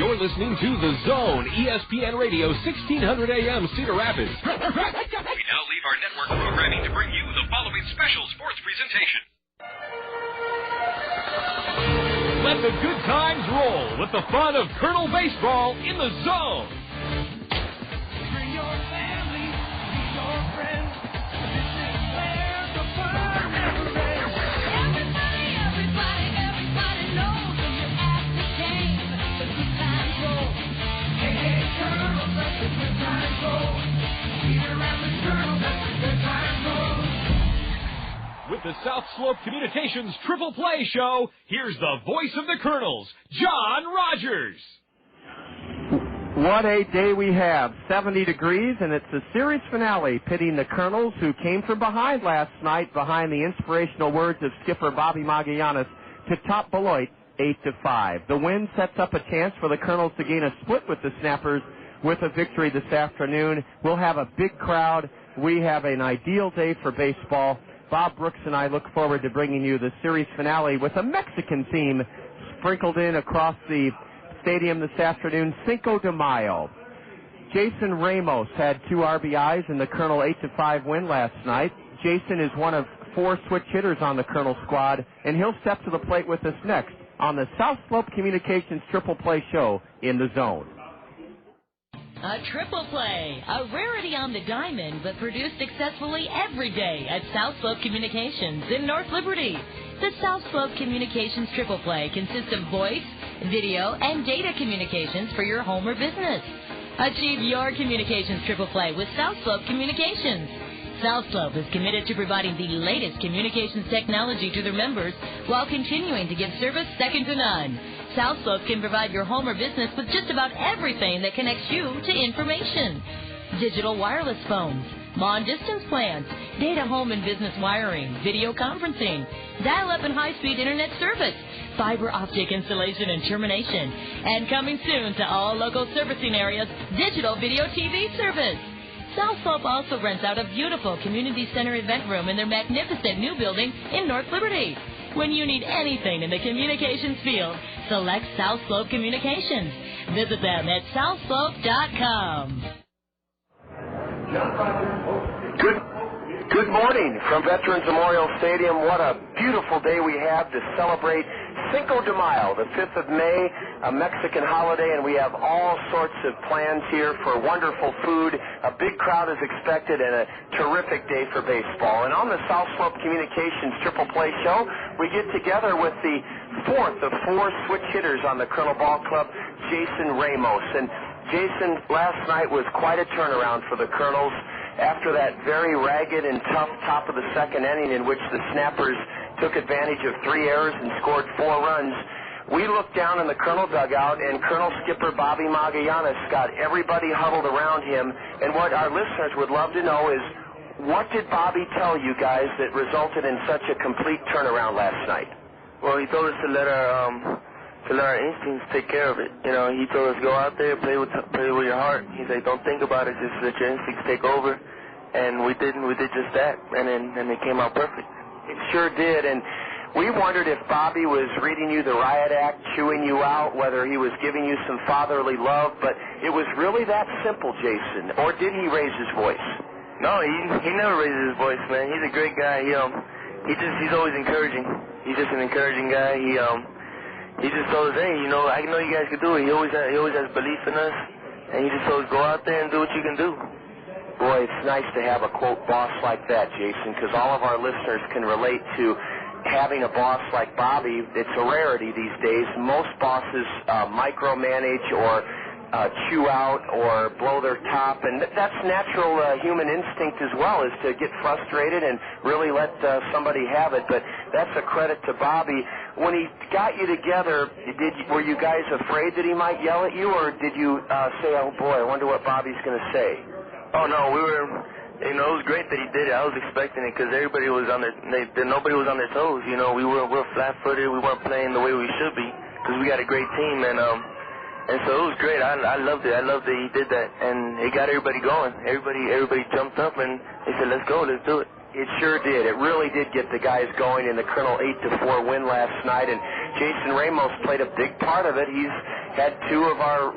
You're listening to The Zone, ESPN Radio, 1600 AM, Cedar Rapids. We now leave our network programming to bring you the following special sports presentation. Let the good times roll with the fun of Kernel Baseball in The Zone. Bring your family, bring your friends. This is where the fun never ends. Everybody knows when you're at the game. The good times roll. Hey, Kernels, let the good times roll. Here at the Kernels, let the good times roll. With the South Slope Communications Triple Play Show, here's the voice of the Kernels, John Rogers. What a day we have. 70 degrees, and it's the series finale pitting the Kernels, who came from behind last night behind the inspirational words of skipper Bobby Magallanes, to top Beloit 8-5. The win sets up a chance for the Kernels to gain a split with the Snappers with a victory this afternoon. We'll have a big crowd. We have an ideal day for baseball. Bob Brooks and I look forward to bringing you the series finale with a Mexican theme sprinkled in across the stadium this afternoon, Cinco de Mayo. Jason Ramos had 2 RBIs in the Kernel 8-5 win last night. Jason is one of 4 switch hitters on the Kernel squad, and he'll step to the plate with us next on the South Slope Communications Triple Play Show in The Zone. A triple play, a rarity on the diamond, but produced successfully every day at South Slope Communications in North Liberty. The South Slope Communications triple play consists of voice, video, and data communications for your home or business. Achieve your communications triple play with South Slope Communications. South Slope is committed to providing the latest communications technology to their members while continuing to give service second to none. South Slope can provide your home or business with just about everything that connects you to information. Digital wireless phones, long-distance plans, data home and business wiring, video conferencing, dial-up and high-speed internet service, fiber optic installation and termination, and coming soon to all local servicing areas, digital video TV service. South Slope also rents out a beautiful community center event room in their magnificent new building in North Liberty. When you need anything in the communications field, select South Slope Communications. Visit them at southslope.com. Good morning from Veterans Memorial Stadium. What a beautiful day we have to celebrate Cinco de Mayo, the 5th of May, a Mexican holiday, and we have all sorts of plans here for wonderful food. A big crowd is expected and a terrific day for baseball. And on the South Slope Communications Triple Play Show, we get together with the 4th of 4 switch hitters on the Kernel Ball Club, Jason Ramos. And Jason, last night was quite a turnaround for the Kernels after that very ragged and tough top of the second inning in which the Snappers took advantage of 3 errors and scored 4 runs. We looked down in the Kernel dugout, and Kernel skipper Bobby Magallanes got everybody huddled around him. And what our listeners would love to know is, what did Bobby tell you guys that resulted in such a complete turnaround last night? Well, he told us to let our instincts take care of it. You know, he told us go out there, play with your heart. He said, don't think about it, just let your instincts take over. And we did just that, and it came out perfect. It sure did, and we wondered if Bobby was reading you the riot act, chewing you out, whether he was giving you some fatherly love, but it was really that simple, Jason. Or did he raise his voice? No, he never raises his voice, man. He's a great guy. He's always encouraging. He's just an encouraging guy. He just told us, hey, you know, I know you guys can do it. He always has belief in us, and he just told us, go out there and do what you can do. Boy, it's nice to have a, quote, boss like that, Jason, because all of our listeners can relate to having a boss like Bobby. It's a rarity these days. Most bosses micromanage or chew out or blow their top, and that's natural human instinct as well, is to get frustrated and really let somebody have it. But that's a credit to Bobby. When he got you together, were you guys afraid that he might yell at you, or did you say, oh boy, I wonder what Bobby's going to say? Oh no, it was great that he did it. I was expecting it because everybody was nobody was on their toes. You know, we're flat-footed. We weren't playing the way we should be because we got a great team, and so it was great. I loved it. I loved that he did that, and it got everybody going. Everybody jumped up and they said, let's go, let's do it. It sure did. It really did get the guys going in the Kernel 8-4 win last night. And Jason Ramos played a big part of it. He's had 2 of our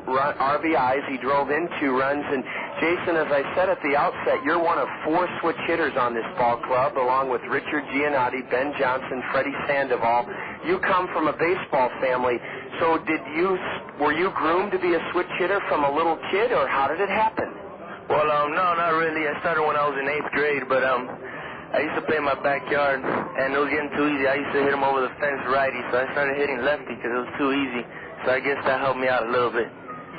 RBIs. He drove in 2 runs. And, Jason, as I said at the outset, you're one of 4 switch hitters on this ball club, along with Richard Giannotti, Ben Johnson, Freddie Sandoval. You come from a baseball family. So were you groomed to be a switch hitter from a little kid, or how did it happen? Well, no, not really. I started when I was in 8th grade, but I used to play in my backyard, and it was getting too easy. I used to hit them over the fence righty, so I started hitting lefty because it was too easy. So I guess that helped me out a little bit.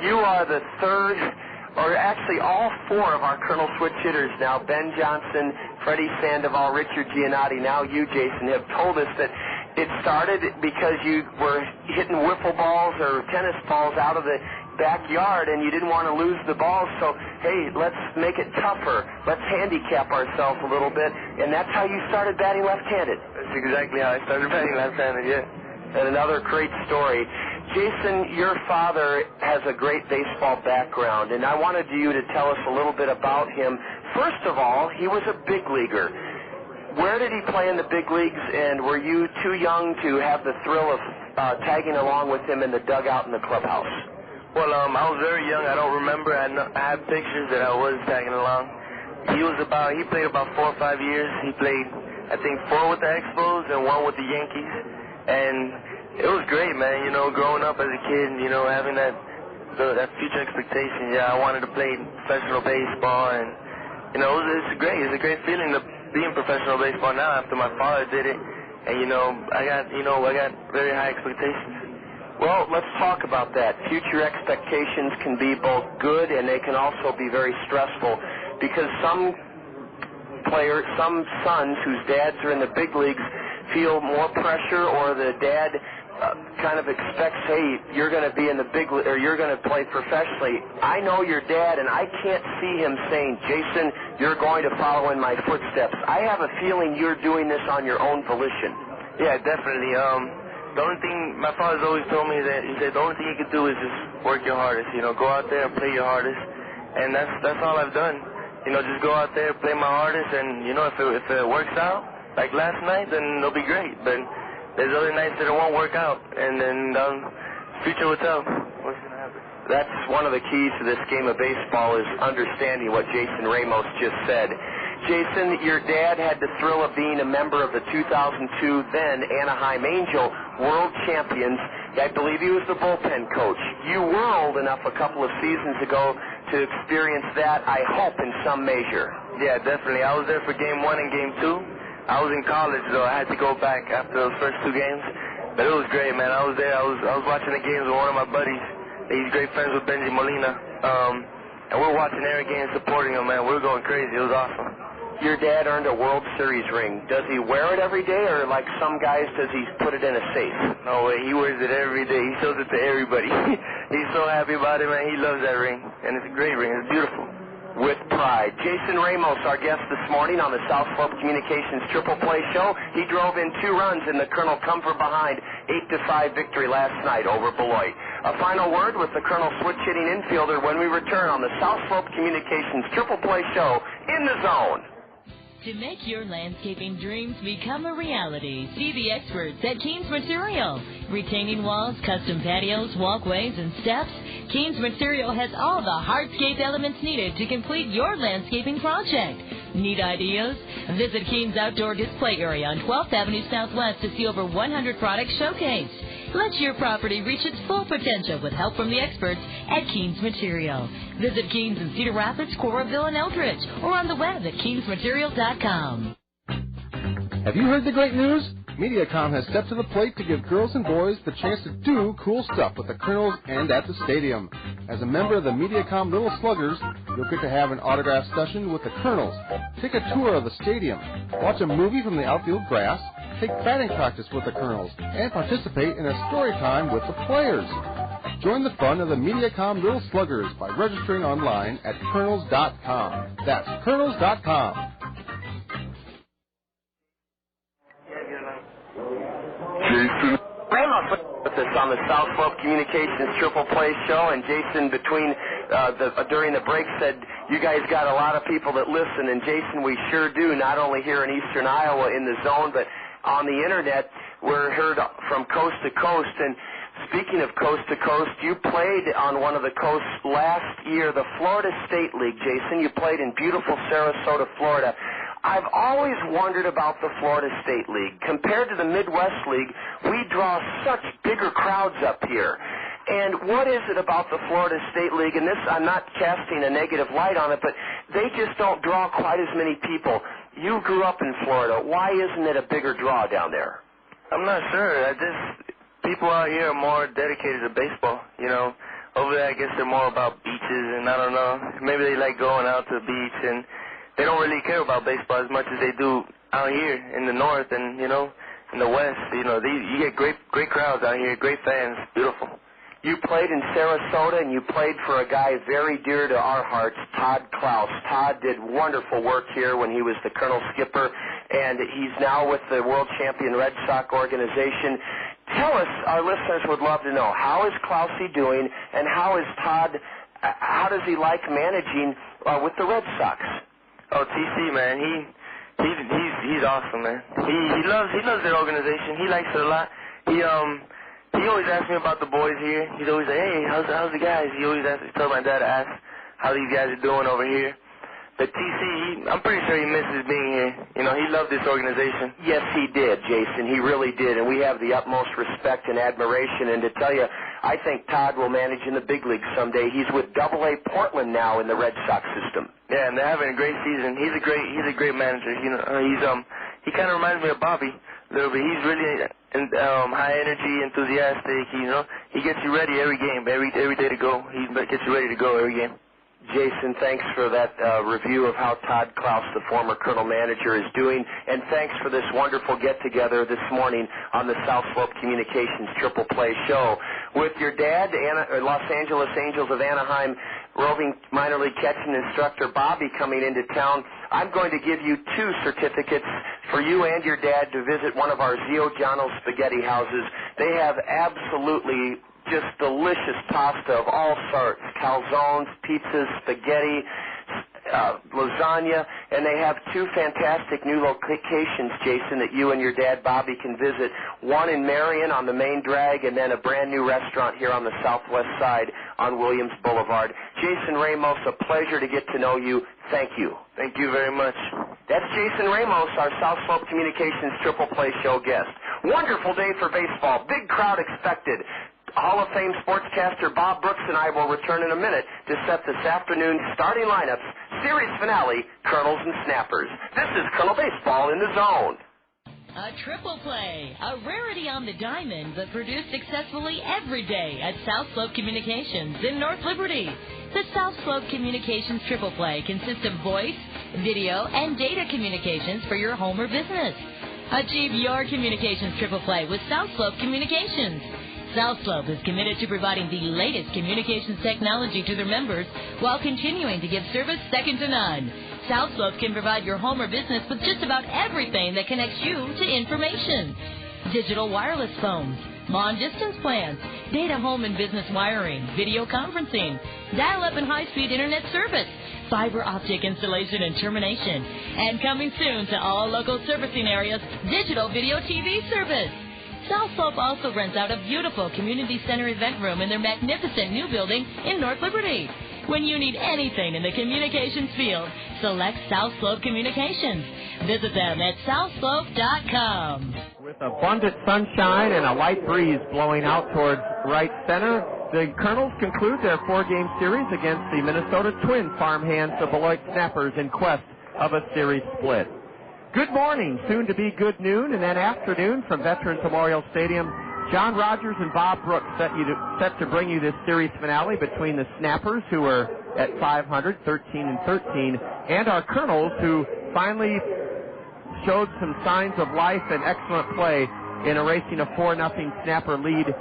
You are the 3rd, or actually all 4 of our Colonel switch hitters now, Ben Johnson, Freddie Sandoval, Richard Giannotti, now you, Jason, have told us that it started because you were hitting wiffle balls or tennis balls out of the backyard and you didn't want to lose the balls, so, hey, let's make it tougher. Let's handicap ourselves a little bit, and that's how you started batting left-handed. That's exactly how I started batting left-handed, yeah. And another great story. Jason, your father has a great baseball background, and I wanted you to tell us a little bit about him. First of all, he was a big leaguer. Where did he play in the big leagues, and were you too young to have the thrill of tagging along with him in the dugout in the clubhouse? Well, I was very young. I don't remember. I have pictures that I was tagging along. He played about 4 or 5 years. He played, I think, 4 with the Expos and 1 with the Yankees. And it was great, man. You know, growing up as a kid, you know, having that future expectation. Yeah, I wanted to play professional baseball, and you know, it's great. It's a great feeling to be in professional baseball now after my father did it. And I got very high expectations. Well, let's talk about that. Future expectations can be both good and they can also be very stressful because some sons whose dads are in the big leagues feel more pressure, or the dad kind of expects, hey, you're going to be in the big league, or you're going to play professionally. I know your dad, and I can't see him saying, Jason, you're going to follow in my footsteps. I have a feeling you're doing this on your own volition. Yeah, definitely. The only thing, my father's always told me that, he said the only thing you can do is just work your hardest, you know, go out there and play your hardest, and that's all I've done. You know, just go out there, play my hardest, and, you know, if it works out, like last night, then it'll be great, but there's other nights that it won't work out, and then future will tell what's going to happen. That's one of the keys to this game of baseball, is understanding what Jason Ramos just said. Jason, your dad had the thrill of being a member of the 2002 then Anaheim Angel World Champions. I believe he was the bullpen coach. You were old enough a couple of seasons ago to experience that, I hope, in some measure. Yeah, definitely. I was there for Game 1 and Game 2. I was in college, though. I had to go back after those first 2 games. But it was great, man. I was there. I was watching the games with one of my buddies. He's great friends with Benji Molina. And we're watching every game, supporting him, man. We were going crazy. It was awesome. Your dad earned a World Series ring. Does he wear it every day, or like some guys, does he put it in a safe? No way. He wears it every day. He shows it to everybody. He's so happy about it, man. He loves that ring. And it's a great ring. It's beautiful. With pride. Jason Ramos, our guest this morning on the South Slope Communications Triple Play Show. He drove in 2 runs in the Colonel Comfort behind 8-5 victory last night over Beloit. A final word with the Colonel switch-hitting infielder when we return on the South Slope Communications Triple Play Show in the Zone. To make your landscaping dreams become a reality, see the experts at Keen's Material. Retaining walls, custom patios, walkways, and steps, Keen's Material has all the hardscape elements needed to complete your landscaping project. Need ideas? Visit Keen's Outdoor Display Area on 12th Avenue Southwest to see over 100 products showcased. Let your property reach its full potential with help from the experts at Keen's Material. Visit Keen's in Cedar Rapids, Coralville, and Eldridge, or on the web at keensmaterial.com. Have you heard the great news? Mediacom has stepped to the plate to give girls and boys the chance to do cool stuff with the Kernels and at the stadium. As a member of the Mediacom Little Sluggers, you'll get to have an autograph session with the Kernels, take a tour of the stadium, watch a movie from the outfield grass, take batting practice with the Kernels, and participate in a story time with the players. Join the fun of the Mediacom Little Sluggers by registering online at Kernels.com. That's Kernels.com. Jason Ramos with us on the South Slope Communications Triple Play Show, and Jason, during the break, said you guys got a lot of people that listen, and Jason, we sure do, not only here in Eastern Iowa in the Zone, but on the internet. we're heard from coast to coast. And speaking of coast to coast, you played on one of the coasts last year, the Florida State League, Jason. You played in beautiful Sarasota, Florida. I've always wondered about the Florida State League. Compared to the Midwest League, we draw such bigger crowds up here. And what is it about the Florida State League? And this, I'm not casting a negative light on it, but they just don't draw quite as many people. You grew up in Florida. Why isn't it a bigger draw down there? I'm not sure. People out here are more dedicated to baseball. You know, over there I guess they're more about beaches, and I don't know. Maybe they like going out to the beach, and they don't really care about baseball as much as they do out here in the north and, you know, in the west. You know, you get great crowds out here, great fans, beautiful. You played in Sarasota, and you played for a guy very dear to our hearts, Todd Klaus. Todd did wonderful work here when he was the Colonel skipper, and he's now with the world champion Red Sox organization. Tell us, our listeners would love to know, how is Klausy doing, and how is Todd, how does he like managing with the Red Sox? Oh, TC, man, he's awesome, man. He loves their organization. He likes it a lot. He always asks me about the boys here. He's always like, hey, how's the guys? He always tells my dad to ask how these guys are doing over here. But TC, I'm pretty sure he misses being here. You know, he loved this organization. Yes, he did, Jason. He really did, and we have the utmost respect and admiration. And to tell you, I think Todd will manage in the big leagues someday. He's with AA Portland now in the Red Sox system. Yeah, and they're having a great season. He's a great manager. You know, he kind of reminds me of Bobby a little bit. He's really high energy, enthusiastic. You know, he gets you ready every game, every day to go. He gets you ready to go every game. Jason, thanks for that review of how Todd Klaus, the former Colonel manager, is doing, and thanks for this wonderful get-together this morning on the South Slope Communications Triple Play Show. With your dad, Los Angeles Angels of Anaheim roving minor league catching instructor Bobby coming into town, I'm going to give you 2 certificates for you and your dad to visit one of our Zio Giano spaghetti houses. They have absolutely just delicious pasta of all sorts, calzones, pizzas, spaghetti, lasagna, and they have 2 fantastic new locations, Jason, that you and your dad, Bobby, can visit. One in Marion on the main drag, and then a brand new restaurant here on the southwest side on Williams Boulevard. Jason Ramos, a pleasure to get to know you. Thank you. Thank you very much. That's Jason Ramos, our South Slope Communications Triple Play Show guest. Wonderful day for baseball. Big crowd expected. Hall of Fame sportscaster Bob Brooks and I will return in a minute to set this afternoon's starting lineups, series finale, Kernels and Snappers. This is Colonel Baseball in the Zone. A triple play, a rarity on the diamond, but produced successfully every day at South Slope Communications in North Liberty. The South Slope Communications triple play consists of voice, video, and data communications for your home or business. Achieve your communications triple play with South Slope Communications. South Slope is committed to providing the latest communications technology to their members while continuing to give service second to none. South Slope can provide your home or business with just about everything that connects you to information. Digital wireless phones, long-distance plans, data home and business wiring, video conferencing, dial-up and high-speed internet service, fiber optic installation and termination, and coming soon to all local servicing areas, digital video TV service. South Slope also rents out a beautiful community center event room in their magnificent new building in North Liberty. When you need anything in the communications field, select South Slope Communications. Visit them at southslope.com. With abundant sunshine and a light breeze blowing out towards right center, the Kernels conclude their 4-game series against the Minnesota Twin farmhands, the Beloit Snappers, in quest of a series split. Good morning, soon to be good noon, and then afternoon from Veterans Memorial Stadium. John Rogers and Bob Brooks set to bring you this series finale between the Snappers, who are at 500, 13-13, and our Kernels, who finally showed some signs of life and excellent play in erasing a 4-0 Snapper lead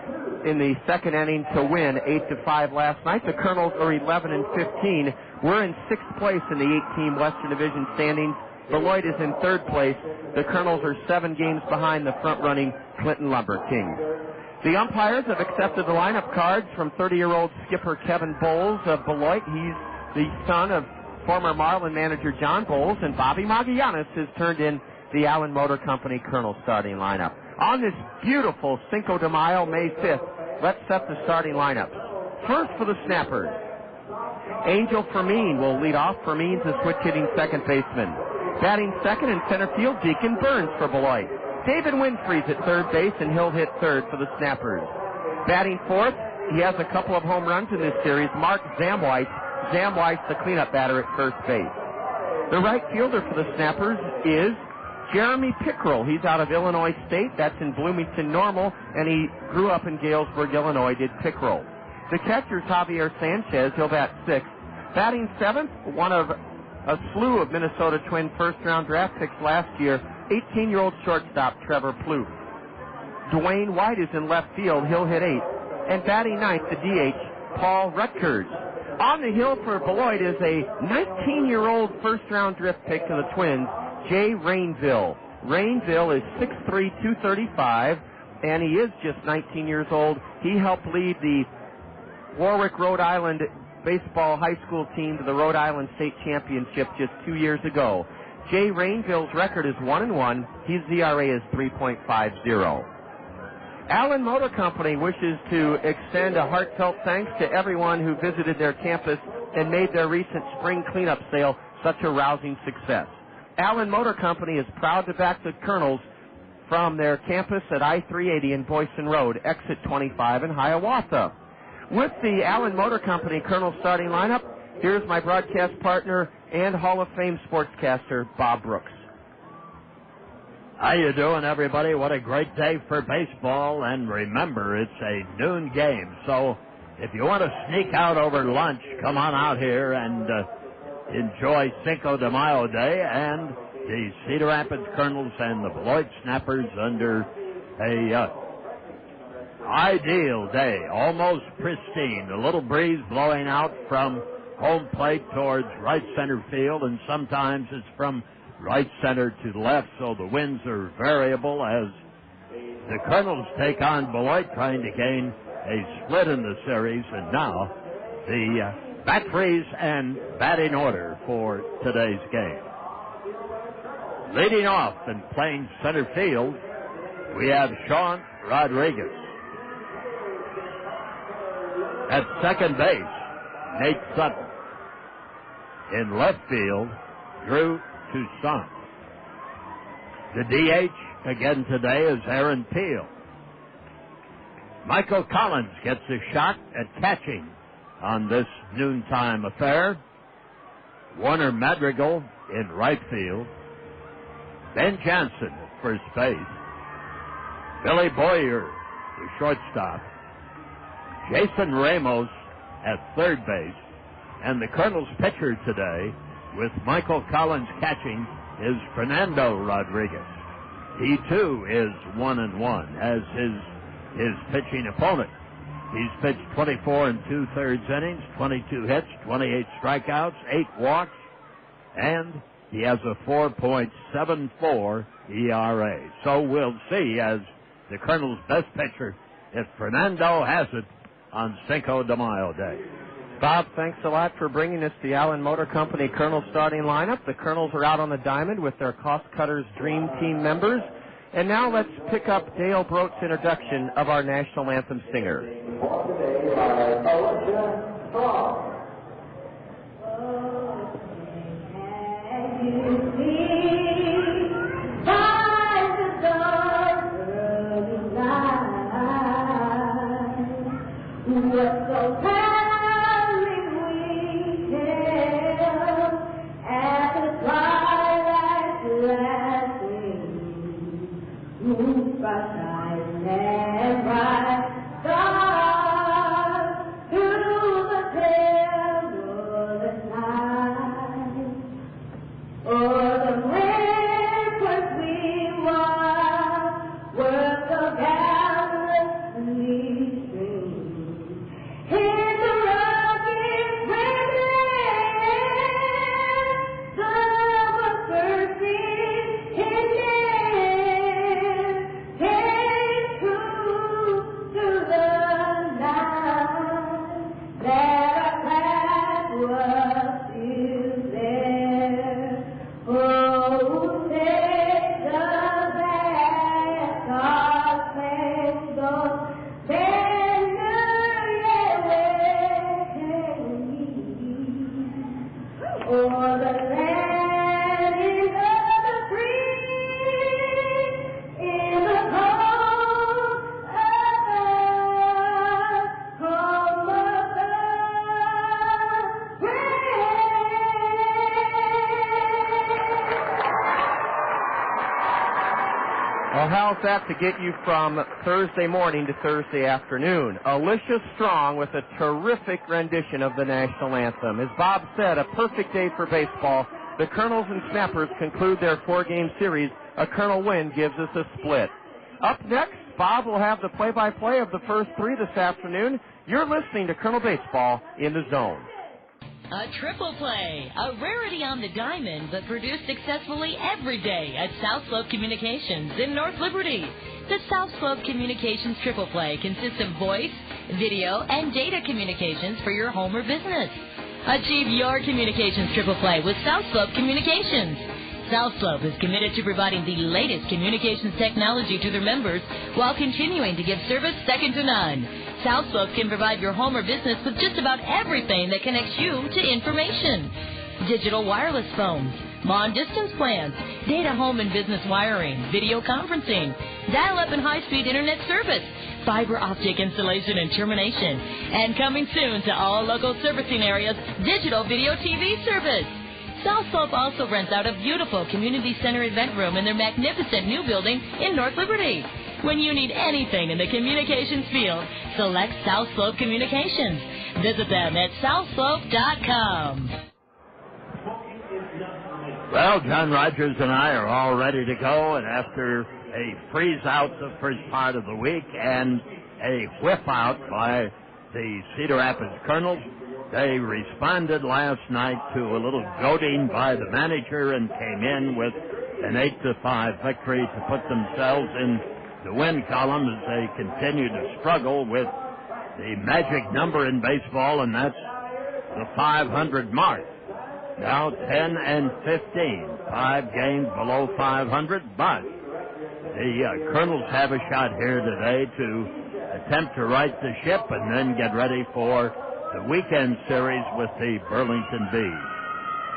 in the second inning to win 8-5 last night. The Kernels are 11-15. We're in 6th place in the 8-team Western Division standings. Beloit is in 3rd place. The Kernels are 7 games behind the front-running Clinton Lumber Kings. The umpires have accepted the lineup cards from 30-year-old skipper Kevin Bowles of Beloit. He's the son of former Marlin manager John Bowles, and Bobby Magallanes has turned in the Allen Motor Company Kernel starting lineup. On this beautiful Cinco de Mayo, May 5th, let's set the starting lineups. First for the Snappers. Angel Fermin will lead off. Fermin's a switch-hitting second baseman. Batting second in center field, Deacon Burns for Beloit. David Winfrey's at third base, and he'll hit third for the Snappers. Batting fourth, he has a couple of home runs in this series, Mark Zamweiss. Zamweiss, the cleanup batter at first base. The right fielder for the Snappers is Jeremy Pickrell. He's out of Illinois State. That's in Bloomington Normal, and he grew up in Galesburg, Illinois, did Pickrell. The catcher's Javier Sanchez. He'll bat sixth. Batting seventh, one of a slew of Minnesota Twin first-round draft picks last year, 18-year-old shortstop Trevor Plouffe. Dwayne White is in left field. He'll hit eighth. And batting ninth, the DH, Paul Rutgers. On the hill for Beloit is a 19-year-old first-round draft pick to the Twins, Jay Rainville. Rainville is 6'3", 235, and he is just 19 years old. He helped lead the Warwick, Rhode Island baseball high school team to the Rhode Island State Championship just 2 years ago. Jay Rainville's record is 1-1. His ERA is 3.50. Allen Motor Company wishes to extend a heartfelt thanks to everyone who visited their campus and made their recent spring cleanup sale such a rousing success. Allen Motor Company is proud to back the Kernels from their campus at I-380 in Boyson Road, exit 25 in Hiawatha. With the Allen Motor Company Kernels starting lineup, here's my broadcast partner and Hall of Fame sportscaster, Bob Brooks. How you doing, everybody? What a great day for baseball, and remember, it's a noon game, so if you want to sneak out over lunch, come on out here and enjoy Cinco de Mayo Day and the Cedar Rapids Kernels and the Beloit Snappers under a ideal day, almost pristine. A little breeze blowing out from home plate towards right center field, and sometimes it's from right center to left, so the winds are variable as the Kernels take on Beloit, trying to gain a split in the series. And now the batteries and batting order for today's game. Leading off and playing center field, we have Sean Rodriguez. At second base, Nate Sutton. In left field, Drew Toussaint. The DH again today is Aaron Peel. Michael Collins gets a shot at catching on this noontime affair. Warner Madrigal in right field. Ben Johnson at first base. Billy Boyer, the shortstop. Jason Ramos at third base. And the Kernels pitcher today, with Michael Collins catching, is Fernando Rodriguez. He, too, is 1-1 as his pitching opponent. He's pitched 24 2/3 innings, 22 hits, 28 strikeouts, 8 walks, and he has a 4.74 ERA. So we'll see, as the Kernels' best pitcher, if Fernando has it on Cinco de Mayo Day. Bob, thanks a lot for bringing us the Allen Motor Company Kernels starting lineup. The Kernels are out on the diamond with their Cost Cutters Dream Team members. And now let's pick up Dale Brote's introduction of our national anthem singer. Bright and bright stars. O'er the land of the free, in the cold above, home of the Well, how's that to get you from Thursday morning to Thursday afternoon? Alicia Strong with a terrific rendition of the national anthem. As Bob said, a perfect day for baseball. The Kernels and Snappers conclude their 4-game series. A Kernel win gives us a split. Up next, Bob will have the play-by-play of the first 3 this afternoon. You're listening to Kernel Baseball in the Zone. A triple play, a rarity on the diamond, but produced successfully every day at South Slope Communications in North Liberty. The South Slope Communications triple play consists of voice, video, and data communications for your home or business. Achieve your communications triple play with South Slope Communications. South Slope is committed to providing the latest communications technology to their members while continuing to give service second to none. South Slope can provide your home or business with just about everything that connects you to information. Digital wireless phones, long-distance plans, data home and business wiring, video conferencing, dial-up and high-speed internet service, fiber optic installation and termination, and coming soon to all local servicing areas, digital video TV service. South Slope also rents out a beautiful community center event room in their magnificent new building in North Liberty. When you need anything in the communications field, select South Slope Communications. Visit them at southslope.com. Well, John Rogers and I are all ready to go, and after a freeze-out the first part of the week and a whip-out by the Cedar Rapids Kernels, they responded last night to a little goading by the manager and came in with an 8-5 victory to put themselves in the win column as they continue to struggle with the magic number in baseball, and that's the 500 mark. Now 10-15, 5 games below 500, but the Kernels have a shot here today to attempt to right the ship and then get ready for the weekend series with the Burlington Bees.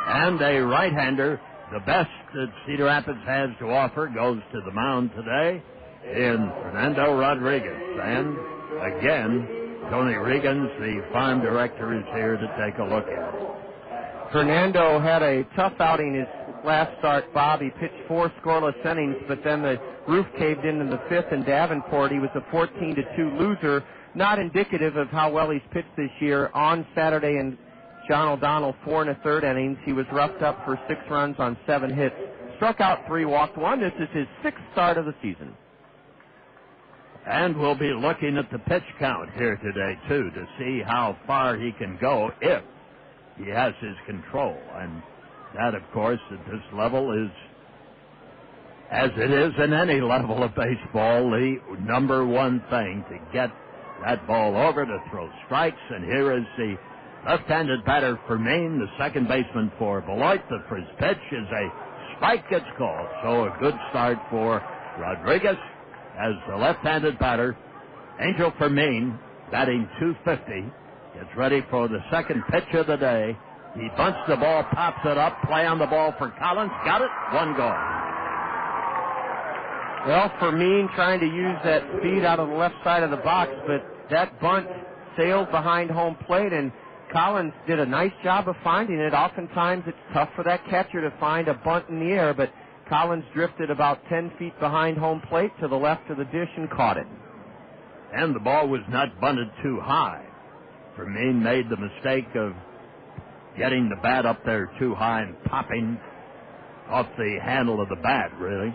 And a right-hander, the best that Cedar Rapids has to offer, goes to the mound today in Fernando Rodriguez. And again, Tony Regans, the farm director, is here to take a look at it. Fernando had a tough outing his last start, Bob. He pitched 4 scoreless innings, but then the roof caved in the 5th in Davenport. He was a 14-2 loser, not indicative of how well he's pitched this year. On Saturday in John O'Donnell, 4 1/3 innings. He was roughed up for 6 runs on 7 hits. Struck out 3, walked 1. This is his 6th start of the season. And we'll be looking at the pitch count here today, too, to see how far he can go if he has his control. And that, of course, at this level is, as it is in any level of baseball, the number one thing to get that ball over, to throw strikes. And here is the left-handed batter for Maine, the second baseman for Beloit. The first pitch is a strike gets called. So a good start for Rodriguez as the left-handed batter. Angel for Maine, batting .250, gets ready for the second pitch of the day. He bunts the ball, pops it up, play on the ball for Collins. Got it, 1 gone. Well, Fermin trying to use that speed out of the left side of the box, but that bunt sailed behind home plate, and Collins did a nice job of finding it. Oftentimes it's tough for that catcher to find a bunt in the air, but Collins drifted about 10 feet behind home plate to the left of the dish and caught it. And the ball was not bunted too high. Fermin made the mistake of getting the bat up there too high and popping off the handle of the bat, really.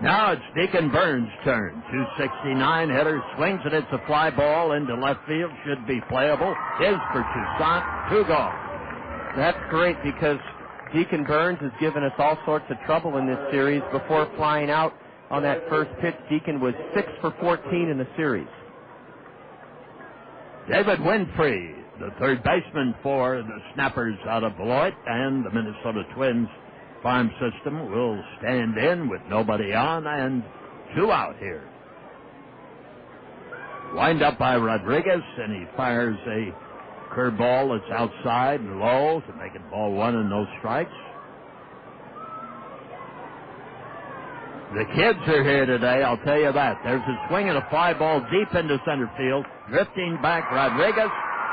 Now it's Deacon Burns' turn. 269, hitter swings it. It's a fly ball into left field. Should be playable. Is for Toussaint. 2 gone. That's great because Deacon Burns has given us all sorts of trouble in this series. Before flying out on that first pitch, Deacon was 6 for 14 in the series. David Winfrey, the third baseman for the Snappers out of Beloit, and the Minnesota Twins farm system will stand in with nobody on and 2 out here. Wind up by Rodriguez, and he fires a Curveball that's outside and low to make it ball one and no strikes. The kids are here today, I'll tell you that. There's a swing and a fly ball deep into center field. Drifting back Rodriguez,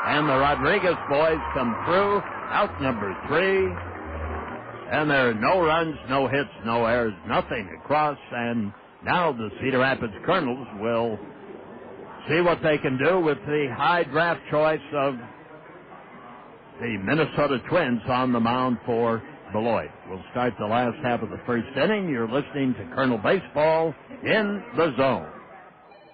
and the Rodriguez boys come through. Out number 3. And there are no runs, no hits, no errors, nothing across. And now the Cedar Rapids Kernels will see what they can do with the high draft choice of the Minnesota Twins on the mound for Beloit. We'll start the last half of the first inning. You're listening to Kernel Baseball in the Zone.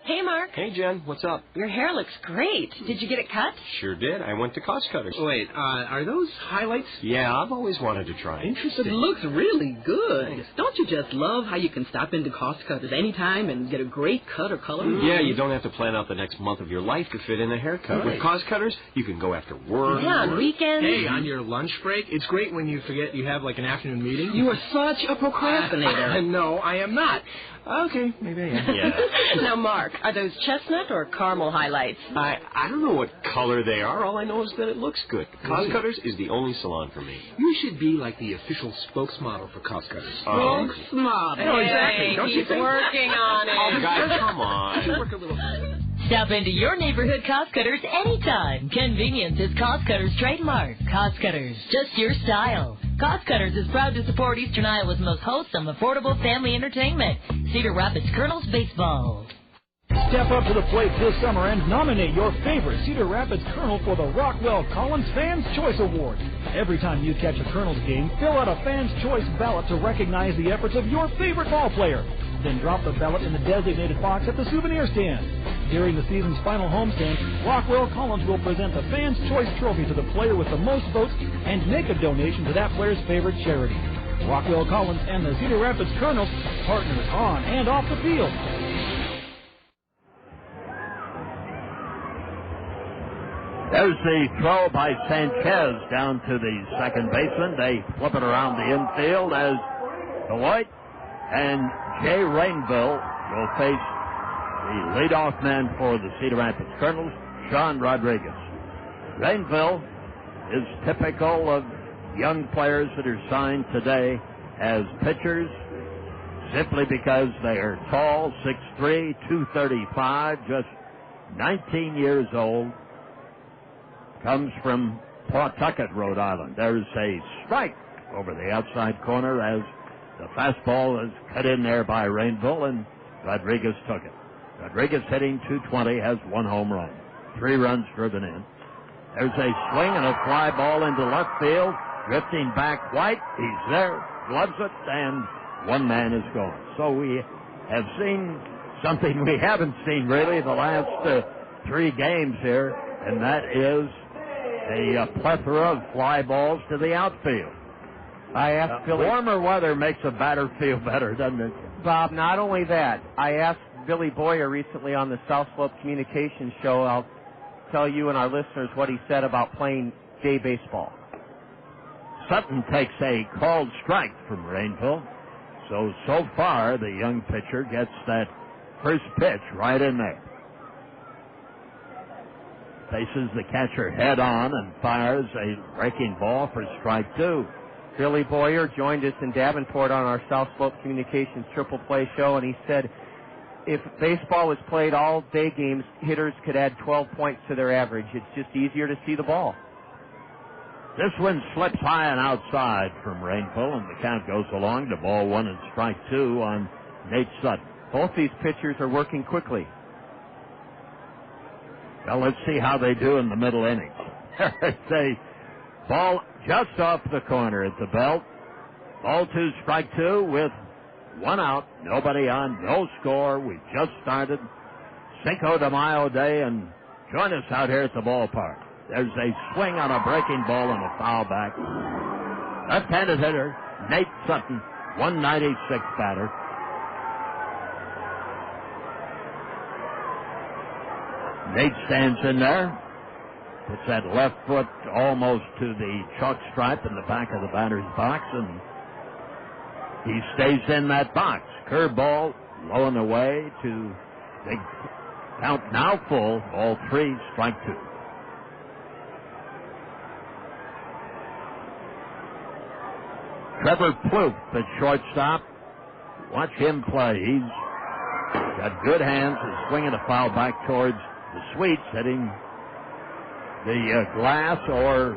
Hey, Mark. Hey, Jen. What's up? Your hair looks great. Did you get it cut? Sure did. I went to Cost Cutters. Wait, are those highlights? Yeah, I've always wanted to try. Interesting. It looks really good. Thanks. Don't you just love how you can stop into Cost Cutters anytime and get a great cut or color? Yeah, you don't have to plan out the next month of your life to fit in a haircut. Right. With Cost Cutters, you can go after work. Yeah, on weekends. Hey, on your lunch break, it's great when you forget you have like an afternoon meeting. You are such a procrastinator. No, I am not. Okay, maybe I am. Yeah. Now, Mark, are those chestnut or caramel highlights? I don't know what color they are. All I know is that it looks good. Cost Cutters is the only salon for me. You should be like the official spokesmodel for Cost Cutters. Spokesmodel. No, exactly. Don't you think? Working on it. Oh, guys, come on. Work a little. Stop into your neighborhood Cost Cutters anytime. Convenience is Cost Cutters' trademark. Cost Cutters, just your style. Cost Cutters is proud to support Eastern Iowa's most wholesome, affordable family entertainment. Cedar Rapids Kernels Baseball. Step up to the plate this summer and nominate your favorite Cedar Rapids Kernel for the Rockwell Collins Fans Choice Award. Every time you catch a Kernels game, fill out a Fans Choice ballot to recognize the efforts of your favorite ball player. Then drop the ballot in the designated box at the souvenir stand. During the season's final homestand, Rockwell Collins will present the Fans Choice Trophy to the player with the most votes and make a donation to that player's favorite charity. Rockwell Collins and the Cedar Rapids Kernels, partners on and off the field. There's the throw by Sanchez down to the second baseman. They flip it around the infield as Beloit and Jay Rainville will face the leadoff man for the Cedar Rapids Kernels, Sean Rodriguez. Rainville is typical of young players that are signed today as pitchers simply because they are tall, 6'3", 235, just 19 years old. Comes from Pawtucket, Rhode Island. There's a strike over the outside corner as the fastball is cut in there by Rainville, and Rodriguez took it. Rodriguez hitting .220, has 1 home run, 3 runs driven in. There's a swing and a fly ball into left field, drifting back White. He's there, gloves it, and 1 man is gone. So we have seen something we haven't seen really the last 3 games here, and that is a plethora of fly balls to the outfield. I asked Billy. Warmer weather makes a batter feel better, doesn't it? Bob, not only that, I asked Billy Boyer recently on the South Slope Communications show. I'll tell you and our listeners what he said about playing day baseball. Sutton takes a called strike from Rainville. So far, the young pitcher gets that first pitch right in there. Faces the catcher head on and fires a breaking ball for strike 2. Billy Boyer joined us in Davenport on our South Slope Communications Triple Play show, and he said if baseball was played all day games, hitters could add 12 points to their average. It's just easier to see the ball. This one slips high and outside from Rainville, and the count goes along to ball 1 and strike 2 on Nate Sutton. Both these pitchers are working quickly. Well, let's see how they do in the middle innings. It's a ball just off the corner at the belt. Ball 2, strike 2 with 1 out. Nobody on, no score. We just started Cinco de Mayo Day, and join us out here at the ballpark. There's a swing on a breaking ball and a foul back. Left-handed hitter, Nate Sutton, 196 batter. Nate stands in there, puts that left foot almost to the chalk stripe in the back of the batter's box, and he stays in that box. Curveball low and away to the count now full, ball 3, strike 2. Trevor Plouffe at shortstop. Watch him play. He's got good hands. He's swinging a foul back towards the Sweets, hitting the glass, or,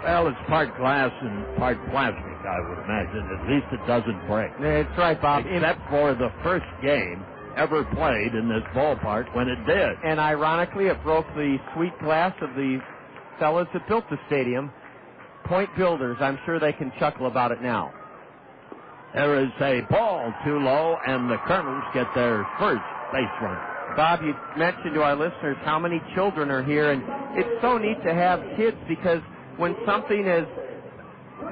well, it's part glass and part plastic, I would imagine. At least it doesn't break. That's right, Bob. Except for the first game ever played in this ballpark when it did. And ironically, it broke the sweet glass of the fellas that built the stadium. Point builders, I'm sure they can chuckle about it now. There is a ball too low, and the Kernels get their first base run. Bob, you mentioned to our listeners how many children are here, and it's so neat to have kids because when something as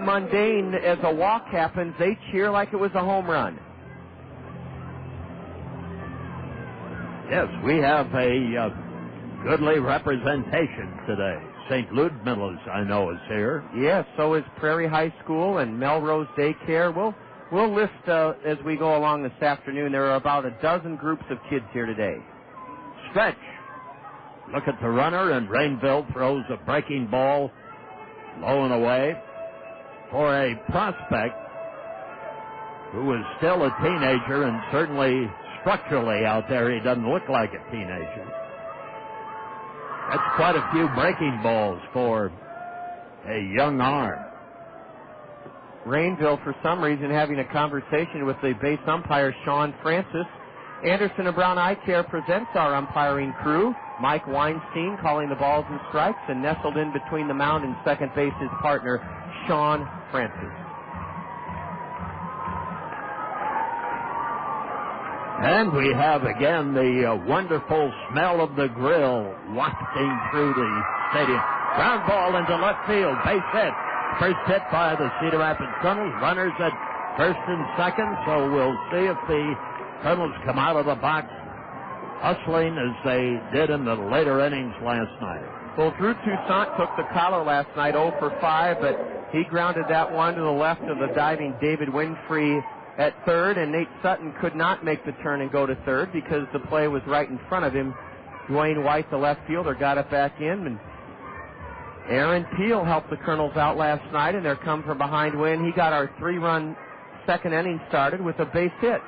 mundane as a walk happens, they cheer like it was a home run. Yes, we have a goodly representation today. St. Ludmilla's, I know, is here. Yes, so is Prairie High School and Melrose Daycare. We'll list as we go along this afternoon. There are about a dozen groups of kids here today. Stretch. Look at the runner, and Rainville throws a breaking ball low and away for a prospect who is still a teenager, and certainly structurally out there he doesn't look like a teenager. That's quite a few breaking balls for a young arm. Rainville, for some reason, having a conversation with the base umpire, Sean Francis. Anderson and Brown Eye Care presents our umpiring crew. Mike Weinstein calling the balls and strikes, and nestled in between the mound and second base, his partner, Sean Francis. And we have again the wonderful smell of the grill wafting through the stadium. Ground ball into left field, base hit. First hit by the Cedar Rapids Kernels. Runners at first and second, so we'll see if the Kernels come out of the box hustling as they did in the later innings last night. Well, Drew Toussaint took the collar last night, 0 for 5, but he grounded that one to the left of the diving David Winfrey at third, and Nate Sutton could not make the turn and go to third because the play was right in front of him. Dwayne White, the left fielder, got it back in, and Aaron Peel helped the Kernels out last night in their come-from-behind win. He got our 3-run second inning started with a base hit.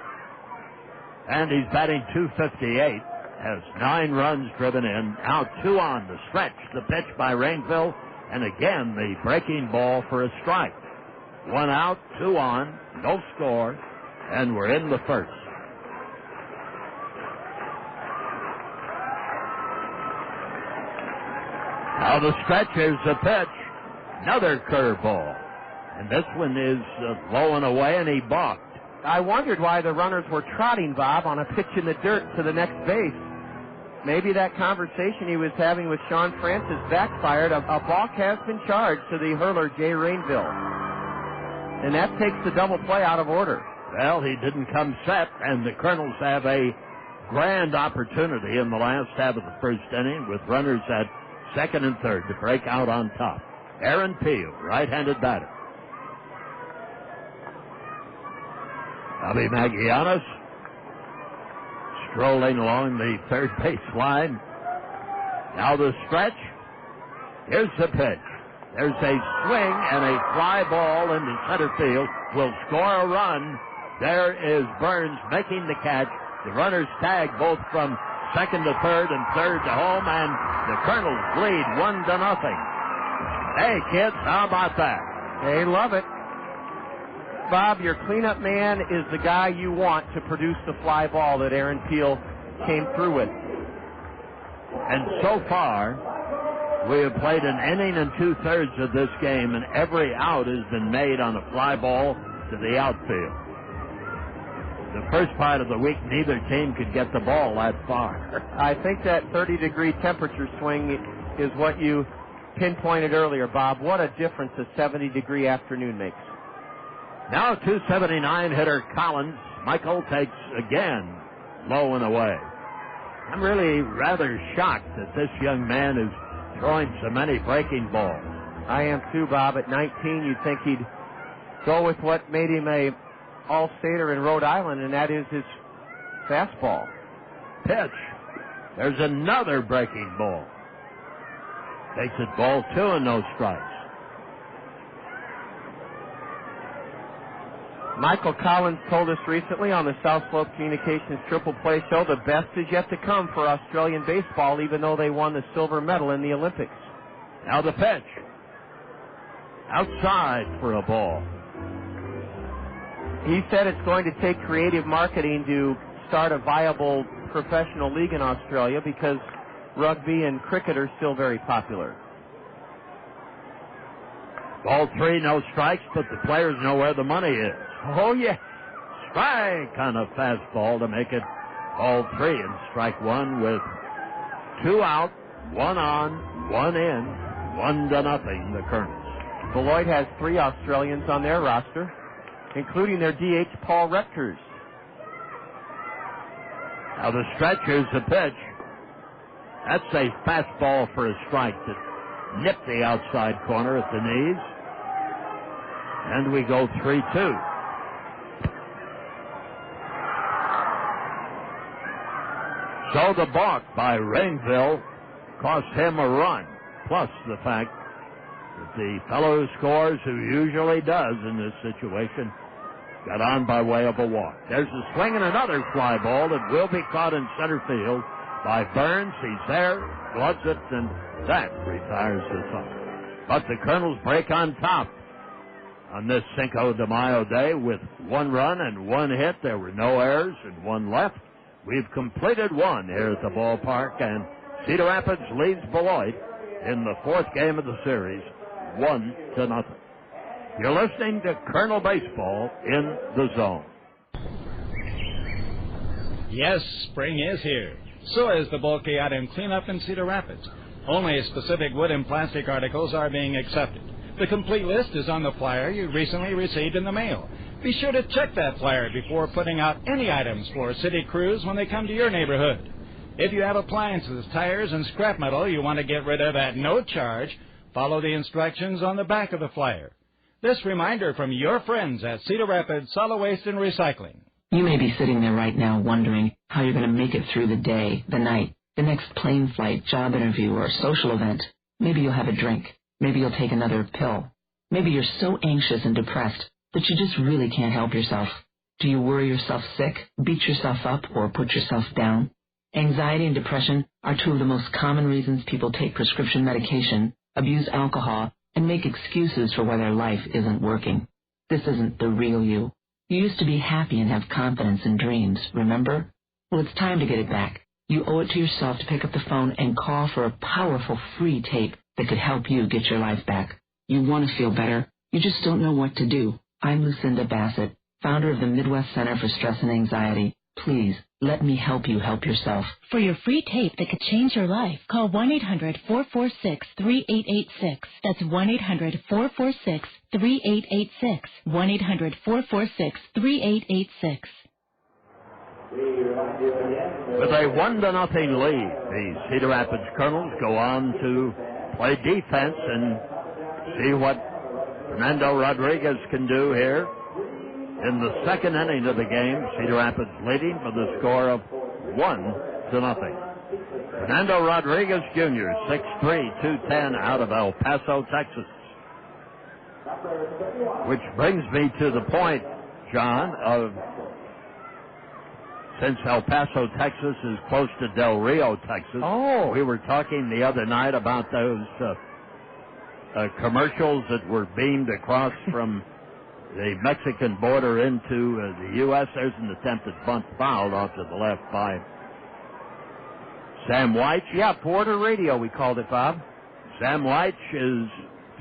And he's batting .258, has 9 runs driven in, out 2 on the stretch. The pitch by Rainville, and again the breaking ball for a strike. 1 out, 2 on, no score, and we're in the first. Now the stretch is the pitch. Another curveball. And this one is low and away, and he balked. I wondered why the runners were trotting, Bob, on a pitch in the dirt to the next base. Maybe that conversation he was having with Sean Francis backfired. A balk has been charged to the hurler, Jay Rainville. And that takes the double play out of order. Well, he didn't come set, and the Kernels have a grand opportunity in the last half of the first inning with runners at second and third to break out on top. Aaron Peel, right-handed batter. Bobby Magianis strolling along the third base line. Now the stretch. Here's the pitch. There's a swing and a fly ball into center field. Will score a run. There is Burns making the catch. The runners tag both from second to third and third to home, and the Kernels lead 1-0. Hey, kids, how about that? They love it. Bob, your cleanup man is the guy you want to produce the fly ball that Aaron Peel came through with. And so far, we have played an inning and 2/3 of this game, and every out has been made on a fly ball to the outfield. The first part of the week, neither team could get the ball that far. I think that 30-degree temperature swing is what you pinpointed earlier, Bob. What a difference a 70-degree afternoon makes. Now 279 hitter Collins. Michael takes again low and away. I'm really rather shocked that this young man is throwing so many breaking balls. I am too, Bob. At 19, you'd think he'd go with what made him a All-Stater in Rhode Island, and that is his fastball. Pitch. There's another breaking ball. Takes it ball 2 and no strikes. Michael Collins told us recently on the South Slope Communications Triple Play Show the best is yet to come for Australian baseball, even though they won the silver medal in the Olympics. Now the pitch. Outside for a ball. He said it's going to take creative marketing to start a viable professional league in Australia because rugby and cricket are still very popular. Ball 3, no strikes, but the players know where the money is. Oh, yeah. Strike on a fastball to make it ball 3 and strike 1 with 2 out, 1 on, 1 in, 1-0, the Kernels. Beloit has 3 Australians on their roster, including their DH Paul Rutgers. Now the stretch, here's the pitch. That's a fastball for a strike that nipped the outside corner at the knees. And we go 3-2. So the balk by Rainville cost him a run, plus the fact that the fellow who scores, who usually does in this situation, got on by way of a walk. There's a swing and another fly ball that will be caught in center field by Burns. He's there, gloves it, and that retires the side. But the Kernels break on top on this Cinco de Mayo day with 1 run and 1 hit. There were no errors and 1 left. We've completed 1 here at the ballpark, and Cedar Rapids leads Beloit in the 4th game of the series, 1-0. You're listening to Kernel Baseball in the Zone. Yes, spring is here. So is the bulky item cleanup in Cedar Rapids. Only specific wood and plastic articles are being accepted. The complete list is on the flyer you recently received in the mail. Be sure to check that flyer before putting out any items for city crews when they come to your neighborhood. If you have appliances, tires, and scrap metal you want to get rid of at no charge, follow the instructions on the back of the flyer. This reminder from your friends at Cedar Rapids Solid Waste and Recycling. You may be sitting there right now wondering how you're going to make it through the day, the night, the next plane flight, job interview, or social event. Maybe you'll have a drink. Maybe you'll take another pill. Maybe you're so anxious and depressed that you just really can't help yourself. Do you worry yourself sick, beat yourself up, or put yourself down? Anxiety and depression are 2 of the most common reasons people take prescription medication, abuse alcohol, and make excuses for why their life isn't working. This isn't the real you. You used to be happy and have confidence and dreams, remember? Well, it's time to get it back. You owe it to yourself to pick up the phone and call for a powerful free tape that could help you get your life back. You want to feel better. You just don't know what to do. I'm Lucinda Bassett, founder of the Midwest Center for Stress and Anxiety. Please, let me help you help yourself. For your free tape that could change your life, call 1-800-446-3886. That's 1-800-446-3886. 1-800-446-3886. With a 1-0 lead, the Cedar Rapids Kernels go on to play defense and see what Fernando Rodriguez can do here. In the 2nd inning of the game, Cedar Rapids leading for the score of 1-0. Fernando Rodriguez Jr., 6'3", 210, out of El Paso, Texas. Which brings me to the point, John, of since El Paso, Texas is close to Del Rio, Texas. Oh. We were talking the other night about those commercials that were beamed across from the Mexican border into the U.S. There's an attempted bunt fouled off to the left by Sam White. Yeah, Border Radio, we called it, Bob. Sam White is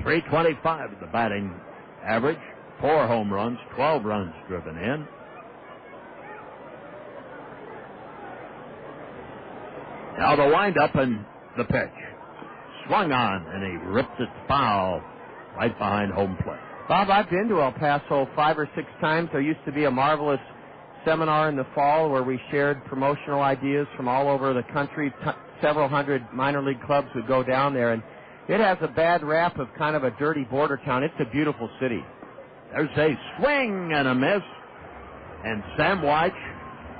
.325 at the batting average, 4 home runs, 12 runs driven in. Now the windup and the pitch. Swung on, and he ripped it foul right behind home plate. Bob, I've been to El Paso 5 or 6 times. There used to be a marvelous seminar in the fall where we shared promotional ideas from all over the country. Several hundred minor league clubs would go down there, and it has a bad rap of kind of a dirty border town. It's a beautiful city. There's a swing and a miss, and Sam White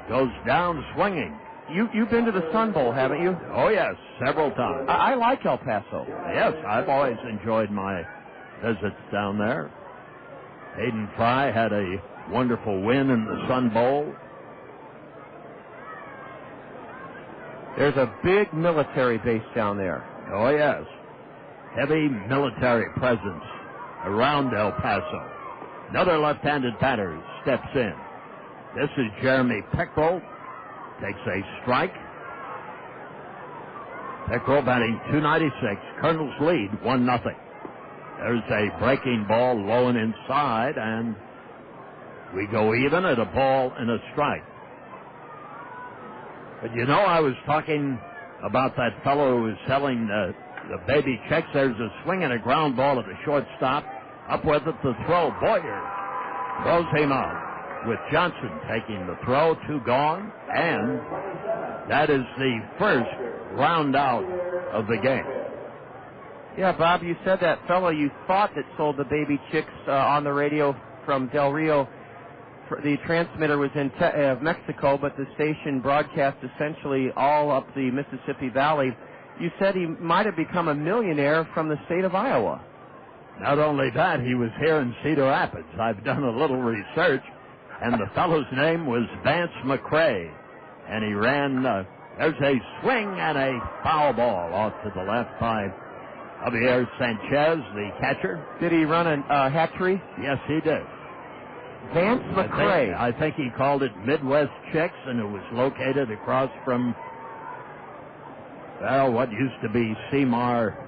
goes down swinging. You've been to the Sun Bowl, haven't you? Oh, yes, several times. I like El Paso. Yes, I've always enjoyed my visits down there. Hayden Fry had a wonderful win in the Sun Bowl. There's a big military base down there. Oh, yes. Heavy military presence around El Paso. Another left-handed batter steps in. This is Jeremy Pickrell. Takes a strike. Pickrell batting .296. Kernels lead 1-0. There's a breaking ball low and inside, and we go even at a ball and a strike. But you know, I was talking about that fellow who was selling the baby checks. There's a swing and a ground ball at the shortstop. Up with it, the throw. Boyer throws him out, with Johnson taking the throw. 2 gone, and that is the first round out of the game. Yeah, Bob, you said that fellow you thought that sold the baby chicks on the radio from Del Rio, the transmitter was in Mexico, but the station broadcast essentially all up the Mississippi Valley. You said he might have become a millionaire from the state of Iowa. Not only that, he was here in Cedar Rapids. I've done a little research, and the fellow's name was Vance McCrae, and he ran, there's a swing and a foul ball off to the left by Javier Sanchez, the catcher. Did he run a hat-trick? Yes, he did. Vance McCrae. I think he called it Midwest Chicks, and it was located across from, well, what used to be Seymour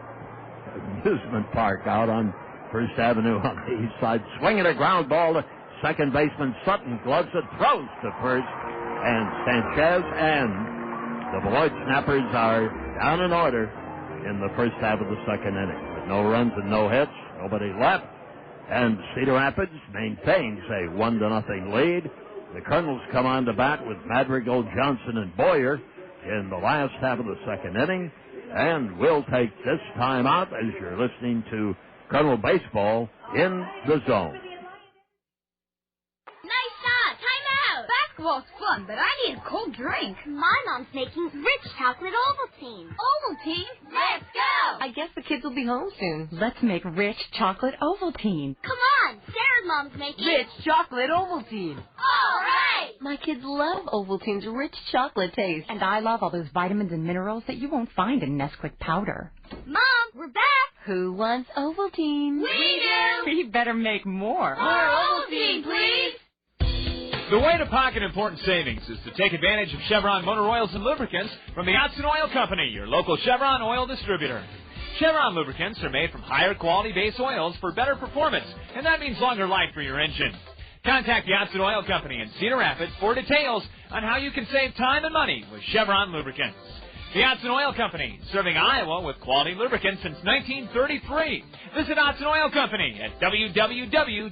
Amusement Park out on First Avenue on the east side. Swinging a ground ball to second baseman Sutton. Gloves it, throws to first, and Sanchez and the Beloit Snappers are down in order in the first half of the second inning. With no runs and no hits, nobody left. And Cedar Rapids maintains a 1-0 lead. The Kernels come on to bat with Madrigal, Johnson, and Boyer in the last half of the second inning. And we'll take this time out as you're listening to Kernel Baseball in the Zone. Nice shot! Time out! Basketball's fun, but I need a cold drink. My mom's making rich chocolate Ovaltine. Ovaltine? Let's go! I guess the kids will be home soon. Let's make rich chocolate Ovaltine. Come on! Sarah's mom's making Rich chocolate Ovaltine. All right! My kids love Ovaltine's rich chocolate taste. And I love all those vitamins and minerals that you won't find in Nesquik powder. Mom, we're back! Who wants Ovaltine? We do! We better make more. More Ovaltine, please! The way to pocket important savings is to take advantage of Chevron motor oils and lubricants from the Otson Oil Company, your local Chevron oil distributor. Chevron lubricants are made from higher quality base oils for better performance, and that means longer life for your engine. Contact the Otson Oil Company in Cedar Rapids for details on how you can save time and money with Chevron lubricants. The Otson Oil Company, serving Iowa with quality lubricants since 1933. Visit Otson Oil Company at www.otson.com.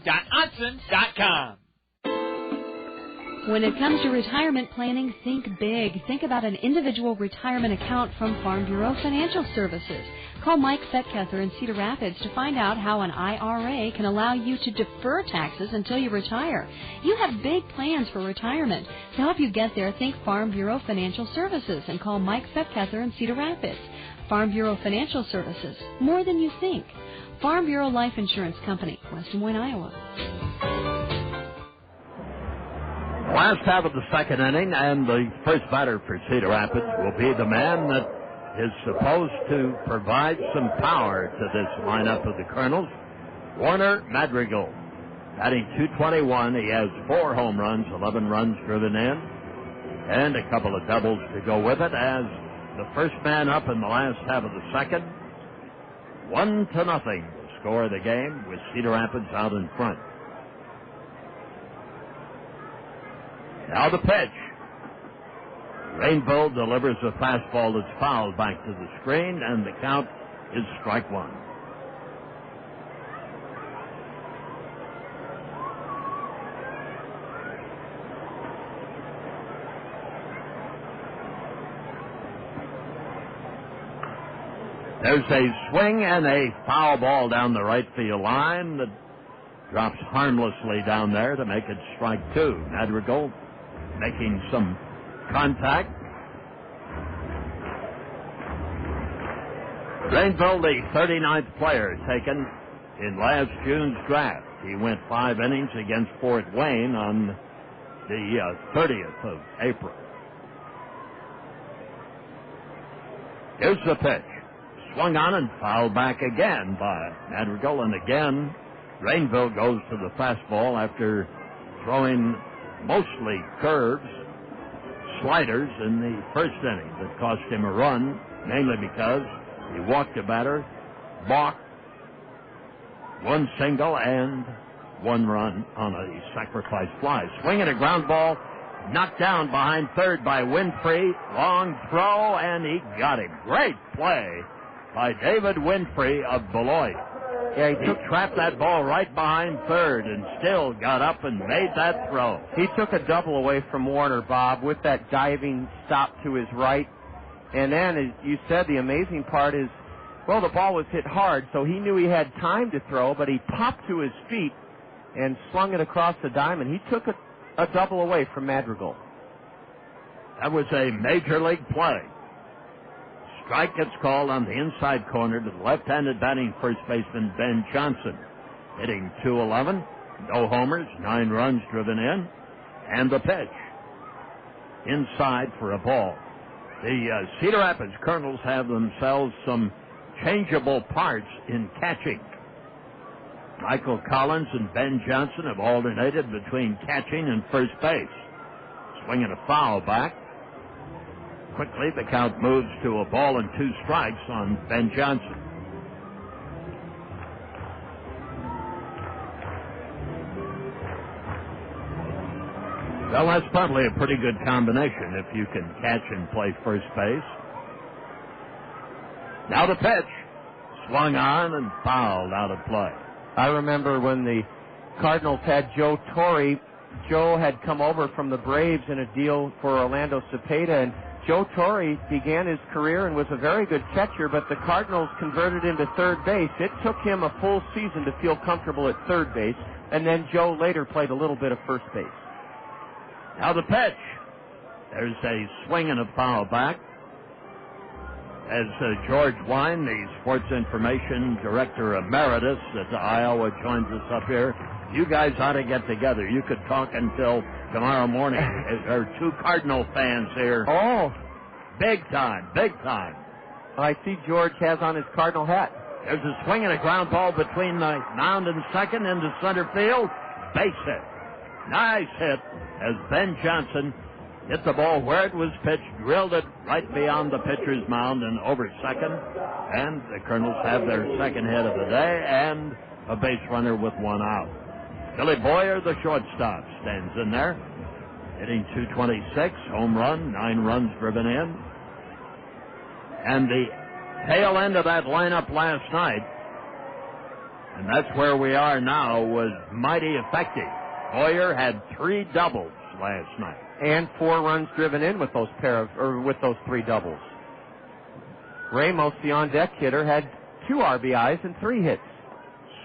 When it comes to retirement planning, think big. Think about an individual retirement account from Farm Bureau Financial Services. Call Mike Fetkether in Cedar Rapids to find out how an IRA can allow you to defer taxes until you retire. You have big plans for retirement. To help you get there, think Farm Bureau Financial Services and call Mike Fetkether in Cedar Rapids. Farm Bureau Financial Services, more than you think. Farm Bureau Life Insurance Company, West Des Moines, Iowa. Last half of the second inning, and the first batter for Cedar Rapids will be the man that is supposed to provide some power to this lineup of the Kernels, Warner Madrigal. Batting .221, he has 4 home runs, 11 runs driven in, and a couple of doubles to go with it as the first man up in the last half of the second. 1-0, the score of the game, with Cedar Rapids out in front. Now the pitch. Rainbow delivers a fastball that's fouled back to the screen, and the count is strike one. There's a swing and a foul ball down the right field line that drops harmlessly down there to make it strike two. Madrigal making some contact. Rainville, the 39th player taken in last June's draft. He went 5 innings against Fort Wayne on the 30th of April. Here's the pitch. Swung on and fouled back again by Madrigal, and again Rainville goes to the fastball after throwing mostly curves, sliders in the first inning that cost him a run, mainly because he walked a batter, balked, 1 single, and 1 run on a sacrifice fly. Swinging a ground ball, knocked down behind third by Winfrey. Long throw, and he got it. Great play by David Winfrey of Beloit. Yeah, he trapped that ball right behind third and still got up and made that throw. He took a double away from Warner, Bob, with that diving stop to his right. And then, as you said, the amazing part is, well, the ball was hit hard, so he knew he had time to throw, but he popped to his feet and slung it across the diamond. He took a double away from Madrigal. That was a major league play. Strike gets called on the inside corner to the left-handed batting first baseman Ben Johnson, hitting .211, no homers, 9 runs driven in, and the pitch inside for a ball. The Cedar Rapids Kernels have themselves some changeable parts in catching. Michael Collins and Ben Johnson have alternated between catching and first base. Swinging a foul back. Quickly, the count moves to a ball and 2 strikes on Ben Johnson. Well, that's probably a pretty good combination if you can catch and play first base. Now the pitch. Swung on and fouled out of play. I remember when the Cardinals had Joe Torre. Joe had come over from the Braves in a deal for Orlando Cepeda, and Joe Torre began his career and was a very good catcher, but the Cardinals converted him to third base. It took him a full season to feel comfortable at third base, and then Joe later played a little bit of first base. Now the pitch. There's a swing and a foul back. As George Wine, the Sports Information Director Emeritus at Iowa, joins us up here, you guys ought to get together. You could talk until tomorrow morning. There are 2 Cardinal fans here. Oh. Big time, big time. I see George has on his Cardinal hat. There's a swing and a ground ball between the mound and second into center field. Base hit. Nice hit as Ben Johnson hit the ball where it was pitched, drilled it right beyond the pitcher's mound and over second. And the Kernels have their second hit of the day and a base runner with 1 out. Billy Boyer, the shortstop, stands in there, hitting .226, home run, 9 runs driven in. And the tail end of that lineup last night, and that's where we are now, was mighty effective. Boyer had 3 doubles last night. And 4 runs driven in with those with those 3 doubles. Ramos, the on-deck hitter, had 2 RBIs and 3 hits.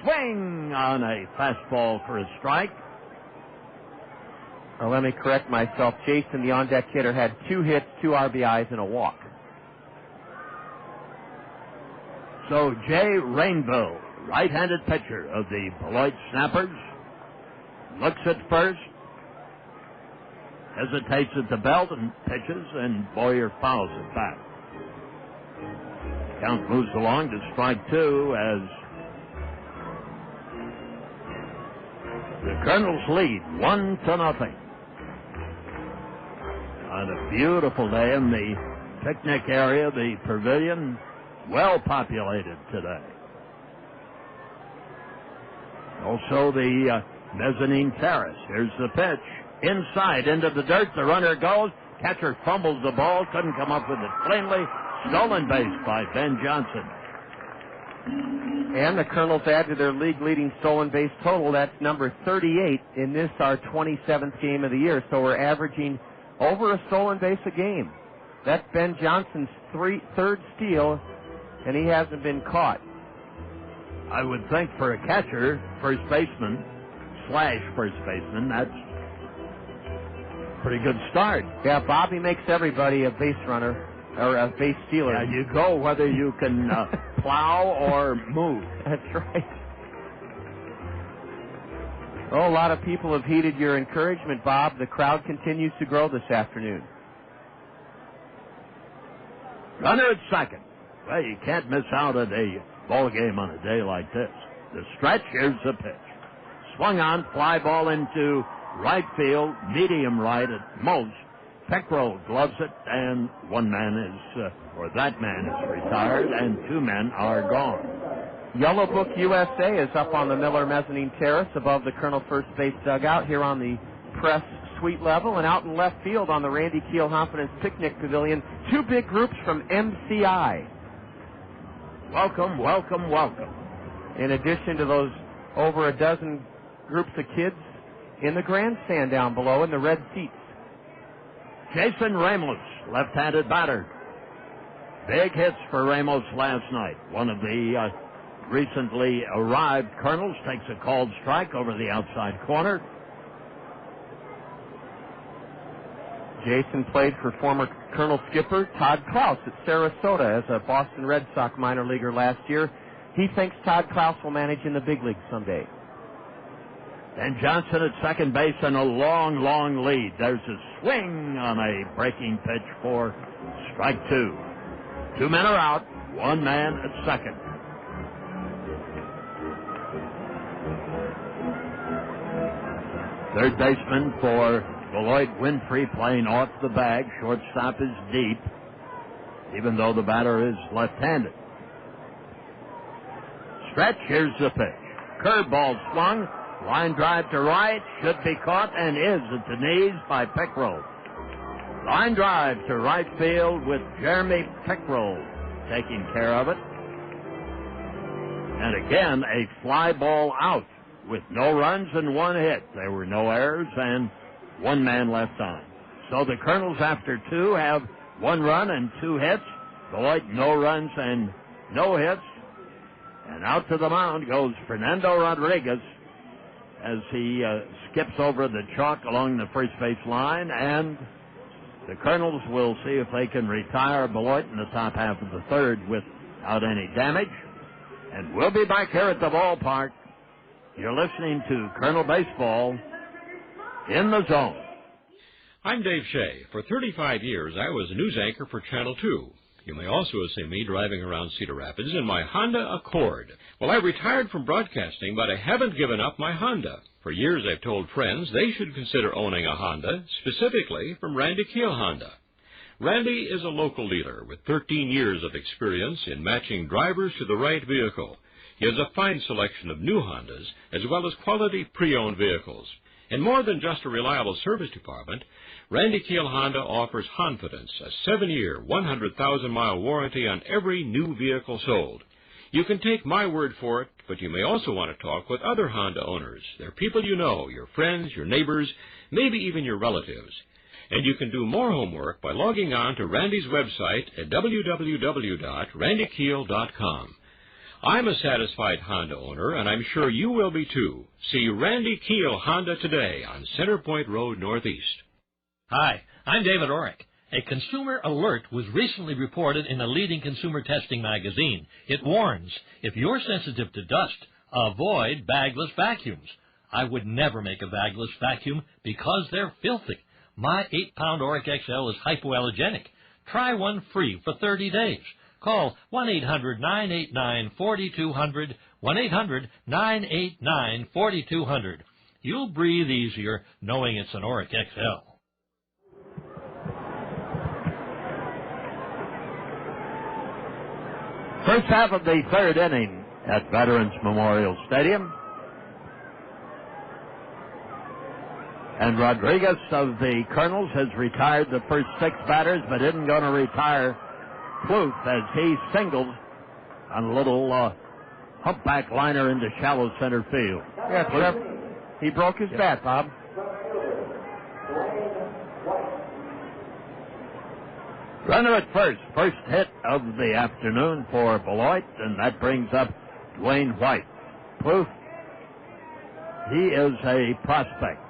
Swing on a fastball for a strike. Now, let me correct myself. Jason, the on-deck hitter, had 2 hits, 2 RBIs, and a walk. So Jay Rainville, right-handed pitcher of the Beloit Snappers, looks at first, hesitates at the belt and pitches, and Boyer fouls it back. Count moves along to strike 2 as the Kernels lead 1-0. On a beautiful day in the picnic area, the pavilion, well populated today. Also the mezzanine terrace. Here's the pitch. Inside, into the dirt, the runner goes. Catcher fumbles the ball, couldn't come up with it cleanly. Stolen base by Ben Johnson. And the Kernels add to their league-leading stolen base total. That's number 38 in this, our 27th game of the year. So we're averaging over a stolen base a game. That's Ben Johnson's third steal, and he hasn't been caught. I would think for a catcher, first baseman, /first baseman, that's a pretty good start. Yeah, Bobby makes everybody a base runner or a base stealer. Yeah, you go whether you can plow or move. That's right. Oh, a lot of people have heeded your encouragement, Bob. The crowd continues to grow this afternoon. Runner at second. Well, you can't miss out at a ball game on a day like this. The stretch, here's the pitch. Swung on, fly ball into right field, medium right at most. Peckrell gloves it, and that man is retired, and two men are gone. Yellow Book USA is up on the Miller Mezzanine Terrace above the Colonel First Base dugout here on the press suite level, and out in left field on the Randy Keel Confidence Picnic Pavilion, two big groups from MCI. Welcome, welcome, welcome. In addition to those over a dozen groups of kids in the grandstand down below in the red seats. Jason Ramos, left-handed batter. Big hits for Ramos last night. One of the recently arrived Kernels takes a called strike over the outside corner. Jason played for former Colonel skipper Todd Klaus at Sarasota as a Boston Red Sox minor leaguer last year. He thinks Todd Klaus will manage in the big leagues someday. And Johnson at second base and a long, long lead. There's a swing on a breaking pitch for strike two. Two men are out, one man at second. Third baseman for Beloit, Winfrey, playing off the bag. Shortstop is deep, even though the batter is left-handed. Stretch, here's the pitch. Curveball swung. Line drive to right, should be caught, and is at the knees by Peckrell. Line drive to right field with Jeremy Peckrell taking care of it. And again, a fly ball out with no runs and one hit. There were no errors and one man left on. So the Kernels, after two, have one run and two hits. Beloit, no runs and no hits. And out to the mound goes Fernando Rodriguez as he skips over the chalk along the first base line, and the Kernels will see if they can retire Beloit in the top half of the third without any damage. And we'll be back here at the ballpark. You're listening to Colonel Baseball in the Zone. I'm Dave Shea. For 35 years, I was a news anchor for Channel 2. You may also have seen me driving around Cedar Rapids in my Honda Accord. Well, I retired from broadcasting, but I haven't given up my Honda. For years, I've told friends they should consider owning a Honda, specifically from Randy Keel Honda. Randy is a local dealer with 13 years of experience in matching drivers to the right vehicle. He has a fine selection of new Hondas, as well as quality pre-owned vehicles. And more than just a reliable service department, Randy Keel Honda offers Honfidence, a 7-year, 100,000-mile warranty on every new vehicle sold. You can take my word for it, but you may also want to talk with other Honda owners. They're people you know, your friends, your neighbors, maybe even your relatives. And you can do more homework by logging on to Randy's website at www.randykeel.com. I'm a satisfied Honda owner, and I'm sure you will be too. See Randy Keel Honda today on Center Point Road Northeast. Hi, I'm David Orrick. A consumer alert was recently reported in a leading consumer testing magazine. It warns, if you're sensitive to dust, avoid bagless vacuums. I would never make a bagless vacuum because they're filthy. My 8-pound Orrick XL is hypoallergenic. Try one free for 30 days. Call 1-800-989-4200, 1-800-989-4200. You'll breathe easier knowing it's an Orrick XL. First half of the third inning at Veterans Memorial Stadium. And Rodriguez of the Kernels has retired the first 6 batters, but isn't going to retire Plouffe as he singled on a little humpback liner into shallow center field. Yeah, Trevor, he broke his bat, Bob. Runner at first hit of the afternoon for Beloit, and that brings up Dwayne White. Plouffe, he is a prospect.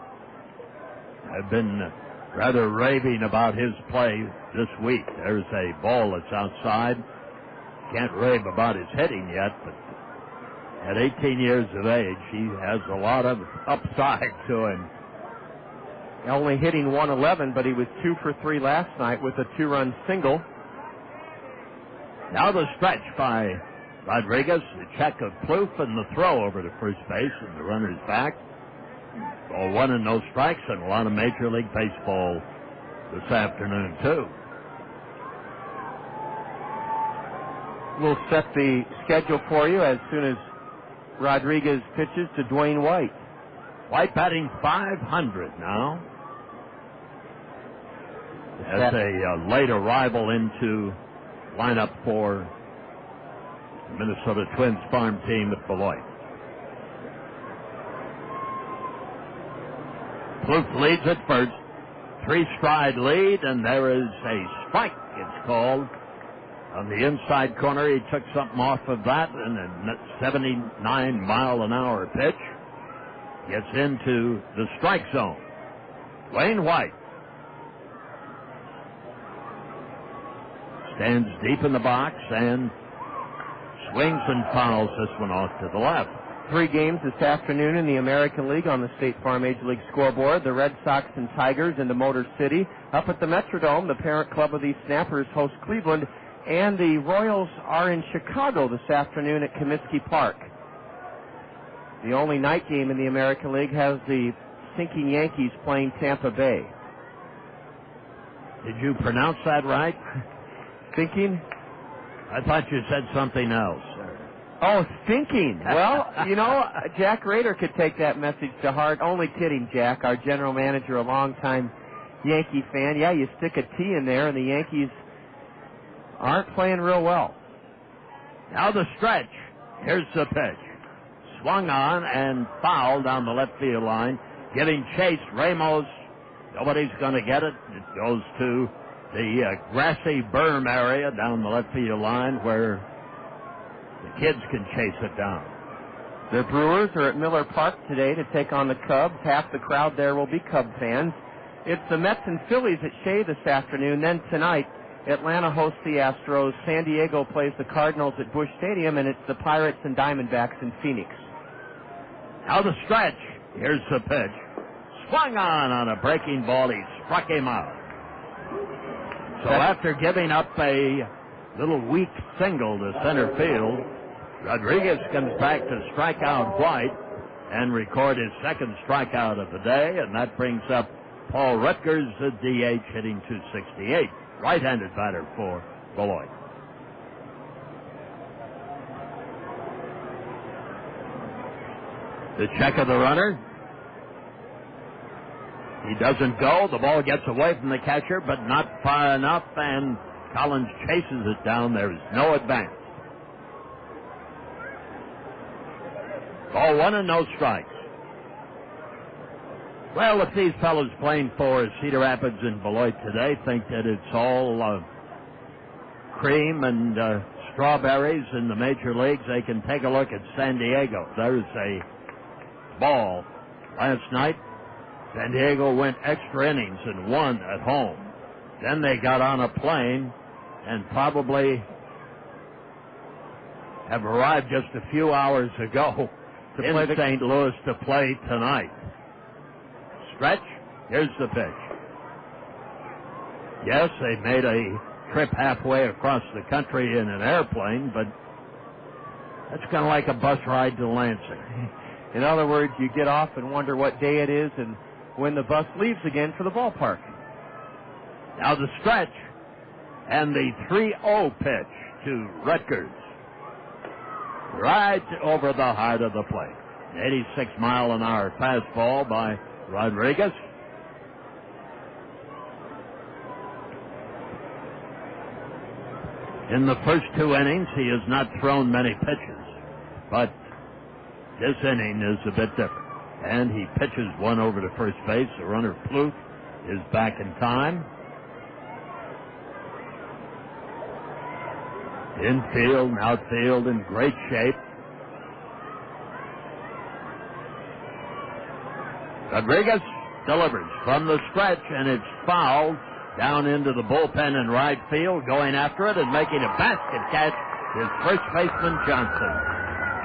I've been rather raving about his play this week. There's a ball that's outside. Can't rave about his hitting yet, but At 18 years of age, he has a lot of upside to him. Only hitting 111, but he was 2 for 3 last night with a 2-run single. Now the stretch by Rodriguez, the check of Plouffe, and the throw over to first base, and the runner's back. Ball 1 and no strikes, and a lot of Major League Baseball this afternoon, too. We'll set the schedule for you as soon as Rodriguez pitches to Dwayne White. White batting .500 now. As a late arrival into lineup for the Minnesota Twins farm team at Beloit. Plouffe leads at first. 3-stride lead, and there is a strike, it's called. On the inside corner, he took something off of that, and a 79-mile-an-hour pitch gets into the strike zone. Dwayne White stands deep in the box and swings and fouls this one off to the left. 3 games this afternoon in the American League on the State Farm Major League scoreboard. The Red Sox and Tigers into Motor City. Up at the Metrodome, the parent club of these Snappers host Cleveland, and the Royals are in Chicago this afternoon at Comiskey Park. The only night game in the American League has the sinking Yankees playing Tampa Bay. Did you pronounce that right? Thinking? I thought you said something else. Oh, thinking. Well, you know, Jack Rader could take that message to heart. Only kidding, Jack. Our general manager, a longtime Yankee fan. Yeah, you stick a T in there, and the Yankees aren't playing real well. Now the stretch. Here's the pitch. Swung on and fouled down the left field line. Getting chased. Ramos. Nobody's going to get it. It goes to the grassy berm area down the left field line where the kids can chase it down. The Brewers are at Miller Park today to take on the Cubs. Half the crowd there will be Cub fans. It's the Mets and Phillies at Shea this afternoon. Then tonight, Atlanta hosts the Astros. San Diego plays the Cardinals at Busch Stadium, and it's the Pirates and Diamondbacks in Phoenix. Now the stretch. Here's the pitch. Swung on a breaking ball. He struck him out. So after giving up a little weak single to center field, Rodriguez comes back to strike out White and record his second strikeout of the day, and that brings up Paul Rutgers, the DH, hitting .268. Right-handed batter for Beloit. The check of the runner. He doesn't go. The ball gets away from the catcher, but not far enough, and Collins chases it down. There is no advance. Ball 1 and no strikes. Well, if these fellows playing for Cedar Rapids and Beloit today think that it's all cream and strawberries in the major leagues, they can take a look at San Diego. There's a ball. Last night, San Diego went extra innings and won at home. Then they got on a plane and probably have arrived just a few hours ago in St. Louis to play tonight. Stretch. Here's the pitch. Yes, they made a trip halfway across the country in an airplane, but that's kind of like a bus ride to Lansing. In other words, you get off and wonder what day it is and when the bus leaves again for the ballpark. Now the stretch and the 3-0 pitch to Rutgers. Right over the heart of the plate. 86-mile-an-hour fastball by Rodriguez. In the first 2 innings, he has not thrown many pitches, but this inning is a bit different. And he pitches one over to first base. The runner, Plouffe, is back in time. Infield and outfield in great shape. Rodriguez delivers from the stretch, and it's fouled down into the bullpen in right field. Going after it and making a basket catch is first baseman Johnson.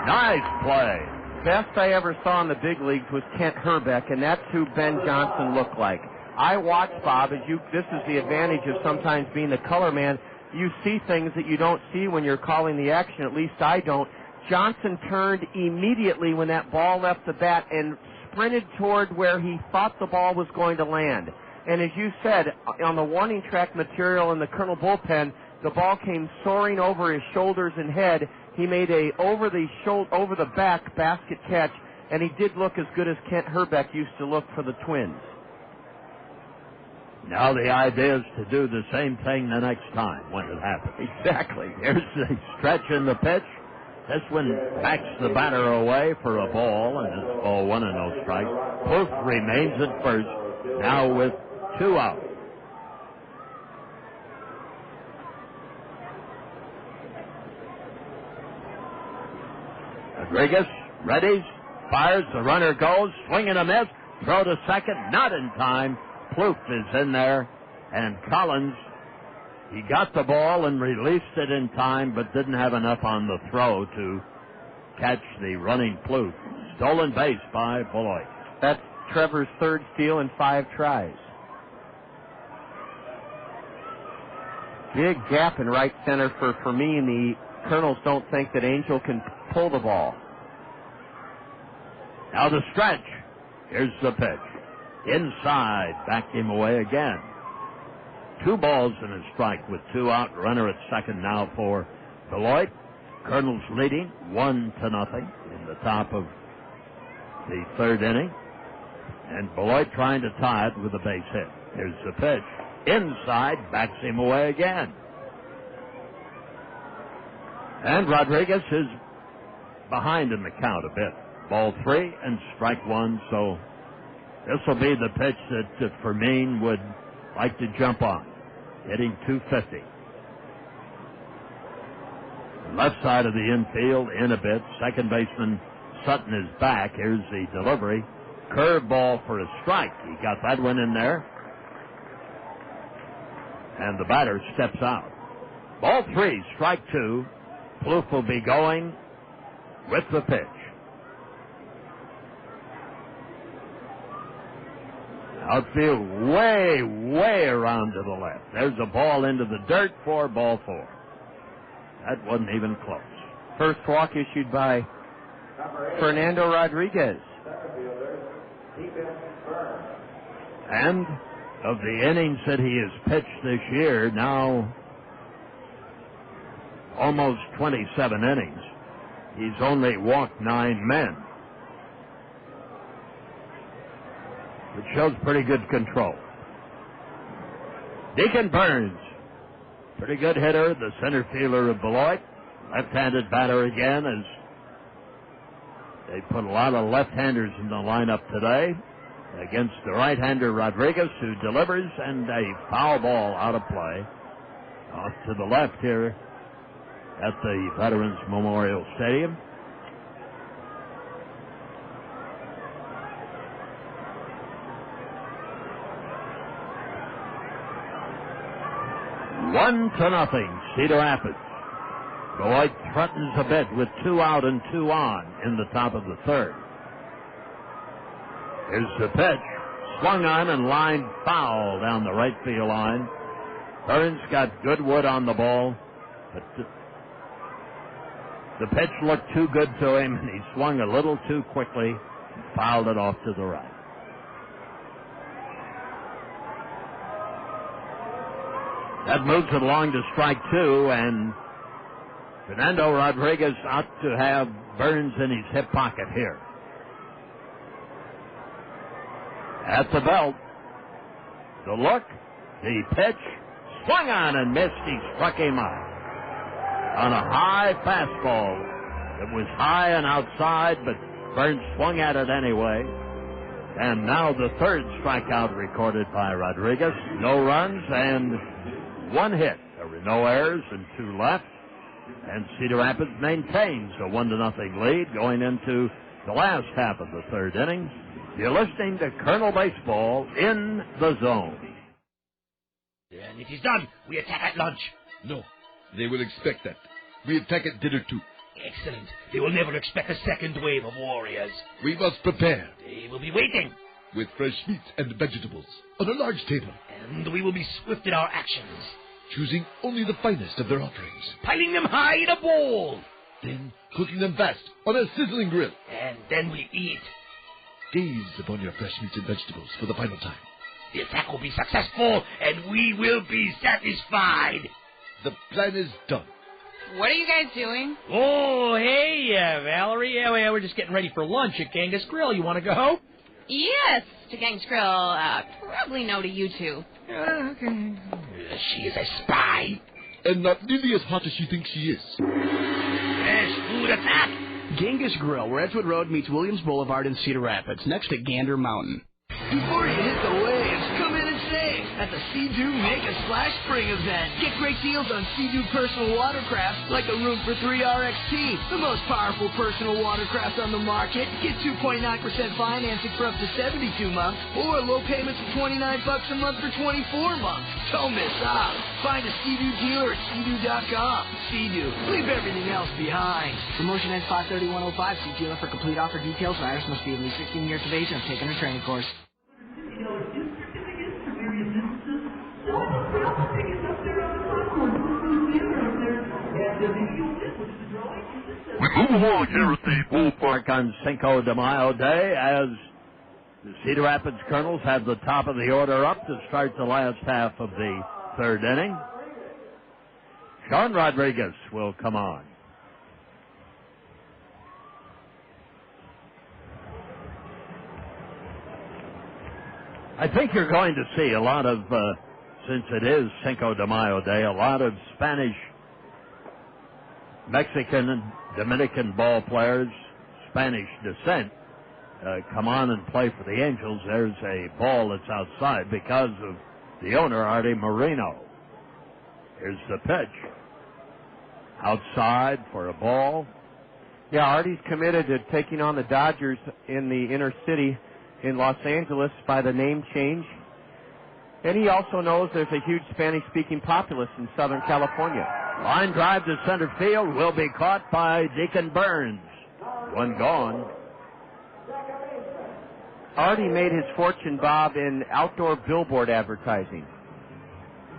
Nice play. Best I ever saw in the big leagues was Kent Herbeck, and that's who Ben Johnson looked like. I watched, Bob, this is the advantage of sometimes being the color man. You see things that you don't see when you're calling the action, at least I don't. Johnson turned immediately when that ball left the bat and sprinted toward where he thought the ball was going to land. And as you said, on the warning track material in the Colonel bullpen, the ball came soaring over his shoulders and head. He made a over the back basket catch, and he did look as good as Kent Herbeck used to look for the Twins. Now the idea is to do the same thing the next time when it happens. Exactly. Here's the stretch in the pitch. This one backs the batter away for a ball, and it's ball 1 and no strike. Plouffe remains at first, now with 2 out. Rodriguez readies, fires, the runner goes, swing and a miss, throw to second, not in time. Plouffe is in there, and Collins, he got the ball and released it in time, but didn't have enough on the throw to catch the running Plouffe. Stolen base by Beloit. That's Trevor's third steal in 5 tries. Big gap in right center for me, and the Kernels don't think that Angel can pull the ball. Now the stretch. Here's the pitch. Inside, backed him away again. 2 balls and a strike with 2 out. Runner at second now for Beloit. Kernels leading 1-0 in the top of the 3rd inning. And Beloit trying to tie it with a base hit. Here's the pitch. Inside, backs him away again. And Rodriguez is behind in the count a bit. Ball 3 and strike 1, so this will be the pitch that Fermin would like to jump on. Hitting 250. Left side of the infield, in a bit. Second baseman Sutton is back. Here's the delivery. Curve ball for a strike. He got that one in there. And the batter steps out. Ball 3, strike 2. Plouffe will be going with the pitch. Outfield way around to the left. There's a ball into the dirt for ball 4. That wasn't even close. First walk issued by Fernando Rodriguez. And of the innings that he has pitched this year, now almost 27 innings, he's only walked 9 men. It shows pretty good control. Deacon Burns, pretty good hitter, the center fielder of Beloit. Left-handed batter again, as they put a lot of left-handers in the lineup today against the right-hander Rodriguez, who delivers, and a foul ball out of play off to the left here at the Veterans Memorial Stadium. One to nothing, Cedar Rapids. Beloit threatens a bit with 2 out and 2 on in the top of the 3rd. Here's the pitch. Swung on and lined foul down the right field line. Burns got good wood on the ball, but the pitch looked too good to him, and he swung a little too quickly and fouled it off to the right. That moves it along to strike 2, and Fernando Rodriguez out to have Burns in his hip pocket here. At the belt, the look, the pitch, swung on and missed. He struck him out on a high fastball. It was high and outside, but Burns swung at it anyway. And now the 3rd strikeout recorded by Rodriguez. No runs and 1 hit. There were no errors and 2 left. And Cedar Rapids maintains a 1-0 lead going into the last half of the 3rd inning. You're listening to Colonel Baseball in the Zone. And it is done. We attack at lunch. No, they will expect that. We attack at dinner too. Excellent. They will never expect a second wave of warriors. We must prepare. They will be waiting. With fresh meat and vegetables on a large table. And we will be swift in our actions. Choosing only the finest of their offerings. Piling them high in a bowl. Then cooking them fast on a sizzling grill. And then we eat. Gaze upon your fresh meats and vegetables for the final time. The attack will be successful, and we will be satisfied. The plan is done. What are you guys doing? Oh, hey, Valerie. Yeah, we're just getting ready for lunch at Genghis Grill. You want to go? Yes, to Gang's Grill. Probably no to you two. Okay. She is a spy. And not nearly as hot as she thinks she is. Fresh food attack. Genghis Grill, where Edgewood Road meets Williams Boulevard in Cedar Rapids, next to Gander Mountain. Before you hit the waves, come in and save at the Sea-Doo Make a Splash Spring event. Get great deals on Sea-Doo personal watercraft like the Room for 3 RXT, the most powerful personal watercraft on the market. Get 2.9% financing for up to 72 months, or low payments of $29 a month for 24 months. Don't miss out. Find a Sea-Doo dealer at Sea-Doo.com. Sea-Doo, leave everything else behind. Promotion ends 5/31/05. See dealer for complete offer details. Riders must be at least 16 years of age and have taken a training course. We move along here at the ballpark on Cinco de Mayo Day as the Cedar Rapids Kernels have the top of the order up to start the last half of the third inning. Fernando Rodriguez will come on. I think you're going to see a lot of, since it is Cinco de Mayo Day, a lot of Spanish, Mexican, and Dominican ball players, Spanish descent, come on and play for the Angels. There's a ball that's outside because of the owner, Artie Moreno. Here's the pitch. Outside for a ball. Yeah, Artie's committed to taking on the Dodgers in the inner city in Los Angeles by the name change. And he also knows there's a huge Spanish-speaking populace in Southern California. Line drive to center field will be caught by Deacon Burns. One gone. Artie made his fortune, Bob, in outdoor billboard advertising.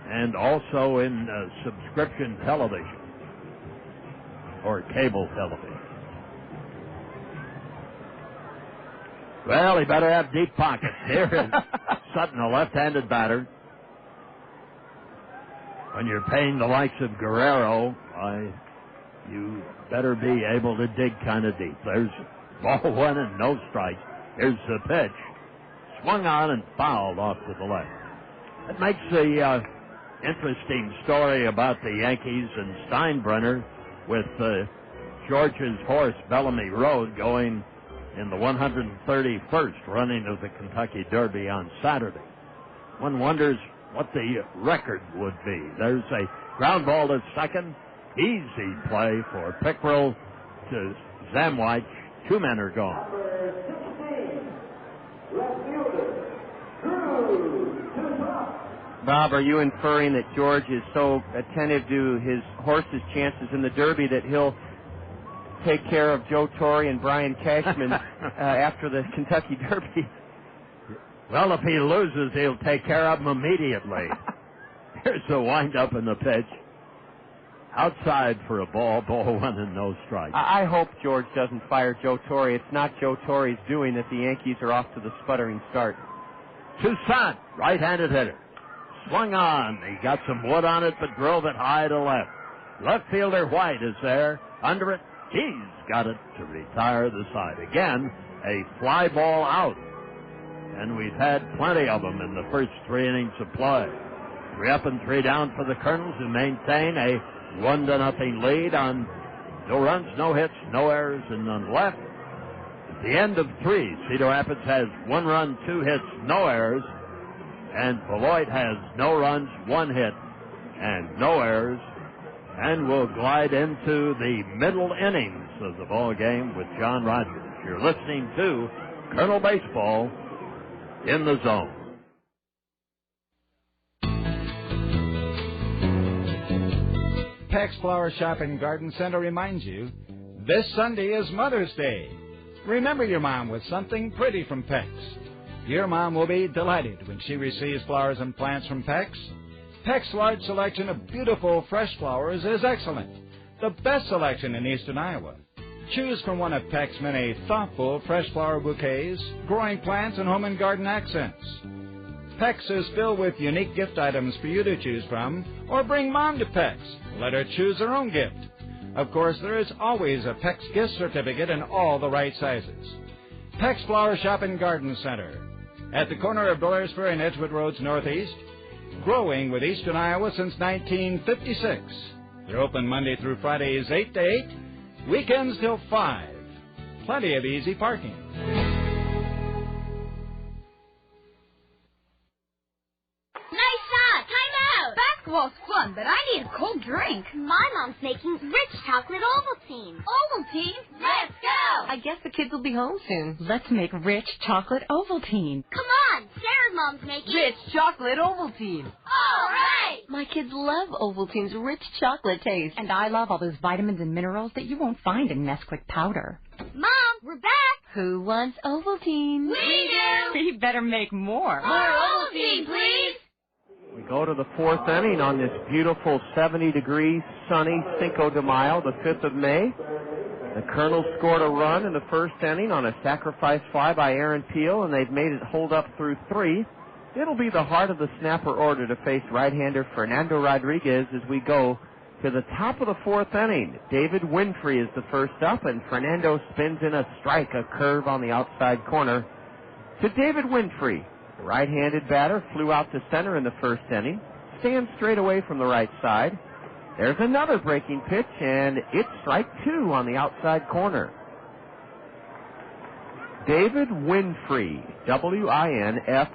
And also in subscription television. Or cable television. Well, he better have deep pockets. Here is Sutton, a left-handed batter. When you're paying the likes of Guerrero, you better be able to dig kind of deep. There's ball one and no strikes. Here's the pitch. Swung on and fouled off to the left. That makes the interesting story about the Yankees and Steinbrenner with George's horse, Bellamy Road, going in the 131st running of the Kentucky Derby on Saturday. One wonders what the record would be. There's a ground ball to second. Easy play for Pickrell to Zamwich. Two men are gone. Bob, are you inferring that George is so attentive to his horse's chances in the Derby that he'll take care of Joe Torre and Brian Cashman after the Kentucky Derby? Well, if he loses, he'll take care of him immediately. Here's the wind-up in the pitch. Outside for a ball one and no strike. I hope George doesn't fire Joe Torre. It's not Joe Torre's doing that the Yankees are off to the sputtering start. Toussaint, right-handed hitter. Swung on. He got some wood on it, but drove it high to left. Left fielder White is there. Under it, he's got it to retire the side. Again, a fly ball out. And we've had plenty of them in the first 3 innings of play. 3 up and 3 down for the Kernels, who maintain a 1-0 lead on no runs, no hits, no errors, and none left. At the end of 3, Cedar Rapids has 1 run, 2 hits, no errors, and Beloit has no runs, 1 hit, and no errors, and will glide into the middle innings of the ball game with John Rogers. You're listening to Kernel Baseball in the Zone. Peck's Flower Shop and Garden Center reminds you This Sunday is Mother's Day. Remember your mom with something pretty from Peck's. Your mom will be delighted when she receives flowers and plants from Peck's. Peck's large selection of beautiful fresh flowers is excellent. The best selection in eastern Iowa. Choose from one of Peck's many thoughtful fresh flower bouquets, growing plants, and home and garden accents. Peck's is filled with unique gift items for you to choose from, or bring Mom to Peck's. Let her choose her own gift. Of course, there is always a Peck's gift certificate in all the right sizes. Peck's Flower Shop and Garden Center, at the corner of Blairsburg and Edgewood Roads Northeast, growing with eastern Iowa since 1956. They're open Monday through Fridays 8 to 8, weekends till 5. Plenty of easy parking. Basketball's fun, but I need a cold drink. My mom's making rich chocolate Ovaltine. Ovaltine? Let's go! I guess the kids will be home soon. Let's make rich chocolate Ovaltine. Come on, Sarah's mom's making Rich chocolate Ovaltine. All right! My kids love Ovaltine's rich chocolate taste. And I love all those vitamins and minerals that you won't find in Nesquik powder. Mom, we're back! Who wants Ovaltine? We do! We better make more. More Ovaltine, please! We go to the fourth inning on this beautiful 70-degree sunny Cinco de Mayo, the 5th of May. The Kernels scored a run in the first inning on a sacrifice fly by Aaron Peel, and they've made it hold up through 3. It'll be the heart of the snapper order to face right-hander Fernando Rodriguez as we go to the top of the fourth inning. David Winfrey is the first up, and Fernando spins in a strike, a curve on the outside corner to David Winfrey. The right-handed batter flew out to center in the first inning, stands straight away from the right side. There's another breaking pitch, and it's strike 2 on the outside corner. David Winfrey, Winfree.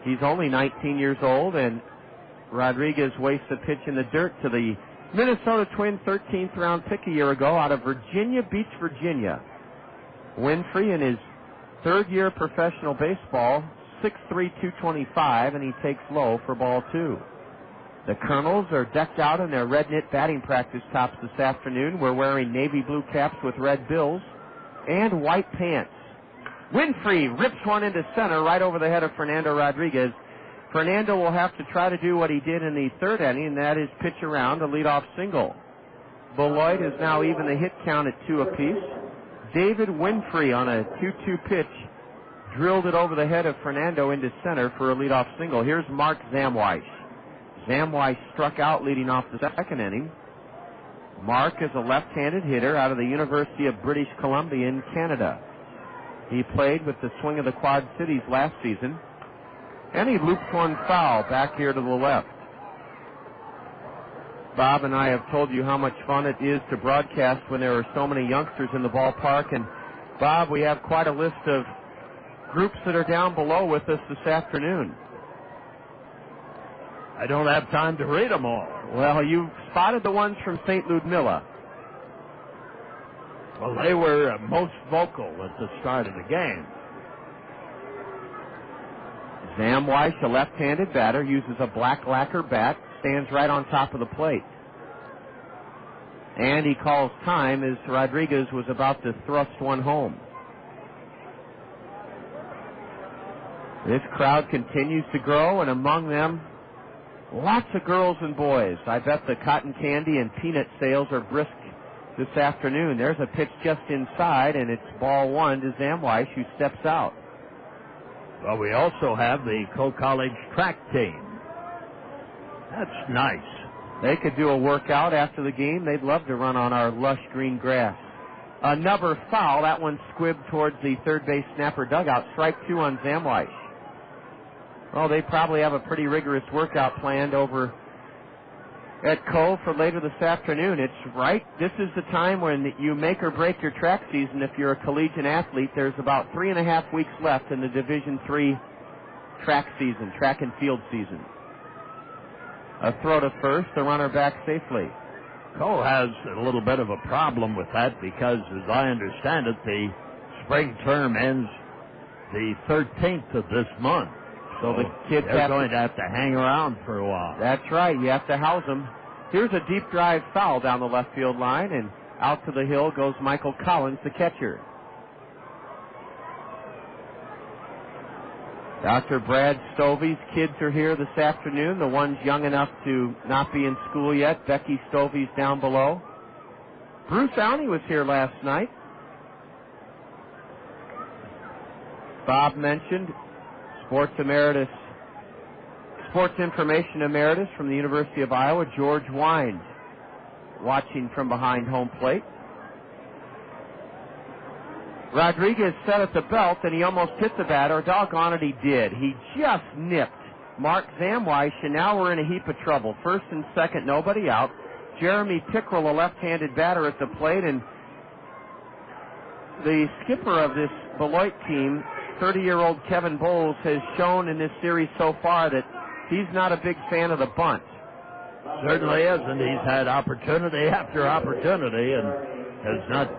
He's only 19 years old, and Rodriguez wastes a pitch in the dirt to the Minnesota Twins 13th round pick a year ago out of Virginia Beach, Virginia. Winfrey in his third year professional baseball, 6'3", 225, and he takes low for ball 2. The Kernels are decked out in their red knit batting practice tops this afternoon. We're wearing navy blue caps with red bills and white pants. Winfrey rips one into center right over the head of Fernando Rodriguez. Fernando will have to try to do what he did in the third inning, and that is pitch around a leadoff single. Beloit is now even the hit count at 2 apiece. David Winfrey on a 2-2 pitch drilled it over the head of Fernando into center for a leadoff single. Here's Mark Zamwish. Zamwish struck out leading off the second inning. Mark is a left-handed hitter out of the University of British Columbia in Canada. He played with the Swing of the Quad Cities last season, and he looped one foul back here to the left. Bob and I have told you how much fun it is to broadcast when there are so many youngsters in the ballpark. And, Bob, we have quite a list of groups that are down below with us this afternoon. I don't have time to read them all. Well, you spotted the ones from St. Ludmilla. Well, they were most vocal at the start of the game. Zamwish, a left-handed batter, uses a black lacquer bat, stands right on top of the plate. And he calls time as Rodriguez was about to thrust one home. This crowd continues to grow, and among them, lots of girls and boys. I bet the cotton candy and peanut sales are brisk this afternoon. There's a pitch just inside, and it's ball 1 to Zamwish, who steps out. Well, we also have the Co-College track team. That's nice. They could do a workout after the game. They'd love to run on our lush green grass. Another foul. That one squibbed towards the third base snapper dugout. Strike 2 on Zamwish. Well, they probably have a pretty rigorous workout planned over at Co for later this afternoon. It's right. This is the time when you make or break your track season. If you're a collegiate athlete, there's about 3.5 weeks left in the Division III track season, track and field season. A throw to first, the runner back safely. Co has a little bit of a problem with that because, as I understand it, the spring term ends the 13th of this month. So the kids they're going to have to hang around for a while. That's right. You have to house them. Here's a deep drive foul down the left field line, and out to the hill goes Michael Collins, the catcher. Dr. Brad Stovey's kids are here this afternoon. The one's young enough to not be in school yet. Becky Stovey's down below. Bruce Downey was here last night. Bob mentioned Sports Information Emeritus from the University of Iowa, George Wines, watching from behind home plate. Rodriguez set at the belt, and he almost hit the batter. Doggone it, he did. He just nipped Mark Zamweiss, and now we're in a heap of trouble. First and second, nobody out. Jeremy Pickrell, a left-handed batter at the plate, and the skipper of this Beloit team, 30-year-old Kevin Bowles, has shown in this series so far that he's not a big fan of the bunt. Certainly isn't. He's had opportunity after opportunity and has not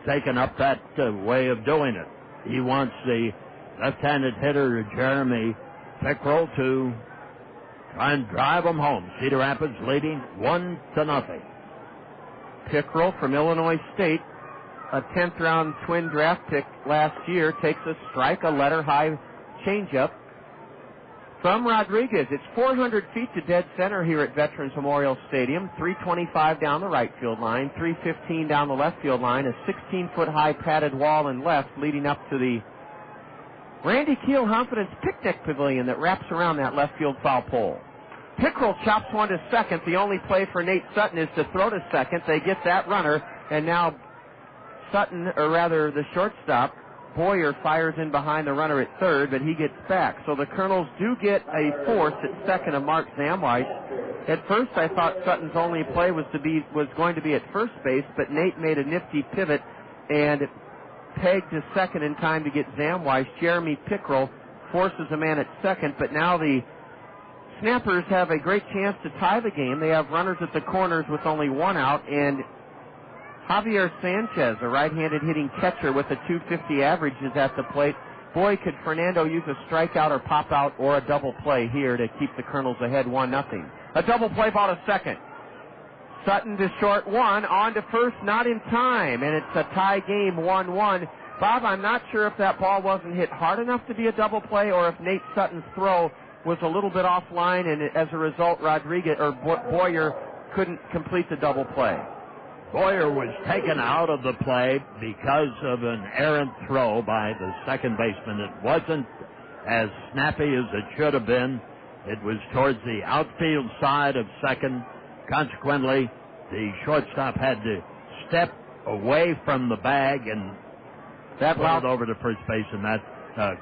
taken up that way of doing it. He wants the left-handed hitter, Jeremy Pickrell, to try and drive them home. Cedar Rapids leading 1-0. Pickrell from Illinois State, a 10th-round Twin draft pick last year, takes a strike, a letter-high changeup from Rodriguez. It's 400 feet to dead center here at Veterans Memorial Stadium. 325 down the right field line, 315 down the left field line, a 16-foot-high padded wall in left leading up to the Randy Keel Confidence Picnic Pavilion that wraps around that left field foul pole. Pickrell chops one to second. The only play for Nate Sutton is to throw to second. They get that runner, and now Sutton, or rather the shortstop, Boyer, fires in behind the runner at third, but he gets back. So the Kernels do get a force at second of Mark Zamweiss. At first, I thought Sutton's only play was going to be at first base, but Nate made a nifty pivot and pegged to second in time to get Zamweiss. Jeremy Pickrell forces a man at second, but now the Snappers have a great chance to tie the game. They have runners at the corners with only one out, and Javier Sanchez, a right-handed hitting catcher with a .250 average, is at the plate. Boy, could Fernando use a strikeout or pop out or a double play here to keep the Kernels ahead 1-0. A double play ball to second. Sutton to short one, on to first, not in time, and it's a tie game 1-1. Bob, I'm not sure if that ball wasn't hit hard enough to be a double play or if Nate Sutton's throw was a little bit offline, and as a result, Rodriguez or Boyer couldn't complete the double play. Boyer was taken out of the play because of an errant throw by the second baseman. It wasn't as snappy as it should have been. It was towards the outfield side of second. Consequently, the shortstop had to step away from the bag and that loused over to first base, and that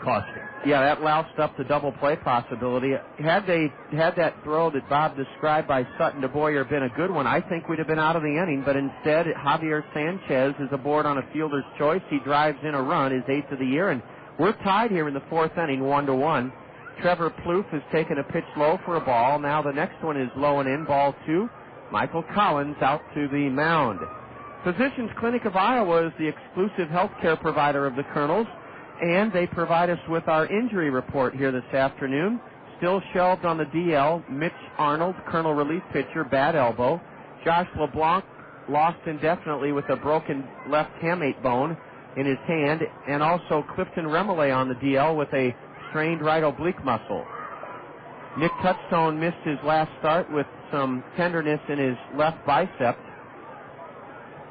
cost him. Yeah, that loused up the double play possibility. Had they had that throw that Bob described by Sutton to Boyer been a good one, I think we'd have been out of the inning. But instead, Javier Sanchez is aboard on a fielder's choice. He drives in a run, his 8th of the year, and we're tied here in the 4th inning, 1-1. Trevor Plouffe has taken a pitch low for a ball. Now the next one is low and in, ball 2. Michael Collins out to the mound. Physicians Clinic of Iowa is the exclusive health care provider of the Kernels, and they provide us with our injury report here this afternoon. Still shelved on the DL, Mitch Arnold, Kernel relief pitcher, bad elbow. Josh LeBlanc lost indefinitely with a broken left hamate bone in his hand, and also Clifton Remole on the DL with a strained right oblique muscle. Nick Touchstone missed his last start with some tenderness in his left bicep.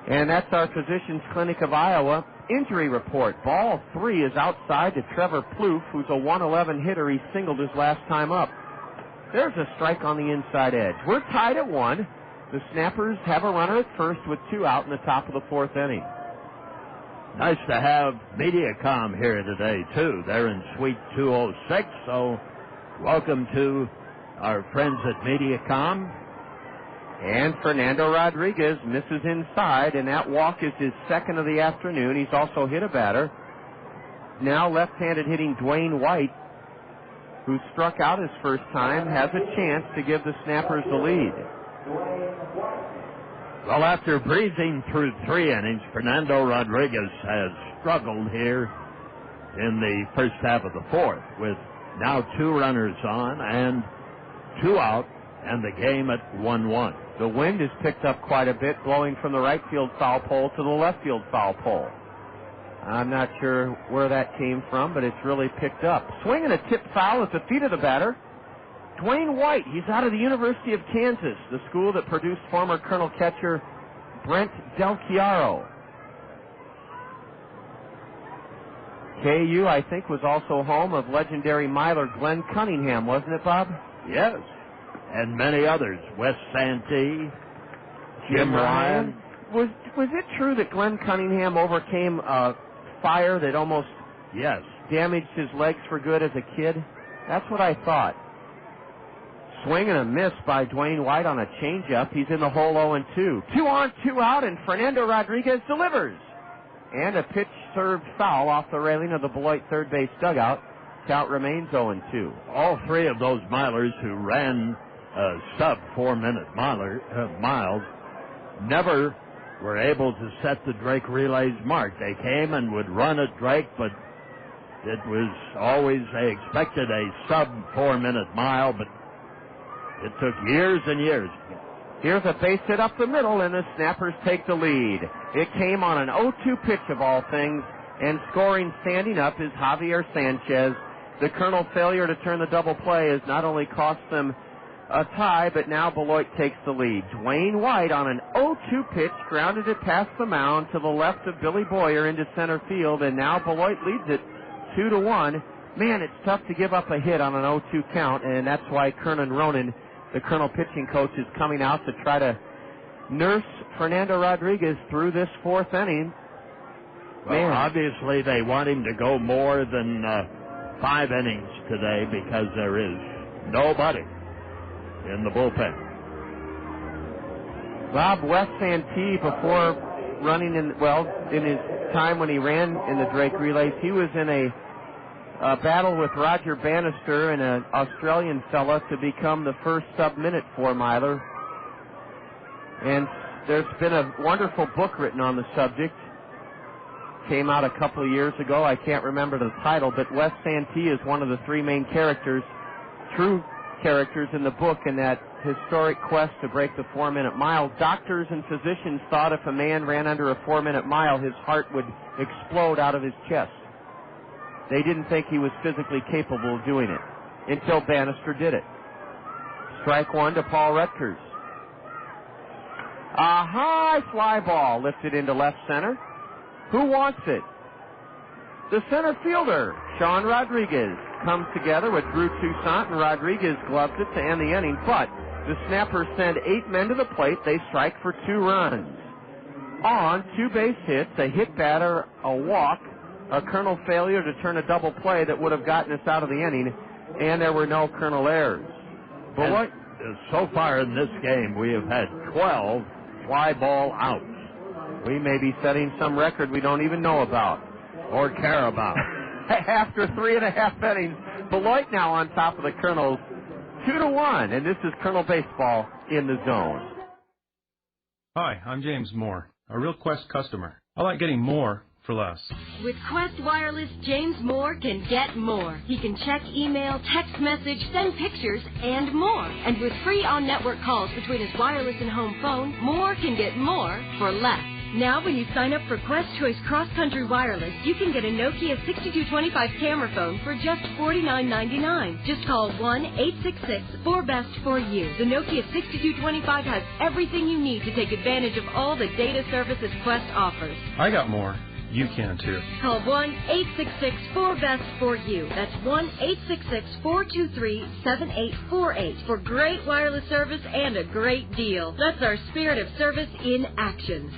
And that's our Physicians Clinic of Iowa injury report. Ball 3 is outside to Trevor Plouffe, who's a 111 hitter. He singled his last time up. There's a strike on the inside edge. We're tied at 1. The Snappers have a runner at first with 2 out in the top of the 4th inning. Nice to have Mediacom here today, too. They're in Suite 206, so welcome to our friends at Mediacom. And Fernando Rodriguez misses inside, and that walk is his 2nd of the afternoon. He's also hit a batter. Now left-handed hitting Dwayne White, who struck out his first time, has a chance to give the Snappers the lead. Well, after breezing through 3 innings, Fernando Rodriguez has struggled here in the first half of the 4th, with now 2 runners on and 2 out, and the game at 1-1. The wind has picked up quite a bit, blowing from the right field foul pole to the left field foul pole. I'm not sure where that came from, but it's really picked up. Swinging a tip foul at the feet of the batter. Dwayne White, he's out of the University of Kansas, the school that produced former Colonel catcher Brent Del Chiaro. KU, I think, was also home of legendary miler Glenn Cunningham, wasn't it, Bob? Yes, and many others. Wes Santee, Jim Ryan. Was it true that Glenn Cunningham overcame a fire that almost damaged his legs for good as a kid? That's what I thought. Swing and a miss by Dwayne White on a changeup. He's in the hole 0-2. 2 on, 2 out, and Fernando Rodriguez delivers. And a pitch served foul off the railing of the Beloit third base dugout. Count remains 0-2. All three of those milers who ran sub 4-minute miles never were able to set the Drake Relay's mark. They came and would run at Drake, but it was always, they expected a sub 4-minute mile, but it took years and years. Here's a base hit up the middle, and the Snappers take the lead. It came on an 0-2 pitch of all things, and scoring standing up is Javier Sanchez. The Colonel failure to turn the double play has not only cost them a tie, but now Beloit takes the lead. Dwayne White on an 0-2 pitch grounded it past the mound to the left of Billy Boyer into center field, and now Beloit leads it 2-1. Man, it's tough to give up a hit on an 0-2 count, and that's why Kernan Ronan, the Colonel pitching coach, is coming out to try to nurse Fernando Rodriguez through this fourth inning. Well, obviously they want him to go more than 5 innings today because there is nobody in the bullpen. Rob, Wes Santee, before running in his time when he ran in the Drake Relays, he was in a battle with Roger Bannister and an Australian fella to become the first sub-minute 4-miler. And there's been a wonderful book written on the subject. Came out a couple of years ago. I can't remember the title, but Wes Santee is one of the 3 main characters, true characters in the book in that historic quest to break the 4-minute mile. Doctors and physicians thought if a man ran under a 4-minute mile, his heart would explode out of his chest. They didn't think he was physically capable of doing it until Bannister did it. Strike 1 to Paul Rutgers. A high fly ball lifted into left center. Who wants it? The center fielder, Sean Rodriguez, comes together with Drew Toussaint, and Rodriguez gloves it to end the inning. But the Snappers send 8 men to the plate. They strike for 2 runs. On 2 base hits, a hit batter, a walk, a Colonel failure to turn a double play that would have gotten us out of the inning, and there were no Colonel errors. But so far in this game, we have had 12 fly ball outs. We may be setting some record we don't even know about or care about. After 3.5 innings, Beloit now on top of the Colonels, 2-1, and this is Colonel Baseball in the zone. Hi, I'm James Moore, a real Quest customer. I like getting more for less. With Quest Wireless, James Moore can get more. He can check email, text message, send pictures, and more. And with free on-network calls between his wireless and home phone, Moore can get more for less. Now, when you sign up for Quest Choice Cross Country Wireless, you can get a Nokia 6225 camera phone for just $49.99. Just call 1-866-4BEST-4U. The Nokia 6225 has everything you need to take advantage of all the data services Quest offers. I got more. You can too. Call 1-866-4BEST-4U. That's 1-866-423-7848 for great wireless service and a great deal. That's our spirit of service in action.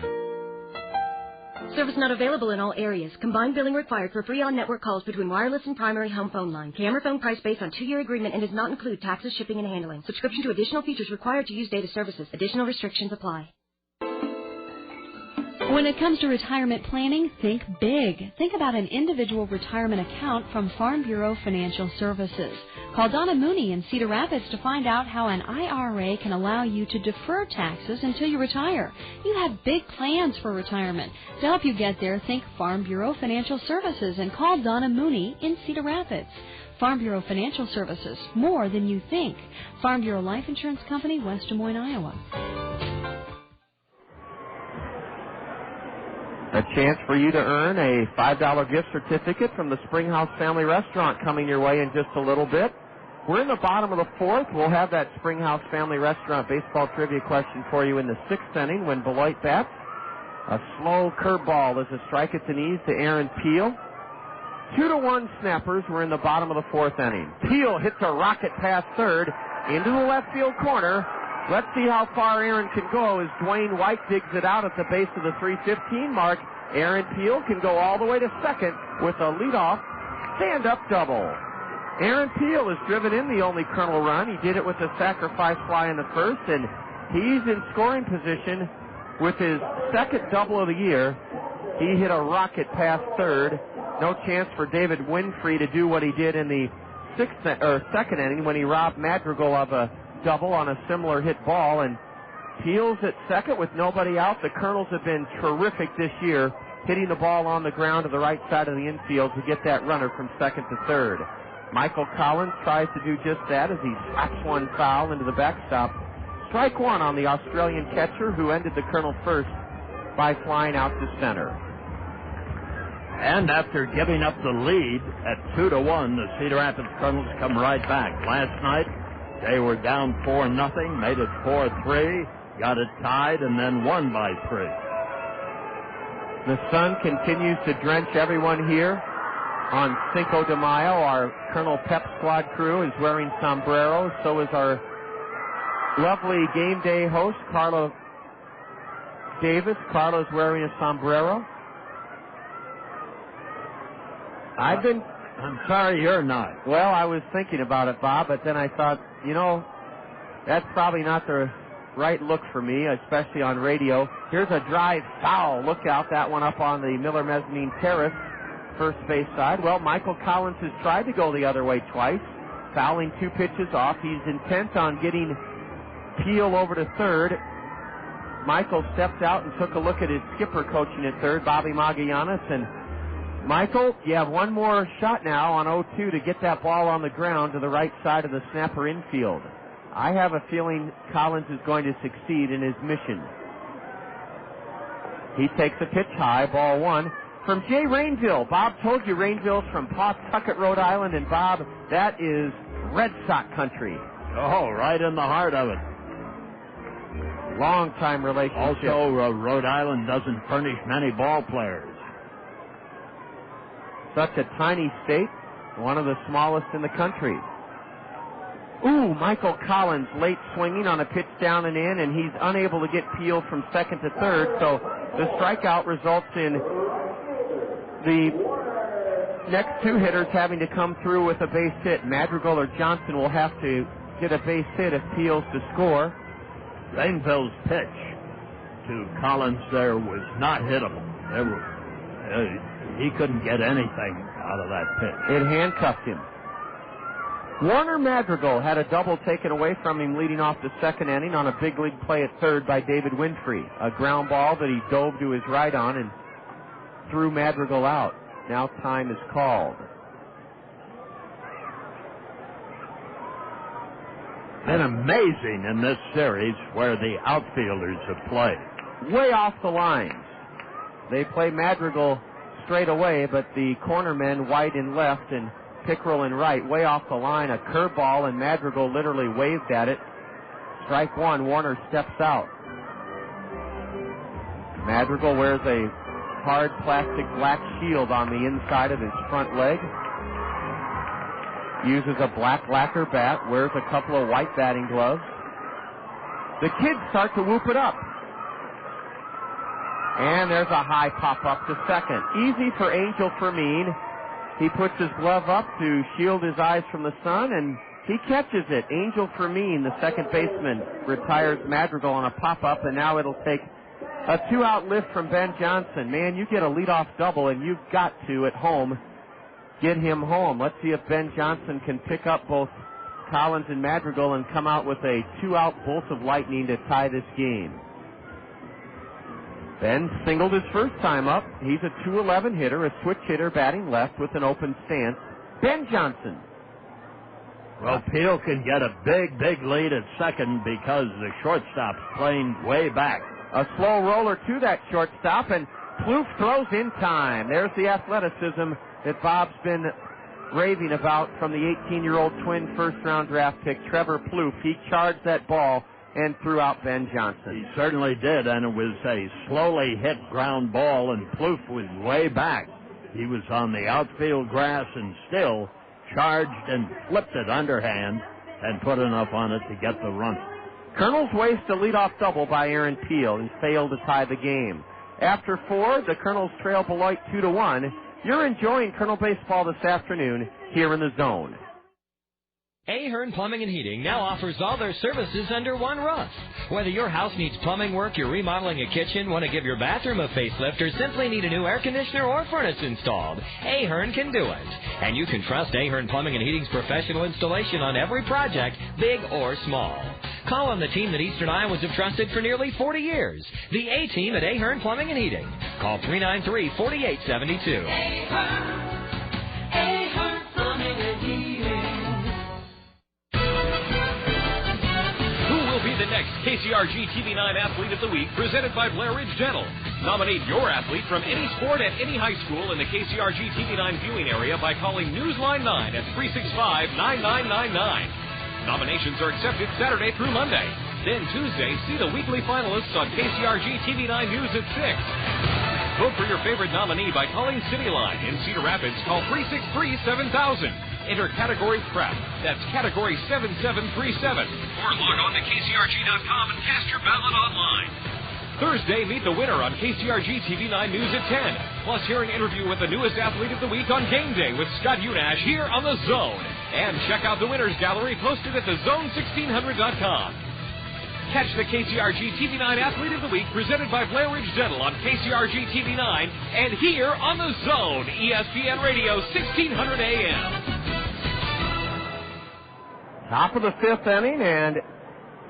Service not available in all areas. Combined billing required for free on-network calls between wireless and primary home phone line. Camera phone price based on 2-year agreement and does not include taxes, shipping, and handling. Subscription to additional features required to use data services. Additional restrictions apply. When it comes to retirement planning, think big. Think about an individual retirement account from Farm Bureau Financial Services. Call Donna Mooney in Cedar Rapids to find out how an IRA can allow you to defer taxes until you retire. You have big plans for retirement. To help you get there, think Farm Bureau Financial Services and call Donna Mooney in Cedar Rapids. Farm Bureau Financial Services, more than you think. Farm Bureau Life Insurance Company, West Des Moines, Iowa. A chance for you to earn a $5 gift certificate from the Springhouse Family Restaurant coming your way in just a little bit. We're in the bottom of the fourth. We'll have that Springhouse Family Restaurant baseball trivia question for you in the sixth inning when Beloit bats. A slow curveball is a strike at the knees to Aaron Peel. 2-1 Snappers. We're in the bottom of the fourth inning. Peel hits a rocket past third into the left field corner. Let's see how far Aaron can go as Dwayne White digs it out at the base of the 315 mark. Aaron Peel can go all the way to second with a leadoff stand-up double. Aaron Peel has driven in the only Kernel run. He did it with a sacrifice fly in the first, and he's in scoring position with his second double of the year. He hit a rocket past third. No chance for David Winfrey to do what he did in the second inning when he robbed Madrigal of a double on a similar hit ball, and Peel's at second with nobody out. The Kernels have been terrific this year, hitting the ball on the ground to the right side of the infield to get that runner from second to third. Michael Collins tries to do just that as he slaps one foul into the backstop. Strike one on the Australian catcher who ended the Kernel first by flying out to center. And after giving up the lead at 2-1, the Cedar Rapids Kernels come right back. Last night, they were down 4-0, made it 4-3, got it tied, and then won by 3. The sun continues to drench everyone here on Cinco de Mayo. Our Kernel Pep Squad crew is wearing sombreros. So is our lovely game day host, Carla Davis. Carla's wearing a sombrero. I'm sorry you're not. Well, I was thinking about it, Bob, but then I thought, that's probably not the right look for me, especially on radio. Here's a drive foul. Look out, that one up on the Miller Mezzanine Terrace, first base side. Well, Michael Collins has tried to go the other way twice, fouling 2 pitches off. He's intent on getting Peel over to third. Michael stepped out and took a look at his skipper coaching at third, Bobby Magallanes, and Michael, you have one more shot now on 0-2 to get that ball on the ground to the right side of the Snapper infield. I have a feeling Collins is going to succeed in his mission. He takes a pitch high, ball one, from Jay Rainville. Bob told you Rainville's from Pawtucket, Rhode Island, and Bob, that is Red Sox country. Oh, right in the heart of it. Long-time relationship. Also, Rhode Island doesn't furnish many ball players. Such a tiny state, one of the smallest in the country. Ooh, Michael Collins late swinging on a pitch down and in, and he's unable to get Peel from second to third, so the strikeout results in the next 2 hitters having to come through with a base hit. Madrigal or Johnson will have to get a base hit if Peel's to score. Rainville's pitch to Collins there was not hittable. He couldn't get anything out of that pitch. It handcuffed him. Warner Madrigal had a double taken away from him leading off the second inning on a big league play at third by David Winfrey. A ground ball that he dove to his right on and threw Madrigal out. Now time is called. Been amazing in this series where the outfielders have played. Way off the lines. They play Madrigal straight away, but the cornermen, White in left and Pickrell in right, way off the line. A curveball, and Madrigal literally waved at it. Strike one. Warner steps out. Madrigal wears a hard plastic black shield on the inside of his front leg. Uses a black lacquer bat, wears a couple of white batting gloves. The kids start to whoop it up. And there's a high pop-up to second. Easy for Angel Fermin. He puts his glove up to shield his eyes from the sun, and he catches it. Angel Fermin, the second baseman, retires Madrigal on a pop-up, and now it'll take a 2-out lift from Ben Johnson. Man, you get a leadoff double, and you've got to, at home, get him home. Let's see if Ben Johnson can pick up both Collins and Madrigal and come out with a 2-out bolt of lightning to tie this game. Ben singled his first time up. He's a .211 hitter, a switch hitter batting left with an open stance. Ben Johnson. Well, Peel can get a big lead at second because the shortstop's playing way back. A slow roller to that shortstop, and Plouffe throws in time. There's the athleticism that Bob's been raving about from the 18-year-old Twin first-round draft pick, Trevor Plouffe. He charged that ball and threw out Ben Johnson. He certainly did, and it was a slowly hit ground ball, and Plouffe was way back. He was on the outfield grass and still charged and flipped it underhand and put enough on it to get the run. Kernels waste a leadoff double by Aaron Peel and failed to tie the game. After 4, the Kernels trail Beloit 2-1. You're enjoying Kernel baseball this afternoon here in the Zone. Ahern Plumbing and Heating now offers all their services under one roof. Whether your house needs plumbing work, you're remodeling a kitchen, want to give your bathroom a facelift, or simply need a new air conditioner or furnace installed, Ahern can do it. And you can trust Ahern Plumbing and Heating's professional installation on every project, big or small. Call on the team that Eastern Iowans have trusted for nearly 40 years. The A-Team at Ahern Plumbing and Heating. Call 393-4872. Ahern Plumbing and Heating. The next KCRG TV9 Athlete of the Week, presented by Blair Ridge Dental. Nominate your athlete from any sport at any high school in the KCRG TV9 viewing area by calling Newsline 9 at 365-9999. Nominations are accepted Saturday through Monday. Then Tuesday, see the weekly finalists on KCRG TV9 News at 6. Vote for your favorite nominee by calling City Line. In Cedar Rapids, call 363-7000. Enter category prep. That's category 7737. Or log on to KCRG.com and cast your ballot online. Thursday, meet the winner on KCRG TV9 News at 10. Plus, hear an interview with the newest athlete of the week on Game Day with Scott Unash here on The Zone. And check out the winners gallery posted at thezone1600.com. Catch the KCRG TV9 Athlete of the Week presented by Blair Ridge Dental on KCRG TV9 and here on The Zone, ESPN Radio, 1600 AM. Top of the 5th inning, and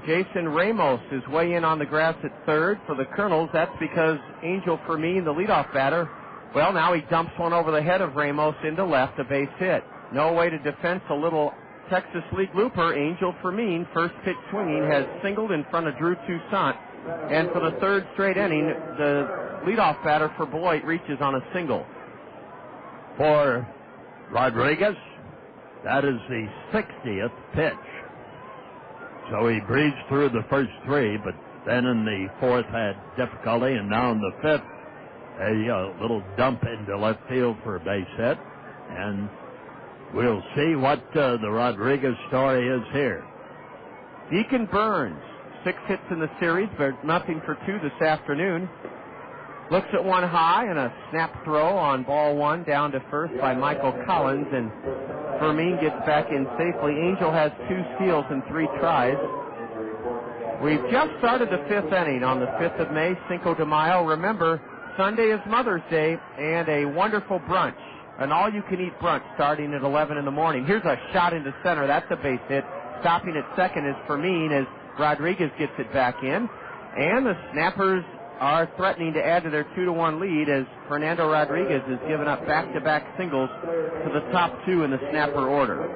Jason Ramos is way in on the grass at third for the Kernels. That's because Angel Fermin, the leadoff batter, well, now he dumps one over the head of Ramos into left, a base hit. No way to defense a little Texas League looper. Angel Fermin, first pitch swinging, has singled in front of Drew Toussaint. And for the third straight inning, the leadoff batter for Beloit reaches on a single. For Rodriguez, that is the 60th pitch. So he breezed through the first 3, but then in the 4th had difficulty, and now in the 5th, a little dump into left field for a base hit. And we'll see what the Rodriguez story is here. Deacon Burns, 6 hits in the series, but nothing for 2 this afternoon. Looks at one high and a snap throw on ball 1 down to first by Michael Collins, and Fermin gets back in safely. Angel has 2 steals and 3 tries. We've just started the 5th inning on the 5th of May, Cinco de Mayo. Remember, Sunday is Mother's Day and a wonderful brunch, an all-you-can-eat brunch starting at 11 in the morning. Here's a shot into center. That's a base hit. Stopping at second is Fermin as Rodriguez gets it back in. And the Snappers are threatening to add to their 2-1 lead as Fernando Rodriguez has given up back-to-back singles to the top 2 in the Snapper order.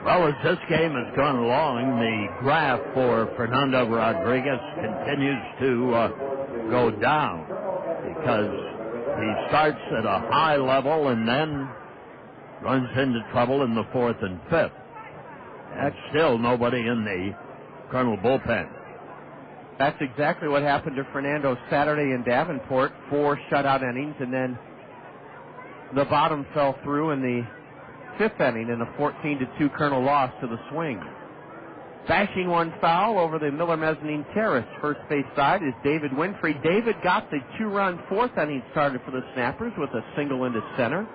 Well, as this game has gone along, the graph for Fernando Rodriguez continues to go down because he starts at a high level and then runs into trouble in the 4th and 5th. And still nobody in the Colonel bullpen. That's exactly what happened to Fernando Saturday in Davenport. 4 shutout innings, and then the bottom fell through in the 5th inning in a 14-2 Colonel loss to the Swing. Bashing one foul over the Miller Mezzanine Terrace first base side is David Winfrey. David got the 2-run 4th inning started for the Snappers with a single into center.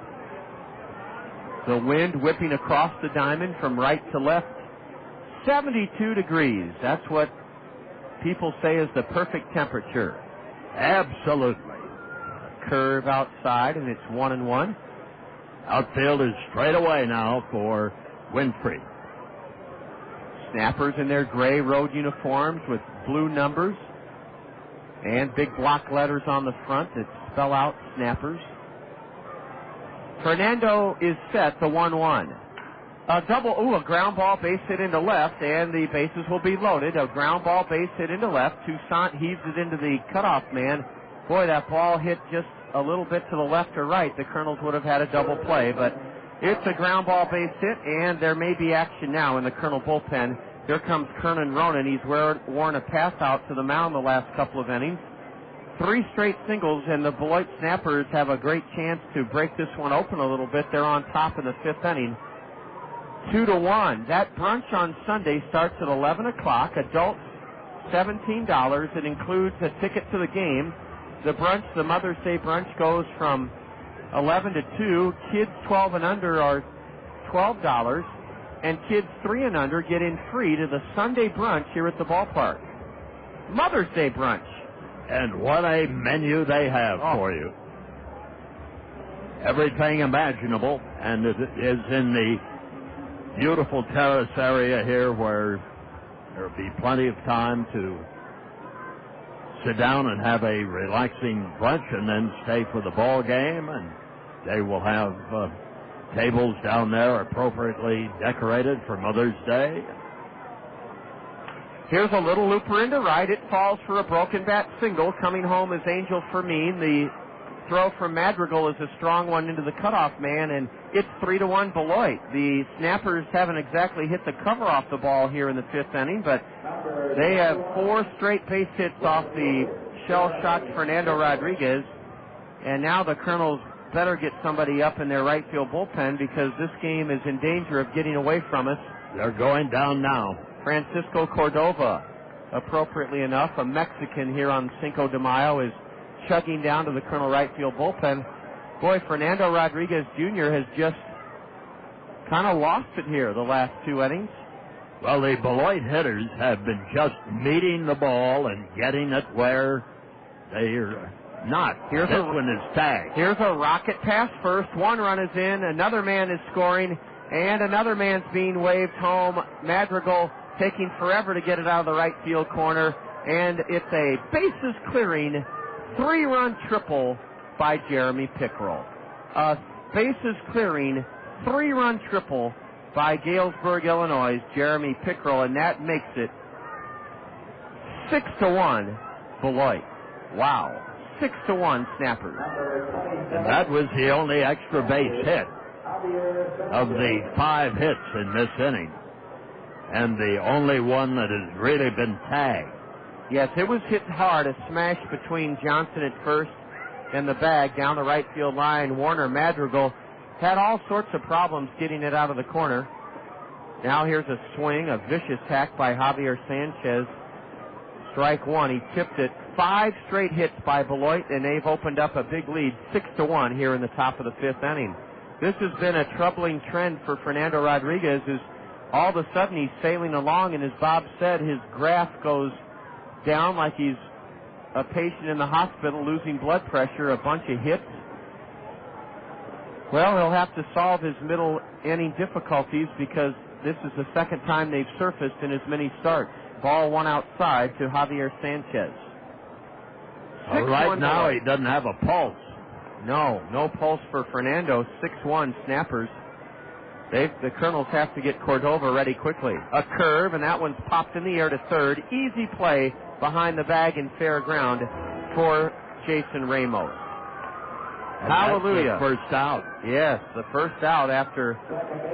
The wind whipping across the diamond from right to left. 72 degrees. That's what people say is the perfect temperature. Absolutely. Curve outside, and it's 1-1. Outfield is straight away now for Winfrey. Snappers in their gray road uniforms with blue numbers and big block letters on the front that spell out Snappers. Fernando is set, the 1-1. A ground ball base hit into left, and the bases will be loaded. A ground ball base hit into left. Toussaint heaves it into the cutoff man, Boy, that ball hit just a little bit to the left or right. The Kernels would have had a double play, but it's a ground ball base hit, and there may be action now in the Kernel bullpen. Here comes Kernan Ronan. He's worn a pass out to the mound the last couple of innings. 3 straight singles, and the Beloit Snappers have a great chance to break this one open a little bit. They're on top in the 5th inning. 2-1. That brunch on Sunday starts at 11 o'clock. Adults, $17. It includes a ticket to the game. The brunch, the Mother's Day brunch, goes from 11 to 2. Kids 12 and under are $12. And kids 3 and under get in free to the Sunday brunch here at the ballpark. Mother's Day brunch. And what a menu they have for you. Everything imaginable, and it is in the beautiful terrace area here where there will be plenty of time to sit down and have a relaxing brunch and then stay for the ball game. And they will have tables down there appropriately decorated for Mother's Day. Here's a little looper into right. It falls for a broken bat single. Coming home is Angel Fermin. The throw from Madrigal is a strong one into the cutoff man, and it's 3-1 Beloit. The Snappers haven't exactly hit the cover off the ball here in the 5th inning, but they have 4 straight base hits off the shell-shocked Fernando Rodriguez, and now the Kernels better get somebody up in their right field bullpen because this game is in danger of getting away from us. They're going down now. Francisco Cordova, appropriately enough, a Mexican here on Cinco de Mayo, is chugging down to the Kernel right field bullpen. Boy, Fernando Rodriguez Jr. has just kind of lost it here the last 2 innings. Well, the Beloit hitters have been just meeting the ball and getting it where they're not. This one is tagged. Here's a rocket pass first. 1 run is in. Another man is scoring, and another man's being waved home. Madrigal taking forever to get it out of the right field corner, and it's a bases clearing 3-run triple by Jeremy Pickrell. A bases clearing 3-run triple by Galesburg, Illinois' Jeremy Pickrell, and that makes it 6-1 Beloit. Wow. 6-1 Snappers. And that was the only extra base hit of the 5 hits in this inning, and the only one that has really been tagged. Yes, it was hit hard, a smash between Johnson at first and the bag down the right field line. Warner Madrigal had all sorts of problems getting it out of the corner. Now here's a swing, a vicious hack by Javier Sanchez. Strike 1. He tipped it. 5 straight hits by Beloit, and they've opened up a big lead, 6-1 here in the top of the 5th inning. This has been a troubling trend for Fernando Rodriguez, as all of a sudden he's sailing along, and as Bob said, his graph goes down like he's a patient in the hospital losing blood pressure, a bunch of hits. Well, he'll have to solve his middle inning difficulties because this is the second time they've surfaced in as many starts. Ball 1 outside to Javier Sanchez. Right now he doesn't have a pulse. No pulse for Fernando. 6-1 Snappers. The Kernels have to get Cordova ready quickly. A curve, and that one's popped in the air to third. Easy play behind the bag in fair ground for Jason Ramos. And hallelujah. That's the first out. Yes, the first out after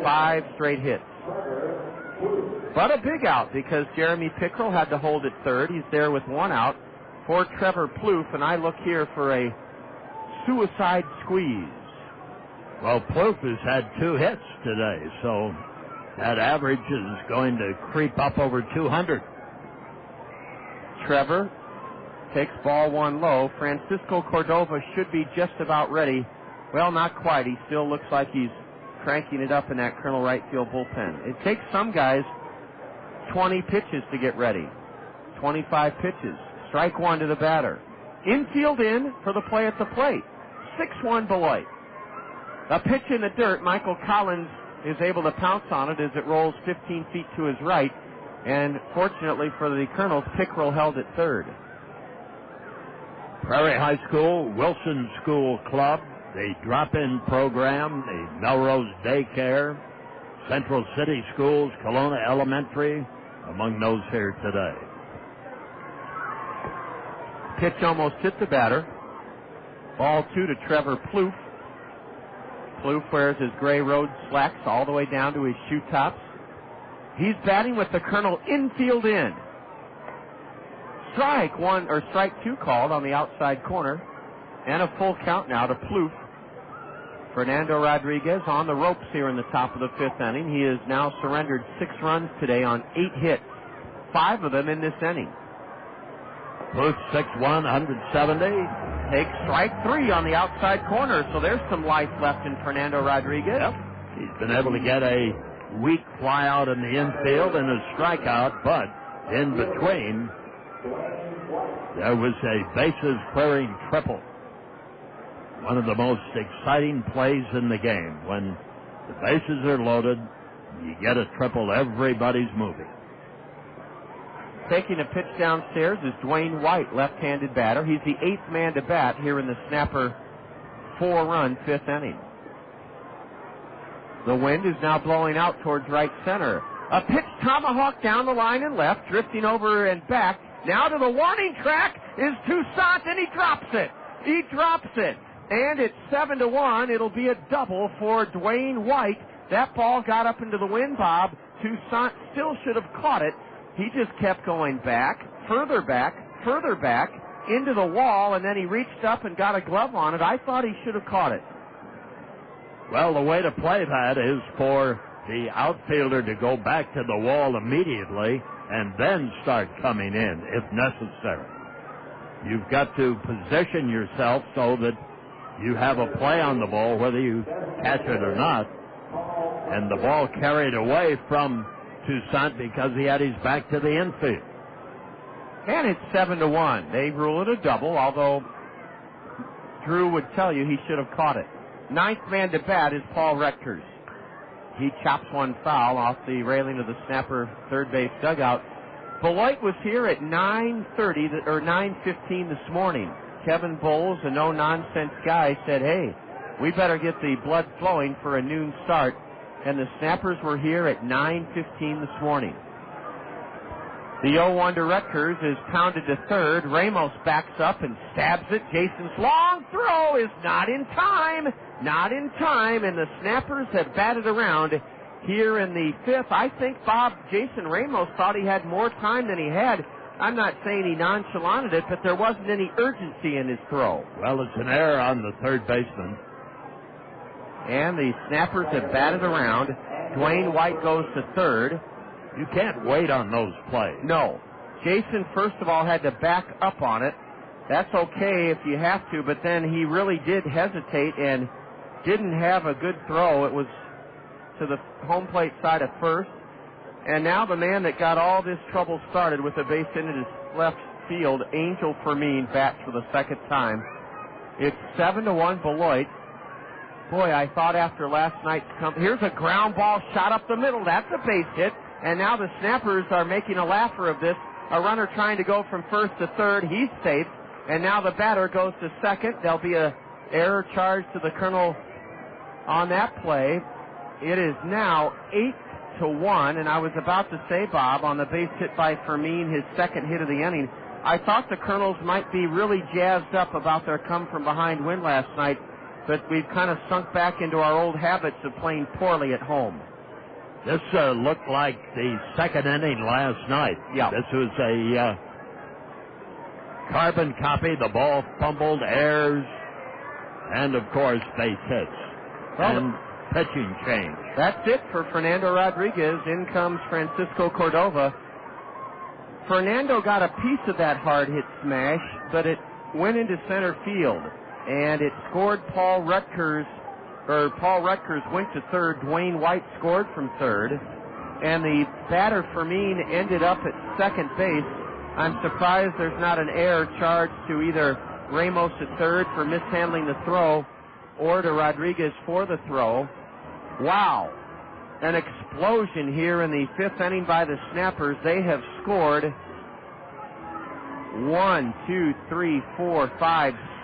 5 straight hits. But a big out because Jeremy Pickrell had to hold at third. He's there with 1 out for Trevor Plouffe, and I look here for a suicide squeeze. Well, Plouffe has had 2 hits today, so that average is going to creep up over 200. Trevor takes ball 1 low. Francisco Cordova should be just about ready. Well, not quite. He still looks like he's cranking it up in that Kernel right field bullpen. It takes some guys 20 pitches to get ready. 25 pitches. Strike 1 to the batter. Infield in for the play at the plate. 6-1 Beloit. A pitch in the dirt. Michael Collins is able to pounce on it as it rolls 15 feet to his right. And fortunately for the Kernels, Pickrell held at third. Prairie High School, Wilson School Club, the drop-in program, the Melrose Daycare, Central City Schools, Kelowna Elementary, among those here today. Pitch almost hit the batter. Ball 2 to Trevor Plouffe. Plouffe wears his gray road slacks all the way down to his shoe tops. He's batting with the Colonel infield in. Strike 1 or strike 2 called on the outside corner, and a full count now to Plouffe. Fernando Rodriguez on the ropes here in the top of the 5th inning. He has now surrendered 6 runs today on 8 hits, 5 of them in this inning. Plouffe 6'1", 170. Takes strike 3 on the outside corner, so there's some life left in Fernando Rodriguez. Yep. He's been able to get a weak fly out in the infield and a strikeout, but in between, there was a bases clearing triple. One of the most exciting plays in the game. When the bases are loaded, you get a triple, everybody's moving. Taking a pitch downstairs is Dwayne White, left-handed batter. He's the 8th man to bat here in the Snapper 4-run 5th inning. The wind is now blowing out towards right center. A pitch tomahawk down the line and left, drifting over and back. Now to the warning track is Toussaint, and he drops it. He drops it. And it's 7-1. It'll be a double for Dwayne White. That ball got up into the wind, Bob. Toussaint still should have caught it. He just kept going back, further back, into the wall, and then he reached up and got a glove on it. I thought he should have caught it. Well, the way to play that is for the outfielder to go back to the wall immediately and then start coming in if necessary. You've got to position yourself so that you have a play on the ball, whether you catch it or not. And the ball carried away from Toussaint because he had his back to the infield. And it's 7-1. They rule it a double, although Drew would tell you he should have caught it. 9th man to bat is Paul Rechters. He chops one foul off the railing of the Snapper third base dugout. Beloit was here at 9:30 or 9:15 this morning. Kevin Bowles, a no-nonsense guy, said, hey, we better get the blood flowing for a noon start. And the Snappers were here at 9:15 this morning. The 0-1 to Rutgers is pounded to third. Ramos backs up and stabs it. Jason's long throw is not in time. Not in time, and the Snappers have batted around here in the 5th. I think, Bob, Jason Ramos thought he had more time than he had. I'm not saying he nonchalanted it, but there wasn't any urgency in his throw. Well, it's an error on the third baseman. And the Snappers have batted around. Dwayne White goes to third. You can't wait on those plays. No. Jason, first of all, had to back up on it. That's okay if you have to, but then he really did hesitate and didn't have a good throw. It was to the home plate side of first. And now the man that got all this trouble started with a base hit in his left field, Angel Fermin, bats for the second time. It's 7-1 Beloit. Boy, I thought after last night's here's a ground ball shot up the middle. That's a base hit. And now the Snappers are making a laugher of this. A runner trying to go from first to third. He's safe. And now the batter goes to second. There'll be a error charge to the Colonel on that play. It is now 8-1. And I was about to say, Bob, on the base hit by Fermin, his second hit of the inning, I thought the Colonels might be really jazzed up about their come-from-behind win last night. But we've kind of sunk back into our old habits of playing poorly at home. This looked like the second inning last night. Yeah. This was a carbon copy. The ball fumbled, errors, and, of course, base hits. Well, and pitching change. That's it for Fernando Rodriguez. In comes Francisco Cordova. Fernando got a piece of that hard hit smash, but it went into center field. And it scored Paul Rutgers went to third. Dwayne White scored from third. And the batter Fermin ended up at second base. I'm surprised there's not an error charged to either Ramos at third for mishandling the throw or to Rodriguez for the throw. Wow. An explosion here in the 5th inning by the Snappers. They have scored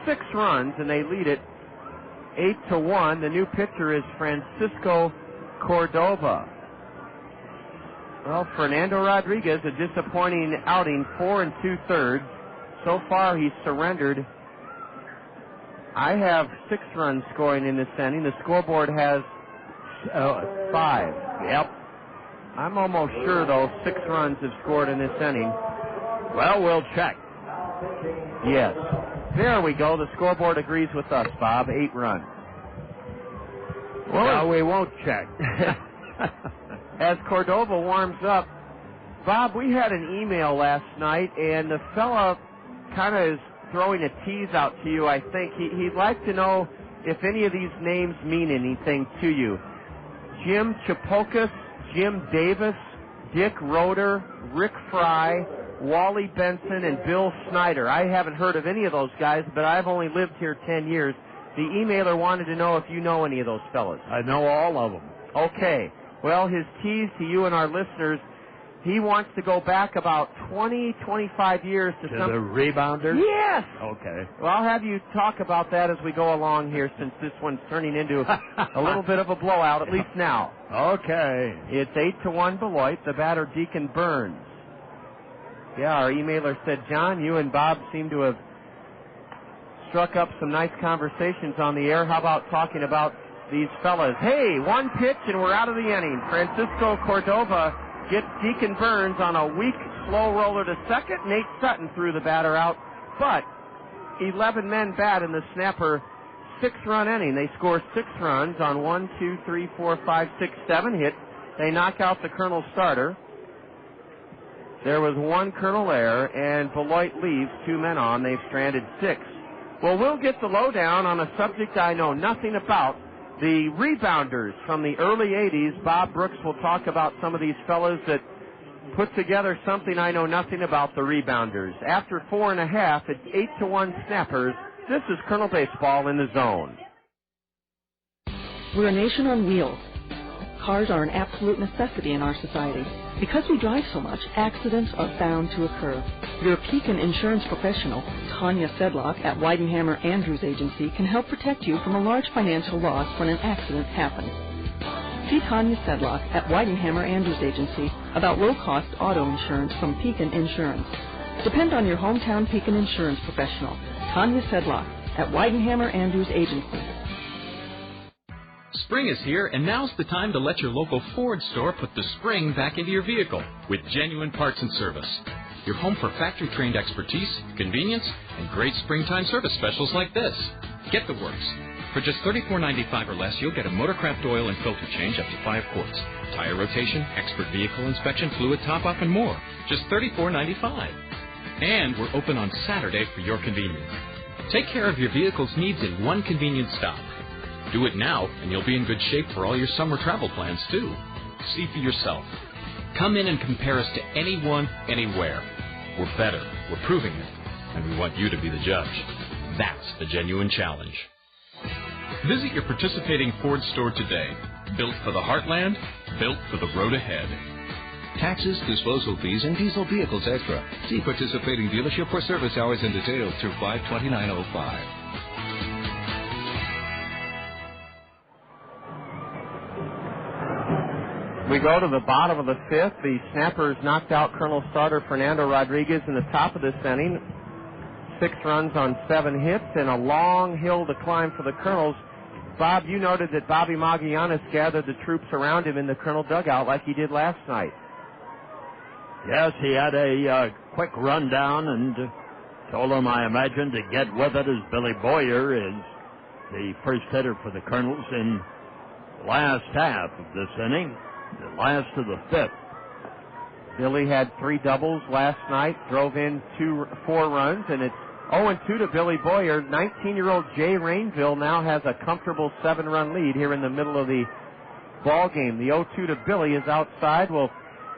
6 runs, and they lead it 8-1. The new pitcher is Francisco Cordova. Well, Fernando Rodriguez, a disappointing outing, 4 2/3. So far, he's surrendered I have 6 runs scoring in this inning. The scoreboard has 5. Yep. I'm almost sure, though, 6 runs have scored in this inning. Well, we'll check. Yes. There we go. The scoreboard agrees with us, Bob. 8 runs. Well, no, we won't check. As Cordova warms up, Bob, we had an email last night, and the fella kind of is throwing a tease out to you, I think. He'd like to know if any of these names mean anything to you. Jim Chapokas, Jim Davis, Dick Roeder, Rick Fry, Wally Benson, and Bill Snyder. I haven't heard of any of those guys, but I've only lived here 10 years. The emailer wanted to know if you know any of those fellas. I know all of them. Okay. Well, his tease to you and our listeners, he wants to go back about 20, 25 years to the rebounders? Yes! Okay. Well, I'll have you talk about that as we go along here, since this one's turning into a little bit of a blowout, at least now. Okay. It's 8-1 Beloit. The batter, Deacon Burns. Yeah, our emailer said, John, you and Bob seem to have struck up some nice conversations on the air. How about talking about these fellas? Hey, 1 pitch and we're out of the inning. Francisco Cordova gets Deacon Burns on a weak slow roller to second. Nate Sutton threw the batter out, but 11 men bat in the snapper 6-run inning. They score 6 runs on 1, 2, 3, 4, 5, 6, 7 hits. They knock out the Kernel starter. There was 1 Kernel error, and Beloit leaves 2 men on. They've stranded 6. Well, we'll get the lowdown on a subject I know nothing about. The rebounders from the early 80s. Bob Brooks will talk about some of these fellas that put together something I know nothing about, the rebounders. After 4.5, it's 8-1 Snappers. This is Kernel Baseball in the Zone. We're a nation on wheels. Cars are an absolute necessity in our society. Because we drive so much, accidents are bound to occur. Your Pekin insurance professional, Tanya Sedlock at Weidenhammer Andrews Agency, can help protect you from a large financial loss when an accident happens. See Tanya Sedlock at Weidenhammer Andrews Agency about low-cost auto insurance from Pekin Insurance. Depend on your hometown Pekin insurance professional, Tanya Sedlock at Weidenhammer Andrews Agency. Spring is here, and now's the time to let your local Ford store put the spring back into your vehicle with genuine parts and service. You're home for factory-trained expertise, convenience, and great springtime service specials like this. Get the works. For just $34.95 or less, you'll get a Motorcraft oil and filter change up to 5 quarts, tire rotation, expert vehicle inspection, fluid top-up, and more. Just $34.95. And we're open on Saturday for your convenience. Take care of your vehicle's needs in one convenient stop. Do it now, and you'll be in good shape for all your summer travel plans, too. See for yourself. Come in and compare us to anyone, anywhere. We're better. We're proving it. And we want you to be the judge. That's the genuine challenge. Visit your participating Ford store today. Built for the heartland, built for the road ahead. Taxes, disposal fees, and diesel vehicles extra. See participating dealership for service hours and details through 5/29/05. We go to the bottom of the 5th. The Snappers knocked out Kernel starter Fernando Rodriguez in the top of this inning. 6 runs on 7 hits and a long hill to climb for the Kernels. Bob, you noted that Bobby Magallanes gathered the troops around him in the Kernel dugout like he did last night. Yes, he had a quick rundown and told them, I imagine, to get with it, as Billy Boyer is the first hitter for the Kernels in the last half of this inning. The last of the 5th. Billy had 3 doubles last night, drove in 4 runs, and it's 0-2 to Billy Boyer. 19-year-old Jay Rainville now has a comfortable 7-run lead here in the middle of the ball game. The 0-2 to Billy is outside. Well,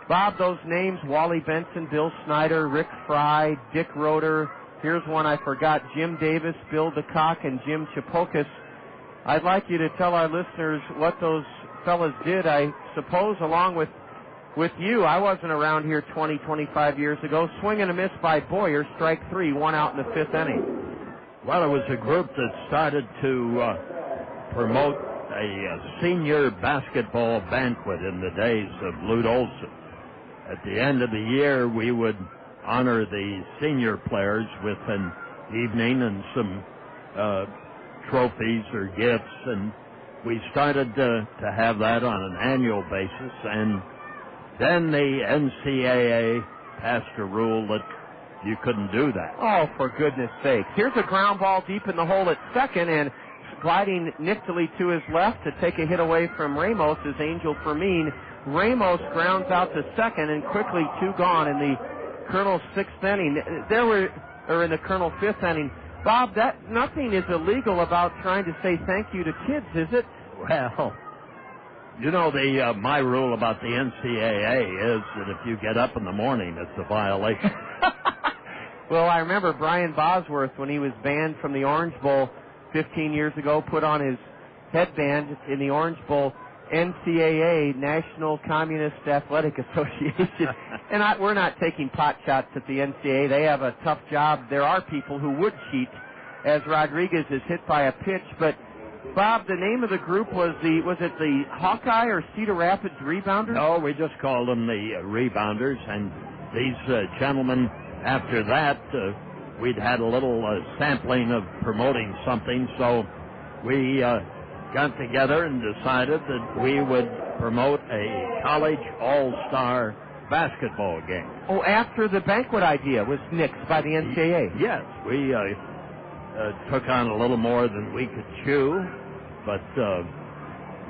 Bob, those names, Wally Benson, Bill Snyder, Rick Fry, Dick Roeder. Here's one I forgot, Jim Davis, Bill DeCock, and Jim Chapokas. I'd like you to tell our listeners what those fellas did, I suppose, along with you. I wasn't around here 20, 25 years ago. Swing and a miss by Boyer, strike 3, 1 out in the 5th inning. Well, it was a group that started to promote a senior basketball banquet in the days of Lute Olson. At the end of the year, we would honor the senior players with an evening and some trophies or gifts, and we started to have that on an annual basis, and then the NCAA passed a rule that you couldn't do that. Oh, for goodness sake. Here's a ground ball deep in the hole at second, and gliding niftily to his left to take a hit away from Ramos is Angel Fermin. Ramos grounds out to second, and quickly 2 gone in the Kernels' 6th inning. In the Kernel 5th inning. Bob, that nothing is illegal about trying to say thank you to kids, is it? Well, you know, my rule about the NCAA is that if you get up in the morning, it's a violation. Well, I remember Brian Bosworth, when he was banned from the Orange Bowl 15 years ago, put on his headband in the Orange Bowl, NCAA, National Communist Athletic Association. And we're not taking pot shots at the NCAA. They have a tough job. There are people who would cheat, as Rodriguez is hit by a pitch. But, Bob, the name of the group was it the Hawkeye or Cedar Rapids Rebounders? No, we just called them the Rebounders. And these gentlemen, after that, we'd had a little sampling of promoting something, so we got together and decided that we would promote a college all-star basketball game. Oh, after the banquet idea was nixed by the NCAA. Yes, we took on a little more than we could chew, but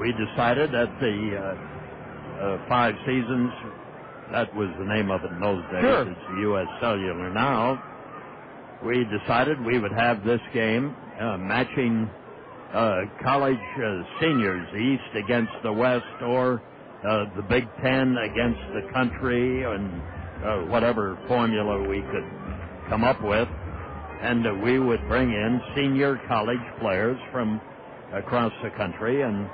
we decided at the 5 seasons, that was the name of it in those days, sure. It's U.S. Cellular now, we decided we would have this game matching college seniors, the East against the West, or the Big Ten against the country, and whatever formula we could come up with. And we would bring in senior college players from across the country and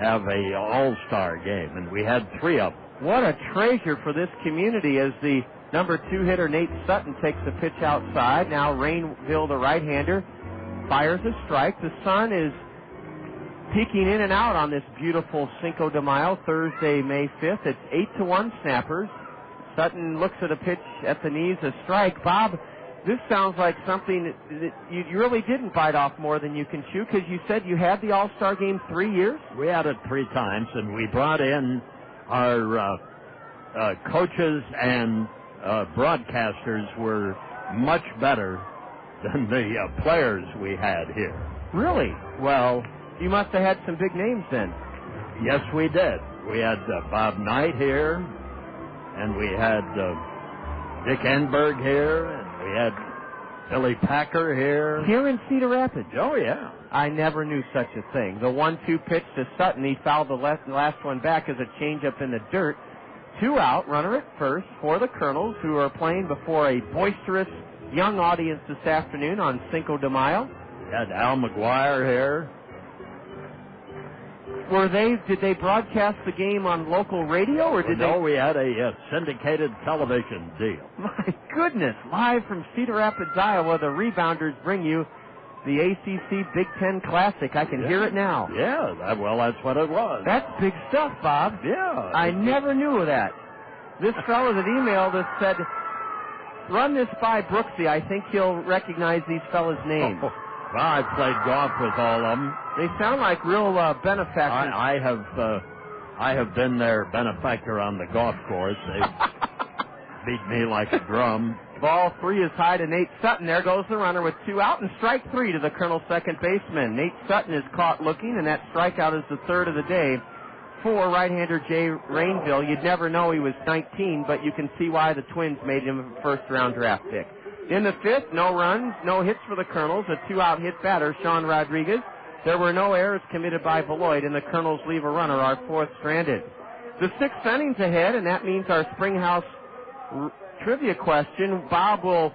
have a all-star game. And we had 3 of them. What a treasure for this community as the number 2 hitter, Nate Sutton, takes the pitch outside. Now Rainville, the right-hander, fires a strike. The sun is peeking in and out on this beautiful Cinco de Mayo, Thursday, May 5th. It's 8-1 Snappers. Sutton looks at a pitch at the knees, a strike. Bob, this sounds like something that you really didn't bite off more than you can chew, because you said you had the All-Star game 3 years? We had it 3 times, and we brought in our coaches and broadcasters were much better than the players we had here. Really? Well, you must have had some big names then. Yes, we did. We had Bob Knight here, and we had Dick Enberg here, and we had Billy Packer here. Here in Cedar Rapids? Oh, yeah. I never knew such a thing. The 1-2 pitch to Sutton, he fouled the last one back as a changeup in the dirt. 2 out, runner at first for the Kernels, who are playing before a boisterous young audience this afternoon on Cinco de Mayo. We had Al McGuire here. Did they broadcast the game on local radio, or did No, we had a syndicated television deal. My goodness, live from Cedar Rapids, Iowa, the Rebounders bring you the ACC Big Ten Classic. I can hear it now. Yeah, that's what it was. That's big stuff, Bob. Yeah. I never knew of that. This fellow that emailed us said, run this by Brooksy. I think he'll recognize these fellas' names. Oh, well, I've played golf with all of them. They sound like real benefactors. I have been their benefactor on the golf course. They beat me like a drum. Ball 3 is high to Nate Sutton. There goes the runner with 2 out, and strike 3 to the Colonel second baseman. Nate Sutton is caught looking, and that strikeout is the 3rd of the day for right-hander Jay Rainville. You'd never know he was 19, but you can see why the Twins made him a first-round draft pick. In the 5th, no runs, no hits for the Kernels. A 2-out hit batter, Sean Rodriguez. There were no errors committed by Beloit, and the Kernels leave a runner, our 4th stranded. The 6th inning's ahead, and that means our Springhouse trivia question. Bob will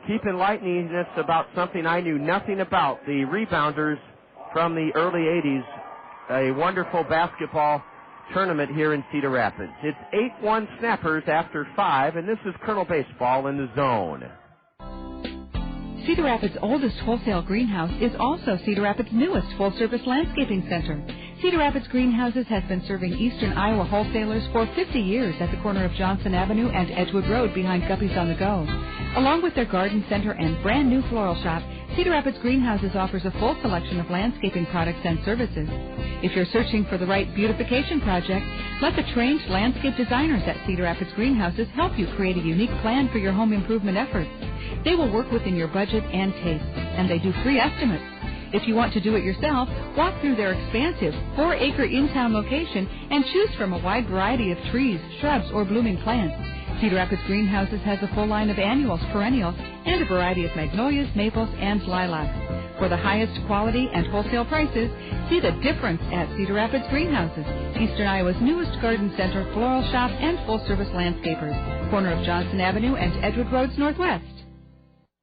keep enlightening us about something I knew nothing about. The Rebounders from the early 80s, a wonderful basketball tournament here in Cedar Rapids. It's 8-1 Snappers after 5, and this is Kernel Baseball in the Zone. Cedar Rapids' oldest wholesale greenhouse is also Cedar Rapids' newest full-service landscaping center. Cedar Rapids Greenhouses has been serving eastern Iowa wholesalers for 50 years at the corner of Johnson Avenue and Edgewood Road behind Guppy's on the Go. Along with their garden center and brand new floral shop, Cedar Rapids Greenhouses offers a full selection of landscaping products and services. If you're searching for the right beautification project, let the trained landscape designers at Cedar Rapids Greenhouses help you create a unique plan for your home improvement efforts. They will work within your budget and taste, and they do free estimates. If you want to do it yourself, walk through their expansive 4-acre in-town location and choose from a wide variety of trees, shrubs, or blooming plants. Cedar Rapids Greenhouses has a full line of annuals, perennials, and a variety of magnolias, maples, and lilacs. For the highest quality and wholesale prices, see the difference at Cedar Rapids Greenhouses, Eastern Iowa's newest garden center, floral shop, and full-service landscapers. Corner of Johnson Avenue and Edgewood Roads Northwest.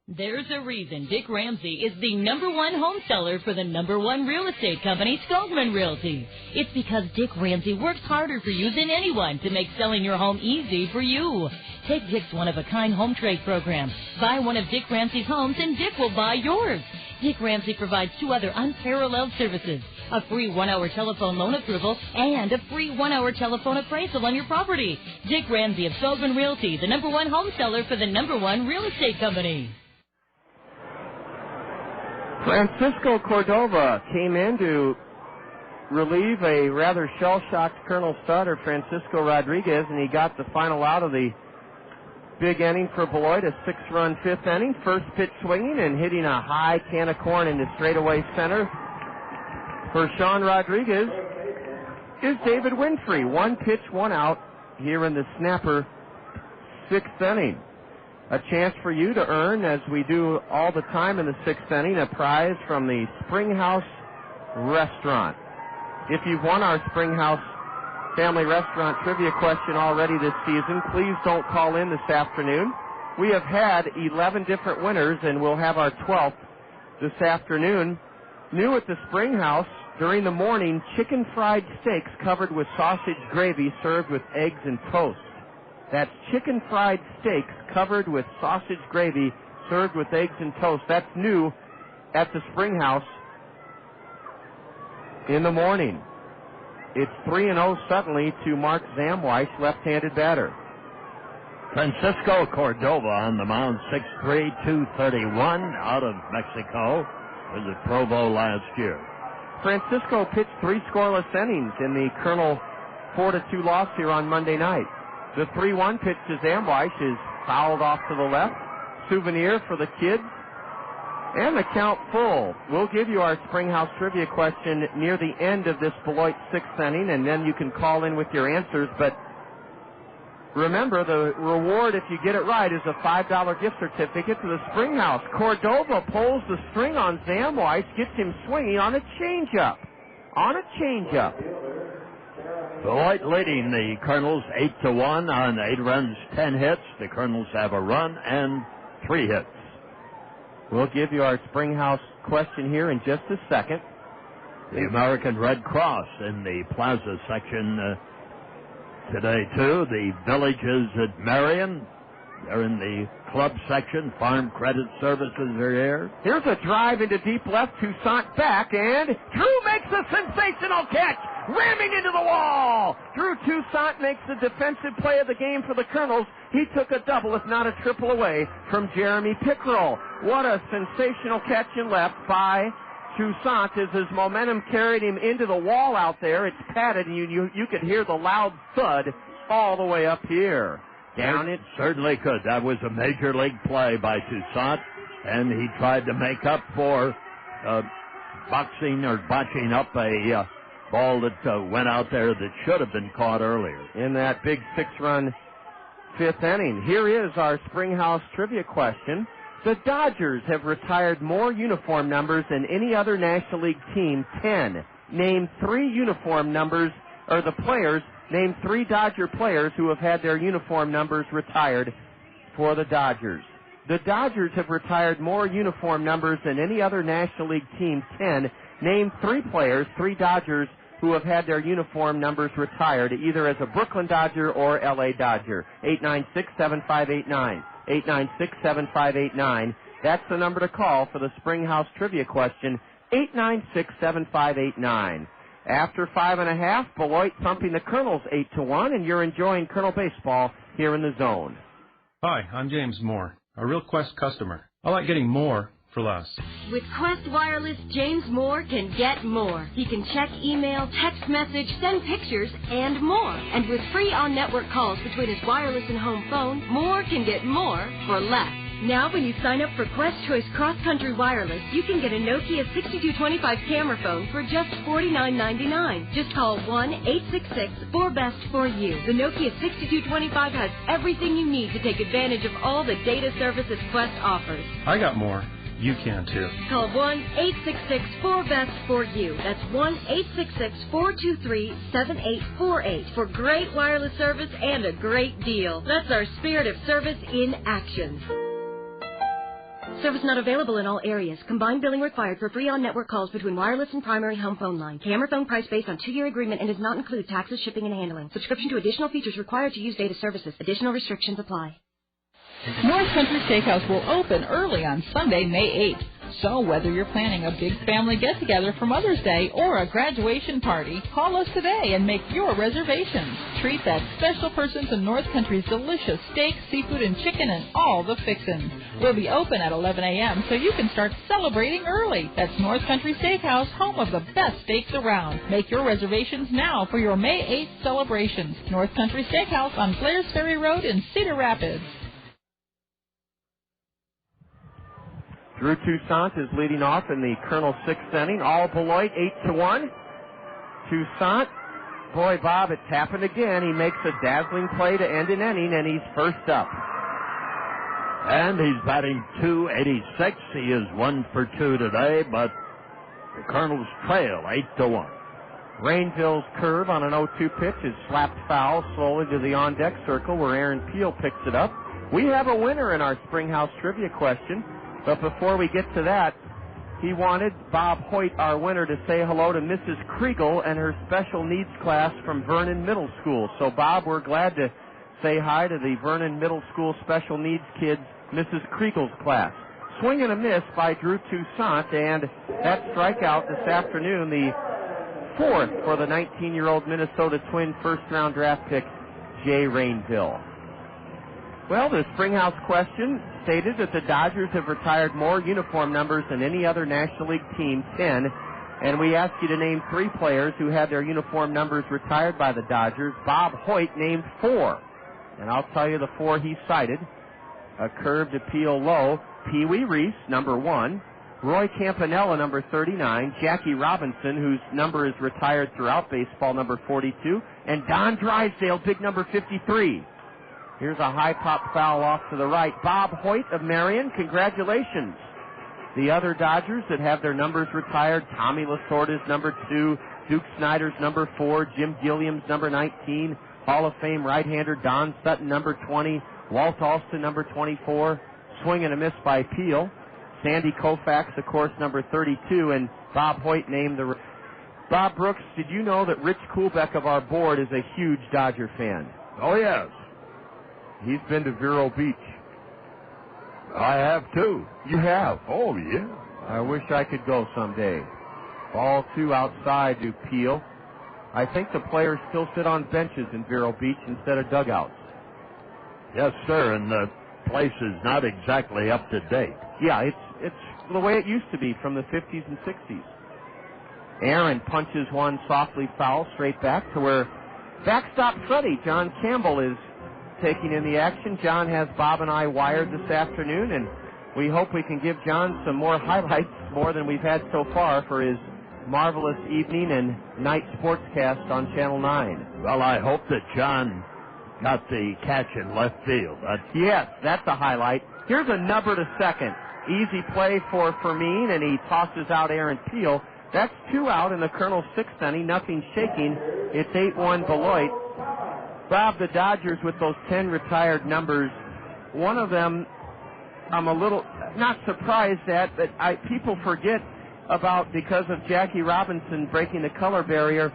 There's a reason Dick Ramsey is the #1 home seller for the #1 real estate company, Skolman Realty. It's because Dick Ramsey works harder for you than anyone to make selling your home easy for you. Take Dick's one-of-a-kind home trade program. Buy one of Dick Ramsey's homes and Dick will buy yours. Dick Ramsey provides 2 other unparalleled services: a free 1-hour telephone loan approval and a free 1-hour telephone appraisal on your property. Dick Ramsey of Skolman Realty, the #1 home seller for the #1 real estate company. Francisco Cordova came in to relieve a rather shell-shocked Kernel starter, Francisco Rodriguez, and he got the final out of the big inning for Beloit, a 6-run 5th inning. First pitch swinging and hitting a high can of corn into straightaway center for Sean Rodriguez is David Winfrey. 1 pitch, 1 out here in the snapper 6th inning. A chance for you to earn, as we do all the time in the 6th inning, a prize from the Springhouse Restaurant. If you've won our Springhouse Family Restaurant trivia question already this season, please don't call in this afternoon. We have had 11 different winners, and we'll have our 12th this afternoon. New at the Springhouse, during the morning, chicken fried steaks covered with sausage gravy served with eggs and toast. That's chicken fried steaks covered with sausage gravy served with eggs and toast. That's new at the Springhouse in the morning. It's 3-0 suddenly to Mark Zamweiss, left-handed batter. Francisco Cordova on the mound, 6'3", 231, out of Mexico. Was at Provo last year. Francisco pitched 3 scoreless innings in the Kernel 4-2 loss here on Monday night. The 3-1 pitch to Zamweiss is fouled off to the left. Souvenir for the kids. And the count full. We'll give you our Springhouse trivia question near the end of this Beloit 6th inning, and then you can call in with your answers. But remember, the reward, if you get it right, is a $5 gift certificate to the Springhouse. Cordova pulls the string on Zamweiss, gets him swinging on a changeup. Beloit leading the Kernels 8-1 on 8 runs, 10 hits. The Kernels have a run and 3 hits. We'll give you our Springhouse question here in just a second. The American Red Cross in the Plaza section today, too. The Villages at Marion. They're in the club section. Farm Credit Services are here. Here's a drive into deep left. Toussaint back, and Drew makes a sensational catch, ramming into the wall. Drew Toussaint makes the defensive play of the game for the Kernels. He took a double, if not a triple, away from Jeremy Pickrell. What a sensational catch in left by Toussaint as his momentum carried him into the wall out there. It's padded, and you could hear the loud thud all the way up here. Down it certainly could. That was a major league play by Toussaint, and he tried to make up for botching up a ball that went out there that should have been caught earlier. In that big 6-run 5th inning. Here is our Springhouse trivia question. The Dodgers have retired more uniform numbers than any other National League team, 10. Name 3 uniform numbers, or the players. Name 3 Dodger players who have had their uniform numbers retired for the Dodgers. The Dodgers have retired more uniform numbers than any other National League team, 10. Name 3 players, 3 Dodgers, who have had their uniform numbers retired, either as a Brooklyn Dodger or L.A. Dodger. 896-7589. 896-7589. That's the number to call for the Springhouse trivia question, 896-7589. After 5.5, Beloit thumping the Kernels 8-1, and you're enjoying Kernel baseball here in the zone. Hi, I'm James Moore, a Real Quest customer. I like getting more for less. With Quest Wireless, James Moore can get more. He can check email, text message, send pictures, and more. And with free on-network calls between his wireless and home phone, Moore can get more for less. Now, when you sign up for Quest Choice Cross Country Wireless, you can get a Nokia 6225 camera phone for just $49.99. Just call 1-866-4BEST-4U. The Nokia 6225 has everything you need to take advantage of all the data services Quest offers. I got more. You can too. Call 1-866-4BEST-4U. That's 1-866-423-7848 for great wireless service and a great deal. That's our spirit of service in action. Service not available in all areas. Combined billing required for free on-network calls between wireless and primary home phone line. Camera phone price based on 2-year agreement and does not include taxes, shipping, and handling. Subscription to additional features required to use data services. Additional restrictions apply. North Country Steakhouse will open early on Sunday, May 8th. So whether you're planning a big family get-together for Mother's Day or a graduation party, call us today and make your reservations. Treat that special person to North Country's delicious steak, seafood, and chicken and all the fixins. We'll be open at 11 a.m. so you can start celebrating early. That's North Country Steakhouse, home of the best steaks around. Make your reservations now for your May 8th celebrations. North Country Steakhouse on Blair's Ferry Road in Cedar Rapids. Drew Toussaint is leading off in the Kernels 6th inning. All Beloit 8-1. Toussaint, boy, Bob, it's happened again. He makes a dazzling play to end an inning, and he's first up. And he's batting .286. He is 1 for 2 today, but the Kernels trail 8-1. Rainville's curve on an 0-2 pitch is slapped foul slowly to the on-deck circle where Aaron Peel picks it up. We have a winner in our Springhouse trivia question. But before we get to that, he wanted Bob Hoyt, our winner, to say hello to Mrs. Kriegel and her special needs class from Vernon Middle School. So, Bob, we're glad to say hi to the Vernon Middle School special needs kids, Mrs. Kriegel's class. Swing and a miss by Drew Toussaint, and that strikeout this afternoon, the fourth for the 19-year-old Minnesota Twin first-round draft pick, Jay Rainville. Well, the Springhouse question stated that the Dodgers have retired more uniform numbers than any other National League team, 10, and we asked you to name 3 players who had their uniform numbers retired by the Dodgers. Bob Hoyt named 4, and I'll tell you the 4 he cited. A curved appeal low, Pee Wee Reese, number 1, Roy Campanella, number 39, Jackie Robinson, whose number is retired throughout baseball, number 42, and Don Drysdale, big number 53. Here's a high pop foul off to the right. Bob Hoyt of Marion, congratulations. The other Dodgers that have their numbers retired, Tommy Lasorda's number 2, Duke Snyder's number 4, Jim Gilliam's number 19, Hall of Fame right-hander Don Sutton, number 20, Walt Alston, number 24, swing and a miss by Peel. Sandy Koufax, of course, number 32, and Bob Hoyt named the... Bob Brooks, did you know that Rich Kuhlbeck of our board is a huge Dodger fan? Oh, yes. He's been to Vero Beach. I have, too. You have? Oh, yeah. I wish I could go someday. Ball 2 outside to Peel. I think the players still sit on benches in Vero Beach instead of dugouts. Yes, sir, and the place is not exactly up to date. Yeah, it's the way it used to be from the 50s and 60s. Aaron punches one softly foul straight back to where backstop Freddie, John Campbell, is taking in the action. John has Bob and I wired this afternoon, and we hope we can give John some more highlights, more than we've had so far, for his marvelous evening and night sportscast on Channel 9. Well, I hope that John got the catch in left field. Yes, that's a highlight. Here's a number to second. Easy play for Fermin, and he tosses out Aaron Peel. That's 2 out in the Kernels 6th inning, nothing shaking. It's 8-1 Beloit. Bob, the Dodgers with those 10 retired numbers, one of them I'm a little not surprised at, but people forget about because of Jackie Robinson breaking the color barrier.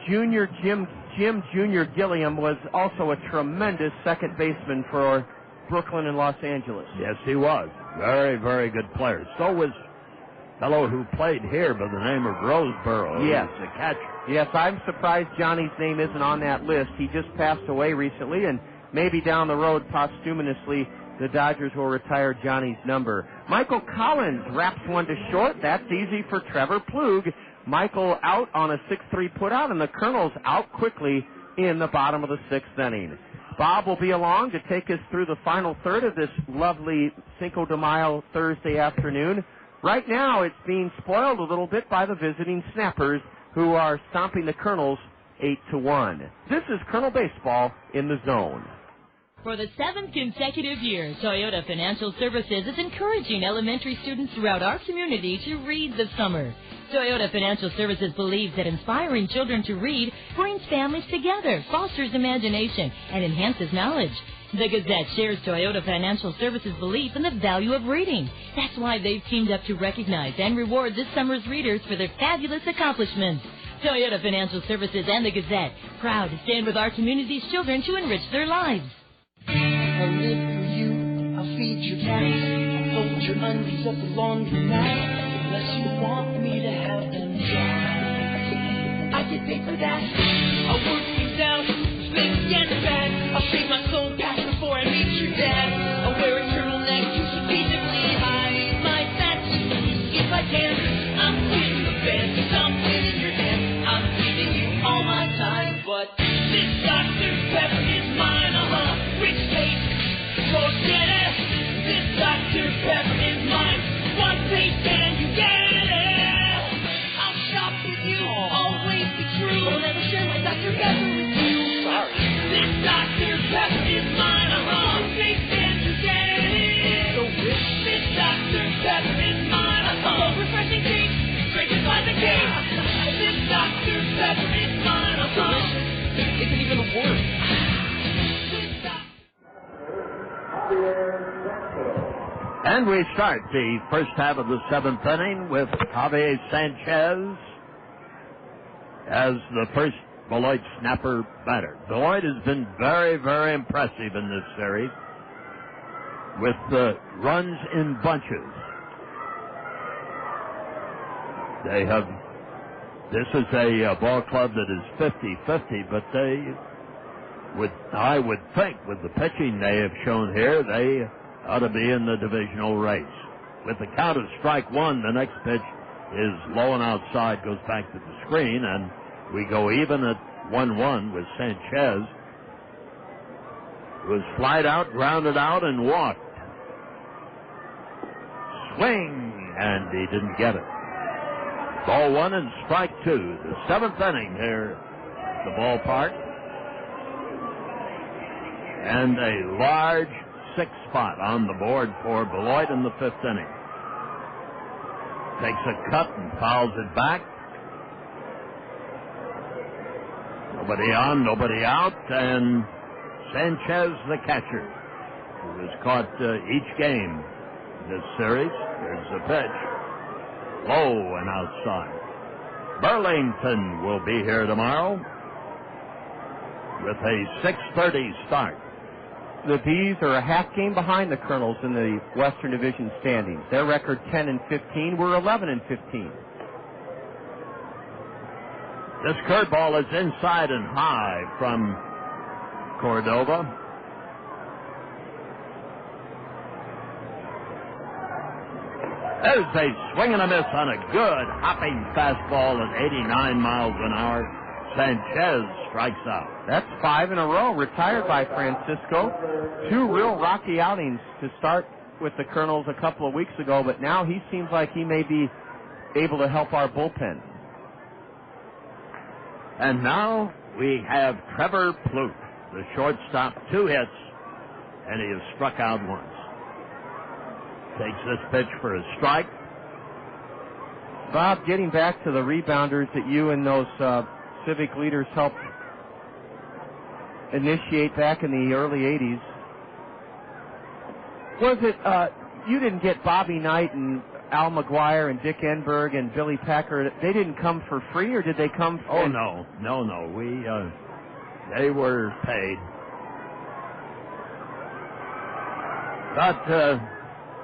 Jim Jr. Gilliam was also a tremendous second baseman for Brooklyn and Los Angeles. Yes, he was. Very, very good player. So was a fellow who played here by the name of Roseboro. Yes. The catcher. Yes, I'm surprised Johnny's name isn't on that list. He just passed away recently, and maybe down the road posthumously the Dodgers will retire Johnny's number. Michael Collins wraps one to short. That's easy for Trevor Plouffe. Michael out on a 6-3 putout, and the Kernels out quickly in the bottom of the 6th inning. Bob will be along to take us through the final third of this lovely Cinco de Mayo Thursday afternoon. Right now, it's being spoiled a little bit by the visiting Snappers, who are stomping the Kernels 8-1. This is Kernel Baseball in the Zone. For the 7th consecutive year, Toyota Financial Services is encouraging elementary students throughout our community to read this summer. Toyota Financial Services believes that inspiring children to read brings families together, fosters imagination, and enhances knowledge. The Gazette shares Toyota Financial Services' belief in the value of reading. That's why they've teamed up to recognize and reward this summer's readers for their fabulous accomplishments. Toyota Financial Services and the Gazette, proud to stand with our community's children to enrich their lives. I'll live for you, I'll feed your cats, I'll fold your undies up the laundromat, unless you want me to have them dry. I get paid for that. I'll work things out, split and fat. I'll shave my soul back before I meet your dad. I'll wear a turtleneck to strategically hide my fat if I can. I'm winning the best, I'm winning your hand. I'm giving you all my time, but this Dr. Pepper is mine. Rich taste, forget it. This Dr. Pepper is mine. One taste and you get it. I'll shop with you, always be true. I'll never share my Dr. Pepper with you. Sorry. This Dr. Pepper is mine. One taste and you get it. So rich. This Dr. Pepper is mine. So refreshing taste, drink it by the case. This Dr. Pepper is mine. Delicious. It isn't even a word. And we start the first half of the 7th inning with Javier Sanchez as the first Beloit snapper batter. Beloit has been very, very impressive in this series with the runs in bunches. They have, this is a ball club that is 50-50, but I would think with the pitching they have shown here, they ought to be in the divisional race. With the count of strike one, the next pitch is low and outside, goes back to the screen, and we go even at 1-1 with Sanchez, who was flied out, grounded out, and walked. Swing, and he didn't get it. Ball one and strike two. The 7th inning here at the ballpark. And a large 6 spot on the board for Beloit in the 5th inning. Takes a cut and fouls it back. Nobody on, nobody out, and Sanchez, the catcher, who has caught each game this series. There's the pitch. Low and outside. Burlington will be here tomorrow with a 6:30 start. The Bees are a half game behind the Kernels in the Western Division standings. Their record 10-15. We're 11-15. This curveball is inside and high from Cordova. There's a swing and a miss on a good hopping fastball at 89 miles an hour. Sanchez strikes out. That's 5 in a row, retired by Francisco. 2 real rocky outings to start with the Kernels a couple of weeks ago, but now he seems like he may be able to help our bullpen. And now we have Trevor Plouffe, the shortstop, 2 hits, and he has struck out once. Takes this pitch for a strike. Bob, getting back to the rebounders that you and those civic leaders helped initiate back in the early 80s. Was it, you didn't get Bobby Knight and Al McGuire and Dick Enberg and Billy Packer, they didn't come for free, or did they come for... Oh, no. They were paid. But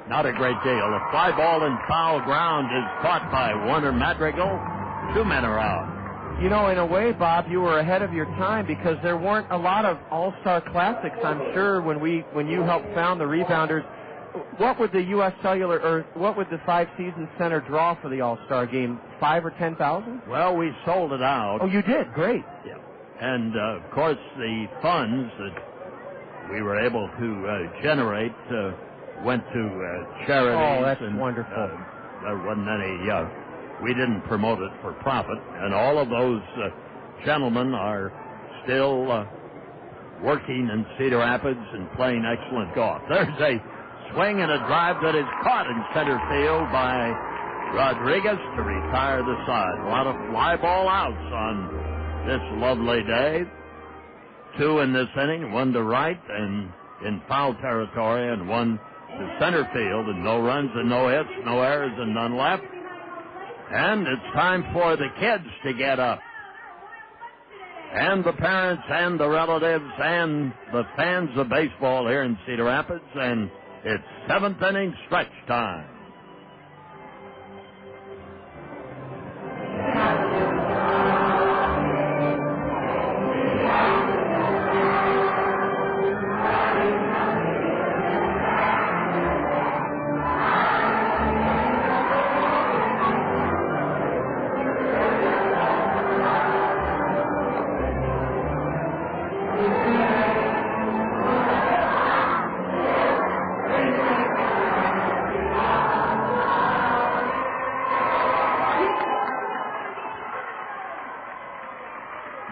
not a great deal. A fly ball in foul ground is caught by Warner Madrigal. 2 men are out. You know, in a way, Bob, you were ahead of your time because there weren't a lot of all-star classics, I'm sure, when you helped found the Rebounders. What would the U.S. Cellular, or what would the Five Seasons Center draw for the All-Star game? 5,000 or 10,000? Well, we sold it out. Oh, you did? Great. Yeah. And, of course, the funds that we were able to generate went to charities. Oh, that's and, wonderful. There wasn't any, we didn't promote it for profit. And all of those gentlemen are still working in Cedar Rapids and playing excellent golf. There's a swing and a drive that is caught in center field by Rodriguez to retire the side. A lot of fly ball outs on this lovely day. 2 in this inning, 1 to right and in foul territory, and 1 to center field, and no runs and no hits, no errors and none left. And it's time for the kids to get up. And the parents and the relatives and the fans of baseball here in Cedar Rapids, and it's 7th inning stretch time.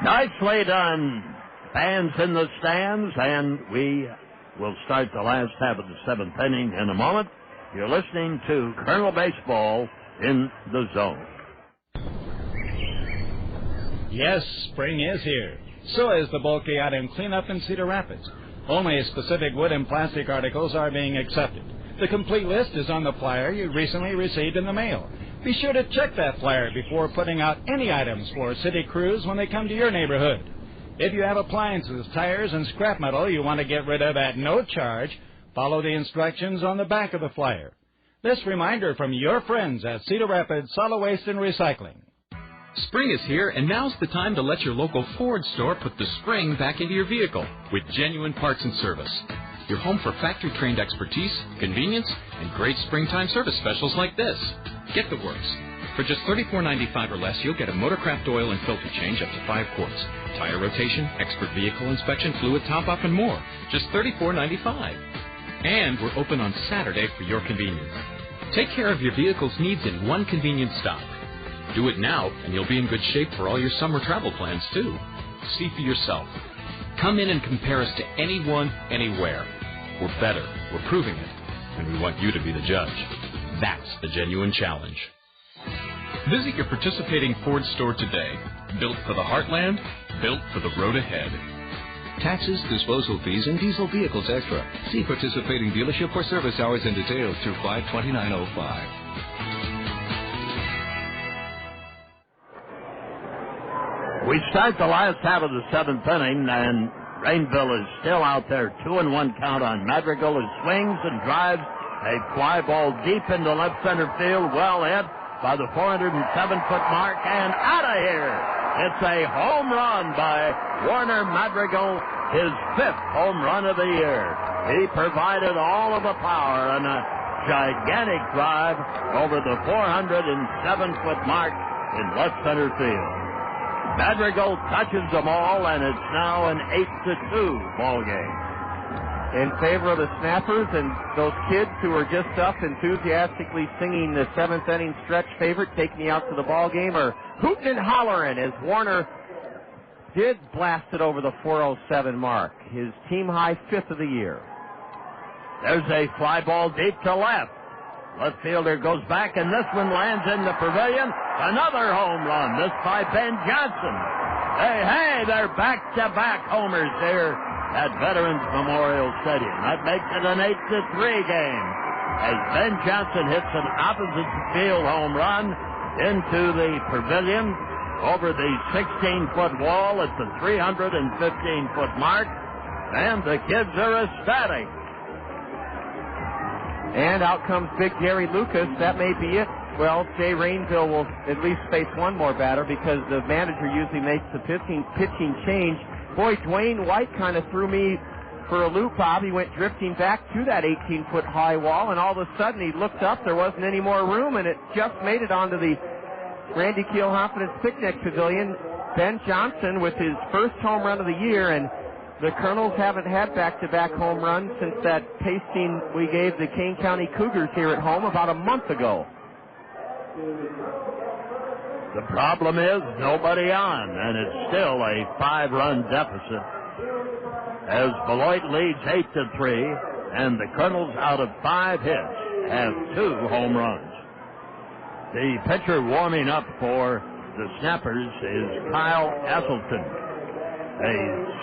Nicely done, fans in the stands, and we will start the last half of the 7th inning in a moment. You're listening to Kernel Baseball in the Zone. Yes, spring is here. So is the bulky item cleanup in Cedar Rapids. Only specific wood and plastic articles are being accepted. The complete list is on the flyer you recently received in the mail. Be sure to check that flyer before putting out any items for city crews when they come to your neighborhood. If you have appliances, tires, and scrap metal you want to get rid of at no charge, follow the instructions on the back of the flyer. This reminder from your friends at Cedar Rapids Solid Waste and Recycling. Spring is here, and now's the time to let your local Ford store put the spring back into your vehicle with genuine parts and service. Your home for factory-trained expertise, convenience, and great springtime service specials like this. Get the works. For just $34.95 or less, you'll get a Motorcraft oil and filter change up to 5 quarts, tire rotation, expert vehicle inspection, fluid top-up, and more. Just $34.95. And we're open on Saturday for your convenience. Take care of your vehicle's needs in one convenient stop. Do it now, and you'll be in good shape for all your summer travel plans, too. See for yourself. Come in and compare us to anyone, anywhere. We're better. We're proving it. And we want you to be the judge. That's the genuine challenge. Visit your participating Ford store today. Built for the heartland, built for the road ahead. Taxes, disposal fees, and diesel vehicles extra. See participating dealership for service hours and details through 5/29/05. We start the last half of the 7th inning, and Rainville is still out there. 2-1 count on Madrigal, who swings and drives a fly ball deep into left center field, well hit by the 407-foot mark, and out of here. It's a home run by Warner Madrigal, his 5th home run of the year. He provided all of the power and a gigantic drive over the 407-foot mark in left center field. Madrigal touches them all, and it's now an 8-2 ball game. In favor of the Snappers and those kids who are just up enthusiastically singing the 7th inning stretch favorite, Take Me Out to the Ball Game, or hooting and hollering as Warner did blast it over the 407 mark. His team high 5th of the year. There's a fly ball deep to left. Left fielder goes back, and this one lands in the pavilion. Another home run, this by Ben Johnson. Hey, they're back-to-back homers here at Veterans Memorial Stadium. That makes it an 8-3 game as Ben Johnson hits an opposite field home run into the pavilion over the 16-foot wall at the 315-foot mark, and the kids are ecstatic. And out comes Big Gary Lucas. That may be it Well, Jay Rainville will at least face one more batter because the manager usually makes the pitching change. Boy, Dwayne White kind of threw me for a loop, Bob. He went drifting back to that 18-foot high wall, and all of a sudden he looked up. There wasn't any more room, and it just made it onto the Randy Keel Confidence Picnic Pavilion. Ben Johnson with his first home run of the year, and the Kernels haven't had back-to-back home runs since that pasting we gave the Kane County Cougars here at home about a month ago. The problem is nobody on, and it's still a 5-run deficit as Beloit leads 8-3, and the Kernels out of 5 hits have 2 home runs. The pitcher warming up for the Snappers is Kyle Asselton, a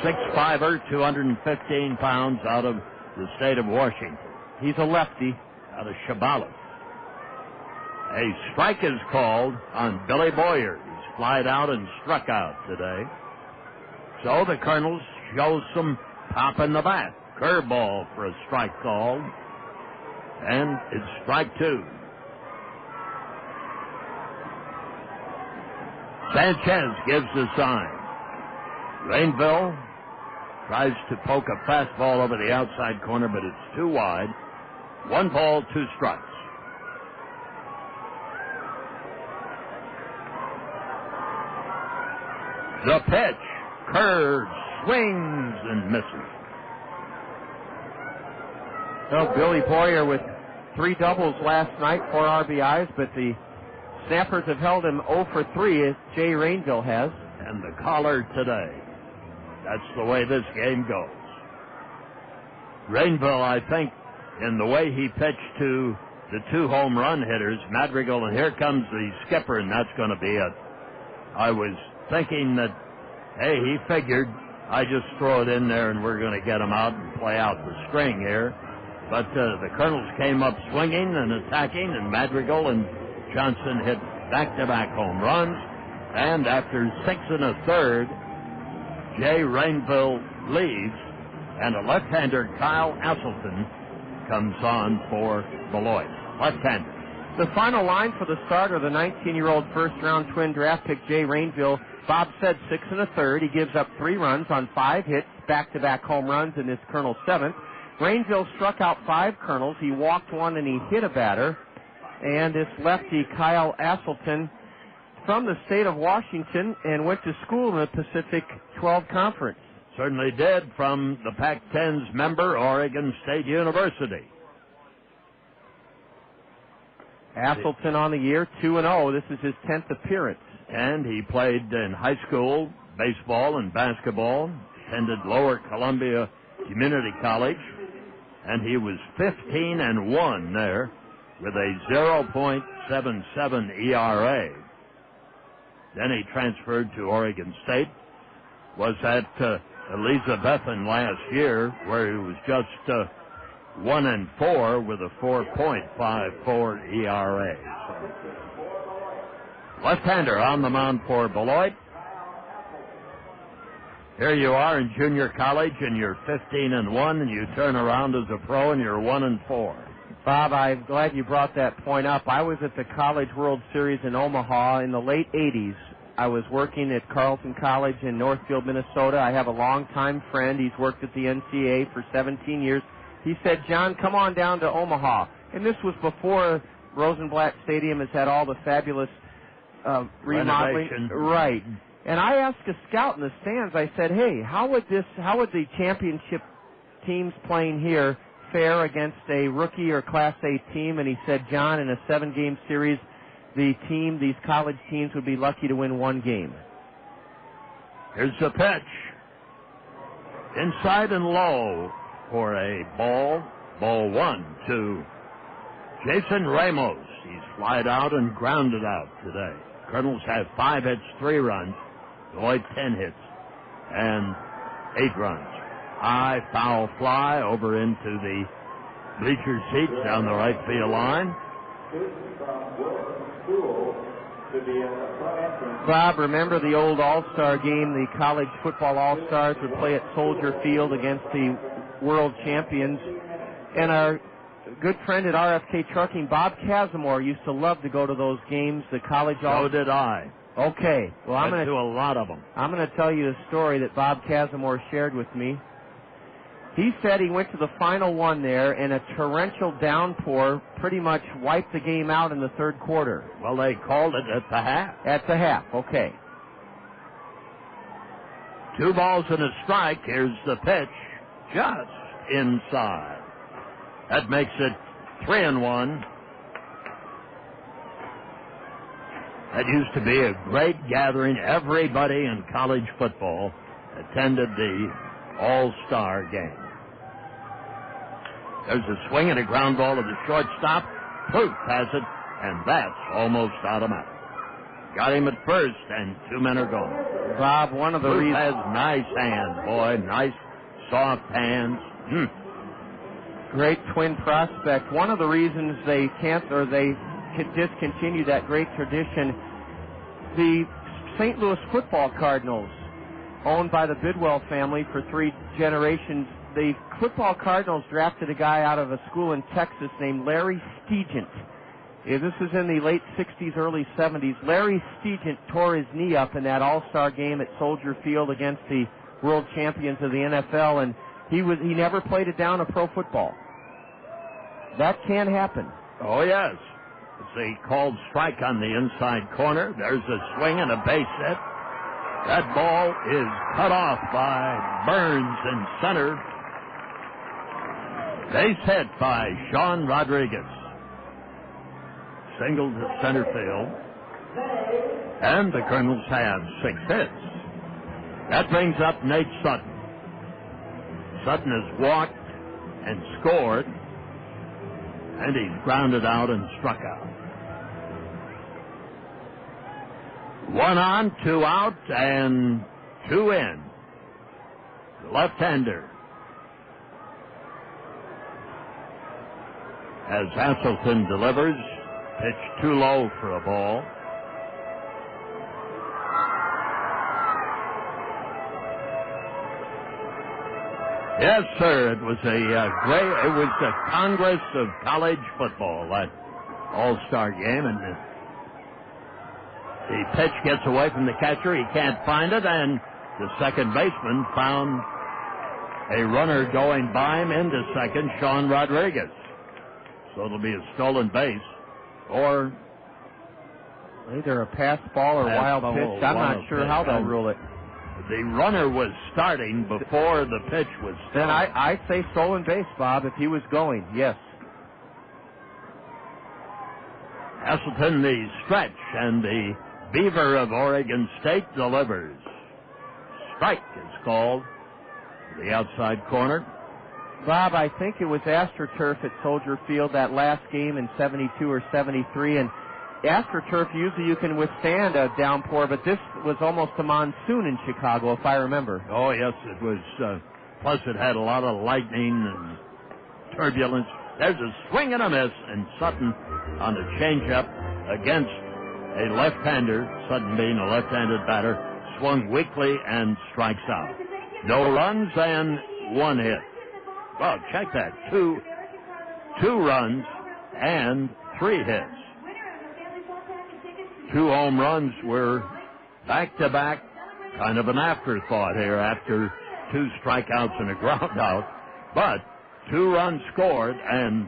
6'5", 215 pounds out of the state of Washington. He's a lefty. Out of Shabala. A strike is called on Billy Boyer. He's flied out and struck out today. So the Kernels show some pop in the bat. Curveball for a strike called. And it's strike 2. Sanchez gives the sign. Rainville tries to poke a fastball over the outside corner, but it's too wide. 1 ball, 2 strikes. The pitch, curves, swings, and misses. Well, Billy Boyer with 3 doubles last night, 4 RBIs, but the Snappers have held him 0 for 3, as Jay Rainville has. And the caller today. That's the way this game goes. Rainville, I think, in the way he pitched to the 2 home run hitters, Madrigal, and here comes the skipper, and that's going to be it. I was thinking that, hey, he figured I just throw it in there and we're going to get him out and play out the string here. But the Kernels came up swinging and attacking, and Madrigal and Johnson hit back-to-back home runs. And after 6 1/3, Jay Rainville leaves, and a left-hander, Kyle Asselton, comes on for Beloit. Left-hander. The final line for the starter, the 19-year-old first-round twin draft pick Jay Rainville. Bob said 6 1/3. He gives up 3 runs on 5 hits, back-to-back home runs in this Kernel 7th. Rainville struck out 5 Kernels. He walked 1 and he hit a batter. And this lefty, Kyle Asselton, from the state of Washington and went to school in the Pacific 12 Conference. Certainly did, from the Pac-10's member, Oregon State University. Asselton on the year, 2-0. This is his 10th appearance. And he played in high school baseball and basketball, attended Lower Columbia Community College, and he was 15-1 there with a 0.77 ERA. Then he transferred to Oregon State, was at Elizabethan last year, where he was just 1-4 with a 4.54 ERA. Left-hander on the mound for Beloit. Here you are in junior college, and you're 15-1, and you turn around as a pro, and you're 1-4. Bob, I'm glad you brought that point up. I was at the College World Series in Omaha in the late 80s. I was working at Carleton College in Northfield, Minnesota. I have a longtime friend. He's worked at the NCAA for 17 years. He said, John, come on down to Omaha. And this was before Rosenblatt Stadium has had all the fabulous remodeling. Renovation. Right. And I asked a scout in the stands, I said, hey, how would the championship teams playing here fare against a rookie or Class A team? And he said, John, in a 7-game series, these college teams would be lucky to win 1 game. Here's the pitch. Inside and low for a ball. Ball 1 to Jason Ramos. He's flied out and grounded out today. Kernels have 5 hits, 3 runs. Beloit 10 hits and 8 runs. High foul fly over into the bleacher seats down the right field line. Bob, remember the old All-Star game? The college football All-Stars would play at Soldier Field against the world champions. And our good friend at RFK Trucking, Bob Casimore, used to love to go to those games, the college. So did I. Okay. Well, I'm going to do a lot of them. I'm going to tell you a story that Bob Casimore shared with me. He said he went to the final one there, and a torrential downpour pretty much wiped the game out in the third quarter. Well, they called it at the half. At the half, okay. 2 balls and a strike. Here's the pitch, just inside. That makes it 3-1. That used to be a great gathering. Everybody in college football attended the All-Star game. There's a swing and a ground ball to the shortstop. Plouffe has it, and that's almost automatic. Got him at first, and 2 men are gone. Bob, one of the reasons... has nice hands, boy. Nice, soft hands. Great Twin prospect. One of the reasons they discontinued that great tradition, the St. Louis football Cardinals, owned by the Bidwell family for 3 generations, the football Cardinals drafted a guy out of a school in Texas named Larry Stegent. This is in the late 60s, early 70s. Larry Stegent tore his knee up in that All-Star game at Soldier Field against the world champions of the NFL, and he never played it down to pro football. That can happen. Oh, yes. It's a called strike on the inside corner. There's a swing and a base hit. That ball is cut off by Burns in center. Base hit by Sean Rodriguez. Single to center field. And the Kernels have 6 hits. That brings up Nate Sutton. Sutton has walked and scored, and he's grounded out and struck out. 1 on, 2 out, and 2 in. The left-hander. As Hasselton delivers, pitch too low for a ball. Yes, sir. It was it was the Congress of College Football, that All-Star game, and the pitch gets away from the catcher. He can't find it, and the second baseman found a runner going by him into second, Sean Rodriguez. So it'll be a stolen base, or either a pass ball or wild pitch. I'm not sure how they'll rule it. The runner was starting before the pitch was stolen. Then I say stolen base, Bob, if he was going, yes. Hasselton the stretch, and the Beaver of Oregon State delivers. Strike is called. The outside corner. Bob, I think it was AstroTurf at Soldier Field that last game in 72 or 73, and AstroTurf, usually you can withstand a downpour, but this was almost a monsoon in Chicago, if I remember. Oh, yes, it was. Plus, it had a lot of lightning and turbulence. There's a swing and a miss, and Sutton on a changeup against a left-hander, Sutton being a left-handed batter, swung weakly and strikes out. No runs and 1 hit. Well, check that. Two runs and 3 hits. 2 home runs were back-to-back, kind of an afterthought here after 2 strikeouts and a ground out. But 2 runs scored, and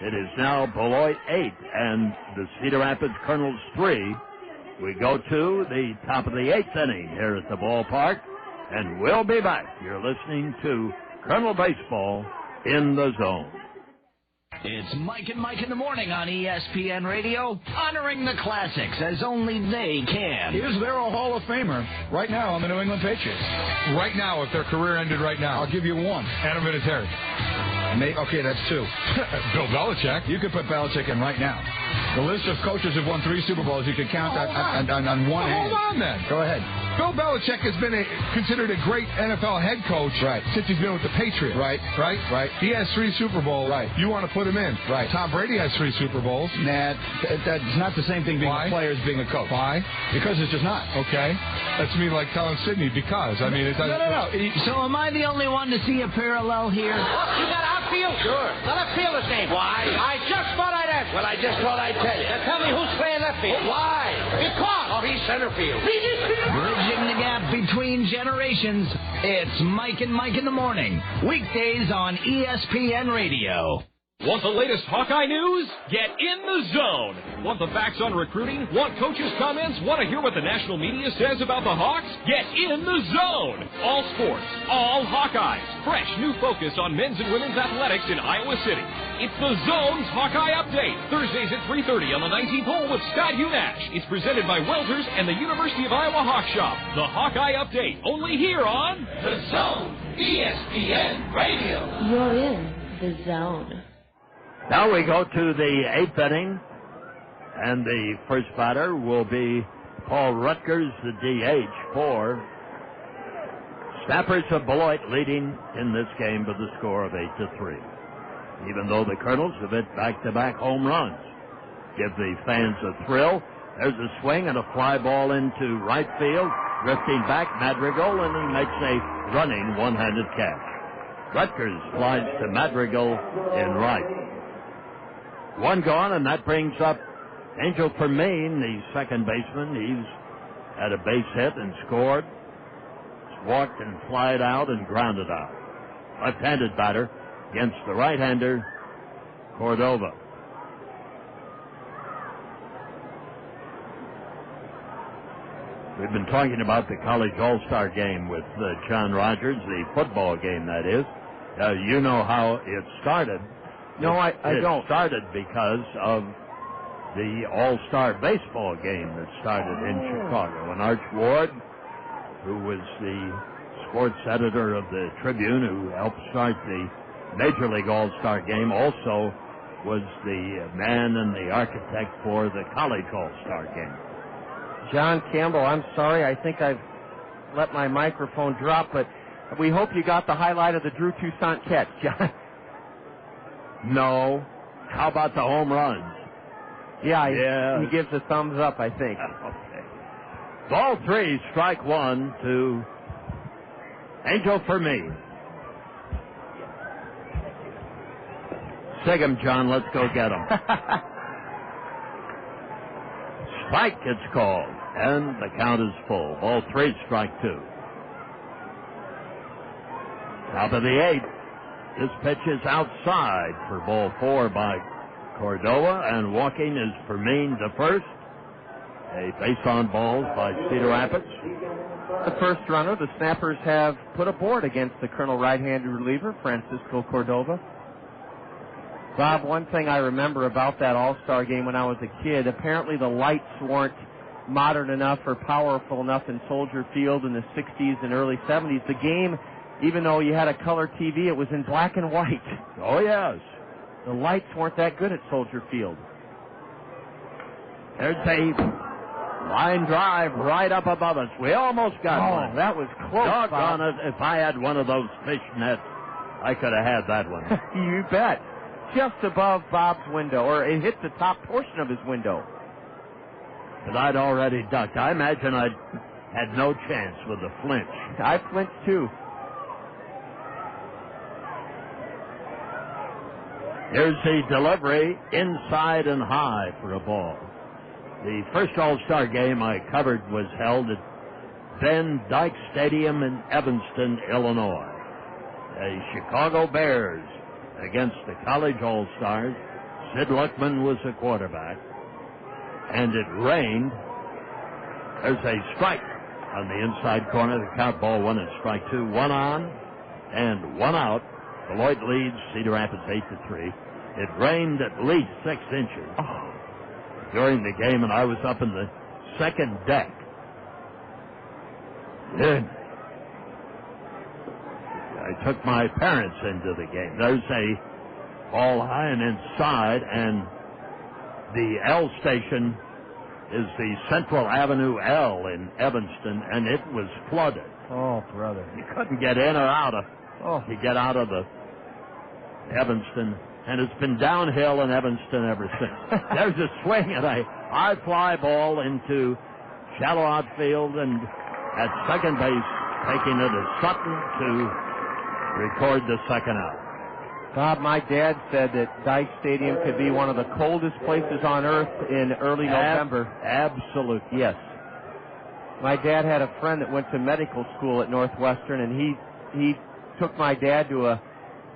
it is now Beloit 8 and the Cedar Rapids Kernels 3. We go to the top of the 8th inning here at the ballpark, and we'll be back. You're listening to Kernel Baseball in the Zone. It's Mike and Mike in the morning on ESPN Radio, honoring the classics as only they can. Is there a Hall of Famer right now on the New England Patriots? Right now, if their career ended right now. I'll give you 1. Adam Vinatieri. Okay, that's 2. Bill Belichick. You could put Belichick in right now. The list of coaches who've won 3 Super Bowls, you could count on 1 hand. Hold on, then. Go ahead. Bill Belichick has been considered a great NFL head coach since he's been with the Patriots. Right. He has 3 Super Bowls. Right. You want to put him in. Right. Tom Brady has 3 Super Bowls. Nah, that's not the same thing being a player as being a coach. Why? Because it's just not. Okay. That's me like telling Sidney because. I mean, it doesn't. No. So am I the only one to see a parallel here? You got left field? Sure. The left fielder's name. Why? I just thought I'd ask. Well, I just thought I'd tell you. Now tell me who's playing left field. Why? Because. Oh, he's center field. Bridging the gap between generations, it's Mike and Mike in the Morning. Weekdays on ESPN Radio. Want the latest Hawkeye news? Get in the zone. Want the facts on recruiting? Want coaches' comments? Want to hear what the national media says about the Hawks? Get in the zone. All sports, all Hawkeyes. Fresh new focus on men's and women's athletics in Iowa City. It's the Zone's Hawkeye Update. Thursdays at 3:30 on the 19th hole with Scott Hunash. It's presented by Welters and the University of Iowa Hawk Shop. The Hawkeye Update, only here on The Zone, ESPN Radio. You're in the zone. Now we go to the 8th inning, and the first batter will be Paul Rutgers, the DH, for Snappers of Beloit, leading in this game with the score of 8-3. Even though the Kernels have hit back-to-back home runs, give the fans a thrill. There's a swing and a fly ball into right field, drifting back Madrigal, and he makes a running one-handed catch. Rutgers flies to Madrigal in right. One gone, and that brings up Angel Fermin, the second baseman. He's had a base hit and scored. He's walked and flied out and grounded out. Left-handed batter against the right-hander, Cordova. We've been talking about the College All-Star game with John Rogers, the football game, that is. You know how it started. No, I don't. It started because of the All-Star baseball game that started in Chicago. And Arch Ward, who was the sports editor of the Tribune, who helped start the Major League All-Star game, also was the man and the architect for the College All-Star game. John Campbell, I'm sorry. I think I've let my microphone drop, but we hope you got the highlight of the Drew Toussaint catch, John. No. How about the home runs? Yeah. He gives a thumbs up, I think. Okay. Ball 3, strike 1 to Angel Fermin. Sig him, John. Let's go get him. Strike gets called, and the count is full. Ball 3, strike 2. Top of the 8th. This pitch is outside for ball 4 by Cordova, and walking is Fermin to first. A base on balls by Cedar Rapids. The first runner, the Snappers have put aboard against the Colonel right-handed reliever, Francisco Cordova. Bob, one thing I remember about that All-Star game when I was a kid, apparently the lights weren't modern enough or powerful enough in Soldier Field in the 60s and early 70s. The game, even though you had a color TV, it was in black and white. Oh, yes. The lights weren't that good at Soldier Field. There's a line drive right up above us. We almost got one. Oh, that was close, Doggone it. If I had one of those fish nets, I could have had that one. You bet. Just above Bob's window, or it hit the top portion of his window. But I'd already ducked. I imagine I'd had no chance with the flinch. I flinched, too. Here's the delivery, inside and high for a ball. The first All-Star game I covered was held at Van Dyke Stadium in Evanston, Illinois. The Chicago Bears against the College All-Stars. Sid Luckman was the quarterback. And it rained. There's a strike on the inside corner. The count, ball 1 and strike 2. 1 on and 1 out. Beloit leads Cedar Rapids 8-3. It rained at least 6 inches during the game, and I was up in the second deck. Then I took my parents into the game. There's a ball high and inside, and the L station is the Central Avenue L in Evanston, and it was flooded. Oh, brother. You couldn't get in or out of. You get out of the Evanston, and it's been downhill in Evanston ever since. There's a swing and a high fly ball into shallow outfield, and at second base, taking it is Sutton to record the second out. Bob, my dad said that Dyke Stadium could be one of the coldest places on earth in early November. Absolute, yes. My dad had a friend that went to medical school at Northwestern, and he took my dad to a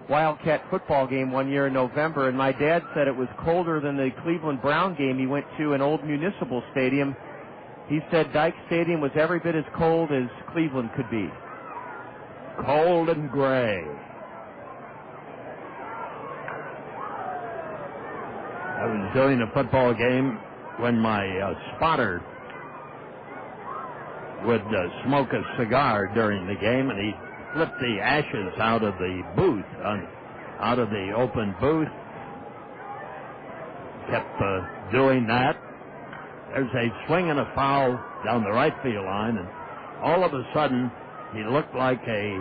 Wildcat football game one year in November, and my dad said it was colder than the Cleveland Brown game he went to in Old Municipal Stadium. He said Dyke Stadium was every bit as cold as Cleveland could be. Cold and gray. I was doing a football game when my spotter would smoke a cigar during the game, and he flipped the ashes out of the booth, out of the open booth. Kept doing that. There's a swing and a foul down the right field line, and all of a sudden he looked like a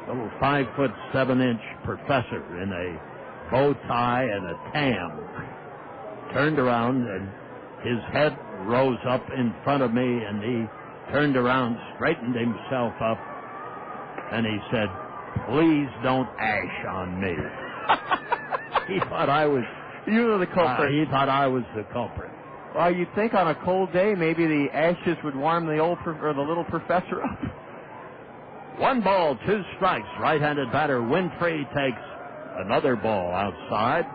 little 5'7" professor in a bow tie and a tam. Turned around, and his head rose up in front of me, and he turned around, straightened himself up, and he said, "Please don't ash on me." He thought I was... You were the culprit. He thought I was the culprit. Well, you'd think on a cold day maybe the ashes would warm the little professor up. 1 ball, 2 strikes. Right-handed batter Winfrey takes another ball outside.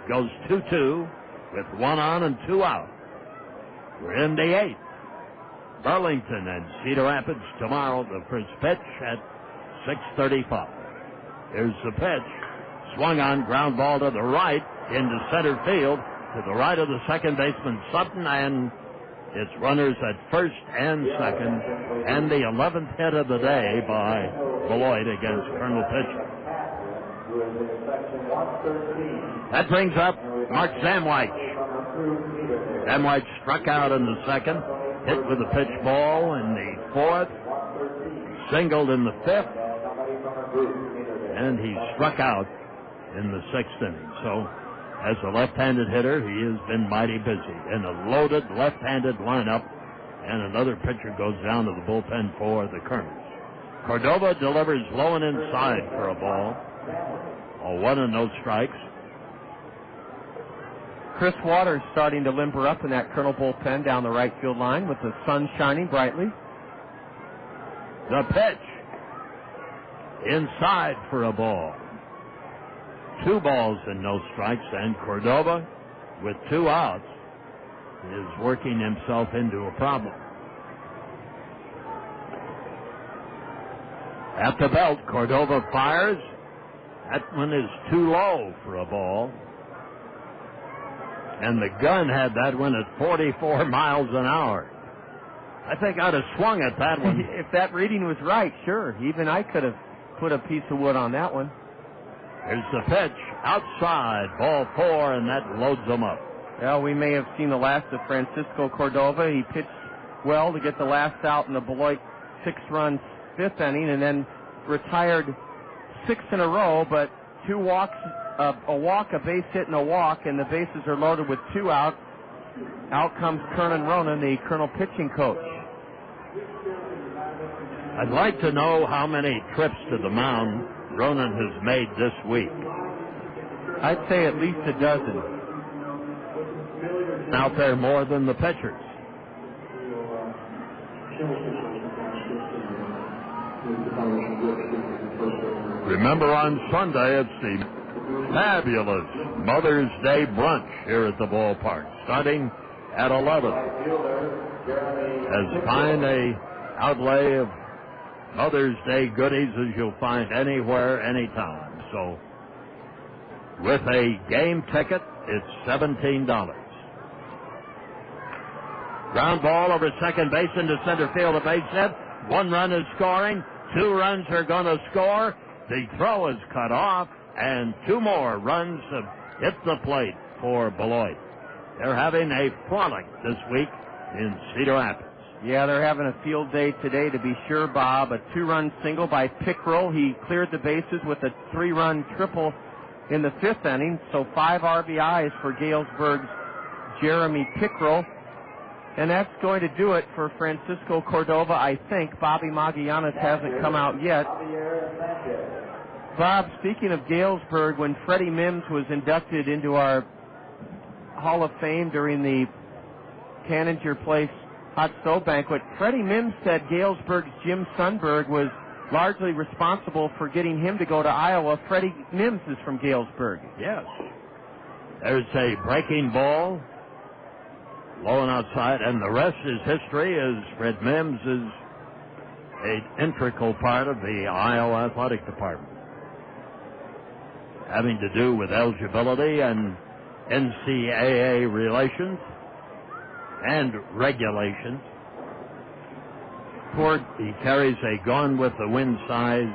Goes 2-2 with 1 on and 2 out. We're in the 8th. Burlington and Cedar Rapids tomorrow. The first pitch at 6:35. Here's the pitch. Swung on, ground ball to the right into center field to the right of the second baseman Sutton, and it's runners at first and second, and the 11th hit of the day by Beloit against Colonel pitching. That brings up Mark Zamwich. Zamwich struck out in the second, hit with a pitch ball in the 4th, singled in the 5th, and he struck out in the 6th inning. So, as a left-handed hitter, he has been mighty busy in a loaded left-handed lineup, and another pitcher goes down to the bullpen for the Kernels. Cordova delivers low and inside for a ball. 1 and no strikes. Chris Waters starting to limber up in that Colonel bullpen down the right field line with the sun shining brightly. The pitch. Inside for a ball. 2 balls and no strikes, and Cordova, with 2 outs, is working himself into a problem. At the belt, Cordova fires. That one is too low for a ball. And the gun had that one at 44 miles an hour. I think I'd have swung at that one. If that reading was right, sure. Even I could have put a piece of wood on that one. Here's the pitch. Outside. Ball 4, and that loads them up. Well, we may have seen the last of Francisco Cordova. He pitched well to get the last out in the Beloit 6-run 5th inning, and then retired 6 in a row, but 2 walks, a walk, a base hit, and a walk, and the bases are loaded with 2 out. Out comes Kernan Ronan, the Colonel pitching coach. I'd like to know how many trips to the mound Ronan has made this week. I'd say at least a dozen. Out there more than the pitchers. Remember, on Sunday, it's the fabulous Mother's Day brunch here at the ballpark, starting at 11. As fine a outlay of Mother's Day goodies as you'll find anywhere, anytime. So, with a game ticket, it's $17. Ground ball over second base into center field, a base hit. 1 run is scoring. 2 runs are going to score. The throw is cut off, and 2 more runs have hit the plate for Beloit. They're having a frolic this week in Cedar Rapids. Yeah, they're having a field day today, to be sure, Bob. A 2-run single by Pickrell. He cleared the bases with a 3-run triple in the 5th inning, so 5 RBIs for Galesburg's Jeremy Pickrell. And that's going to do it for Francisco Cordova, I think. Bobby Magallanes hasn't come out yet. Bob, speaking of Galesburg, when Freddie Mims was inducted into our Hall of Fame during the Canninger Place Hot Stove Banquet, Freddie Mims said Galesburg's Jim Sundberg was largely responsible for getting him to go to Iowa. Freddie Mims is from Galesburg. Yes. There's a breaking ball, low and outside, and the rest is history, as Fred Mims is an integral part of the Iowa Athletic Department, having to do with eligibility and NCAA relations and regulations. He carries a Gone with the Wind size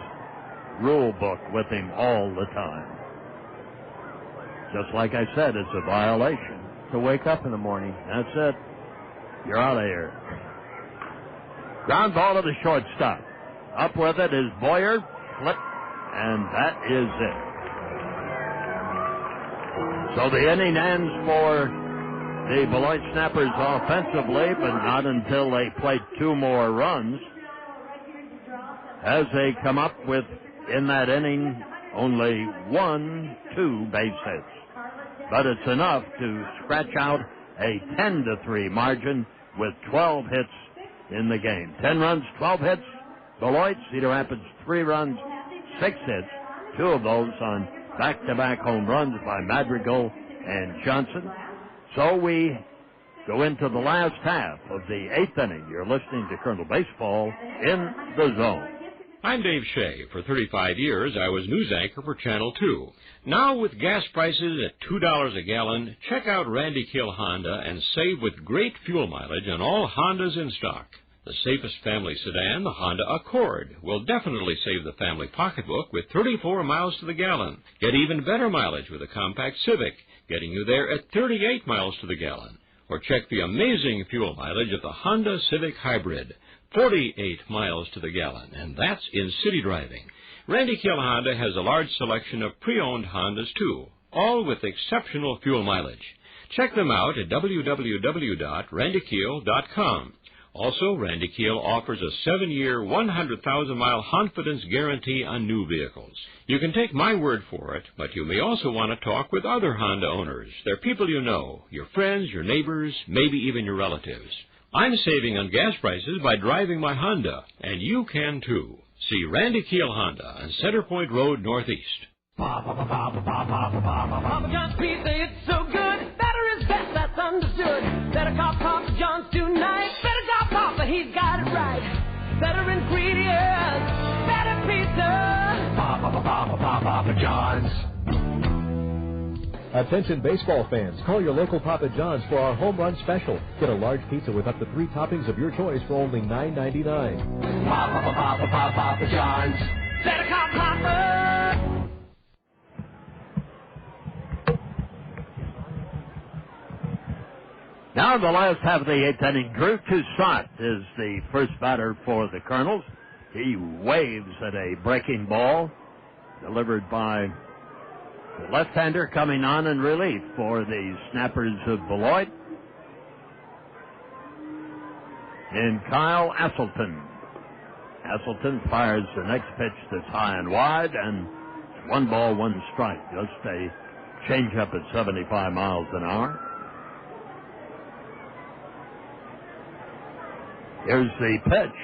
rule book with him all the time. Just like I said, it's a violation to wake up in the morning. That's it. You're out of here. Ground ball to the shortstop. Up with it is Boyer. Flip. And that is it. So the inning ends for the Beloit Snappers offensively, but not until they played 2 more runs, as they come up with, in that inning, only 1-2 base hits. But it's enough to scratch out a 10-3 margin with 12 hits in the game. 10 runs, 12 hits. Beloit, Cedar Rapids, 3 runs, 6 hits. 2 of those on back-to-back home runs by Madrigal and Johnson. So we go into the last half of the 8th inning. You're listening to Colonel Baseball in the Zone. I'm Dave Shea. For 35 years, I was news anchor for Channel 2. Now, with gas prices at $2 a gallon, check out Randy Kill Honda and save with great fuel mileage on all Hondas in stock. The safest family sedan, the Honda Accord, will definitely save the family pocketbook with 34 miles to the gallon. Get even better mileage with a compact Civic, getting you there at 38 miles to the gallon. Or check the amazing fuel mileage of the Honda Civic Hybrid, 48 miles to the gallon, and that's in city driving. Randy Kill Honda has a large selection of pre-owned Hondas, too, all with exceptional fuel mileage. Check them out at www.randykiel.com. Also, Randy Kiel offers a 7-year, 100,000-mile confidence guarantee on new vehicles. You can take my word for it, but you may also want to talk with other Honda owners. They're people you know, your friends, your neighbors, maybe even your relatives. I'm saving on gas prices by driving my Honda, and you can too. See Randy Kiel Honda on Center Point Road, Northeast. Papa John's pizza, it's so good. Better is best, that's understood. Better call Papa John's tonight. Better call Papa, he's got it right. Better ingredients, better pizza. Papa John's. Attention baseball fans, call your local Papa John's for our home run special. Get a large pizza with up to 3 toppings of your choice for only $9.99. Papa John's. Better call Papa. Now the last half of the 8th inning, Drew Toussaint is the first batter for the Kernels. He waves at a breaking ball delivered by the left-hander coming on in relief for the Snappers of Beloit in Kyle Asselton. Asselton fires the next pitch that's high and wide, and 1 ball, 1 strike. Just a changeup at 75 miles an hour. Here's the pitch.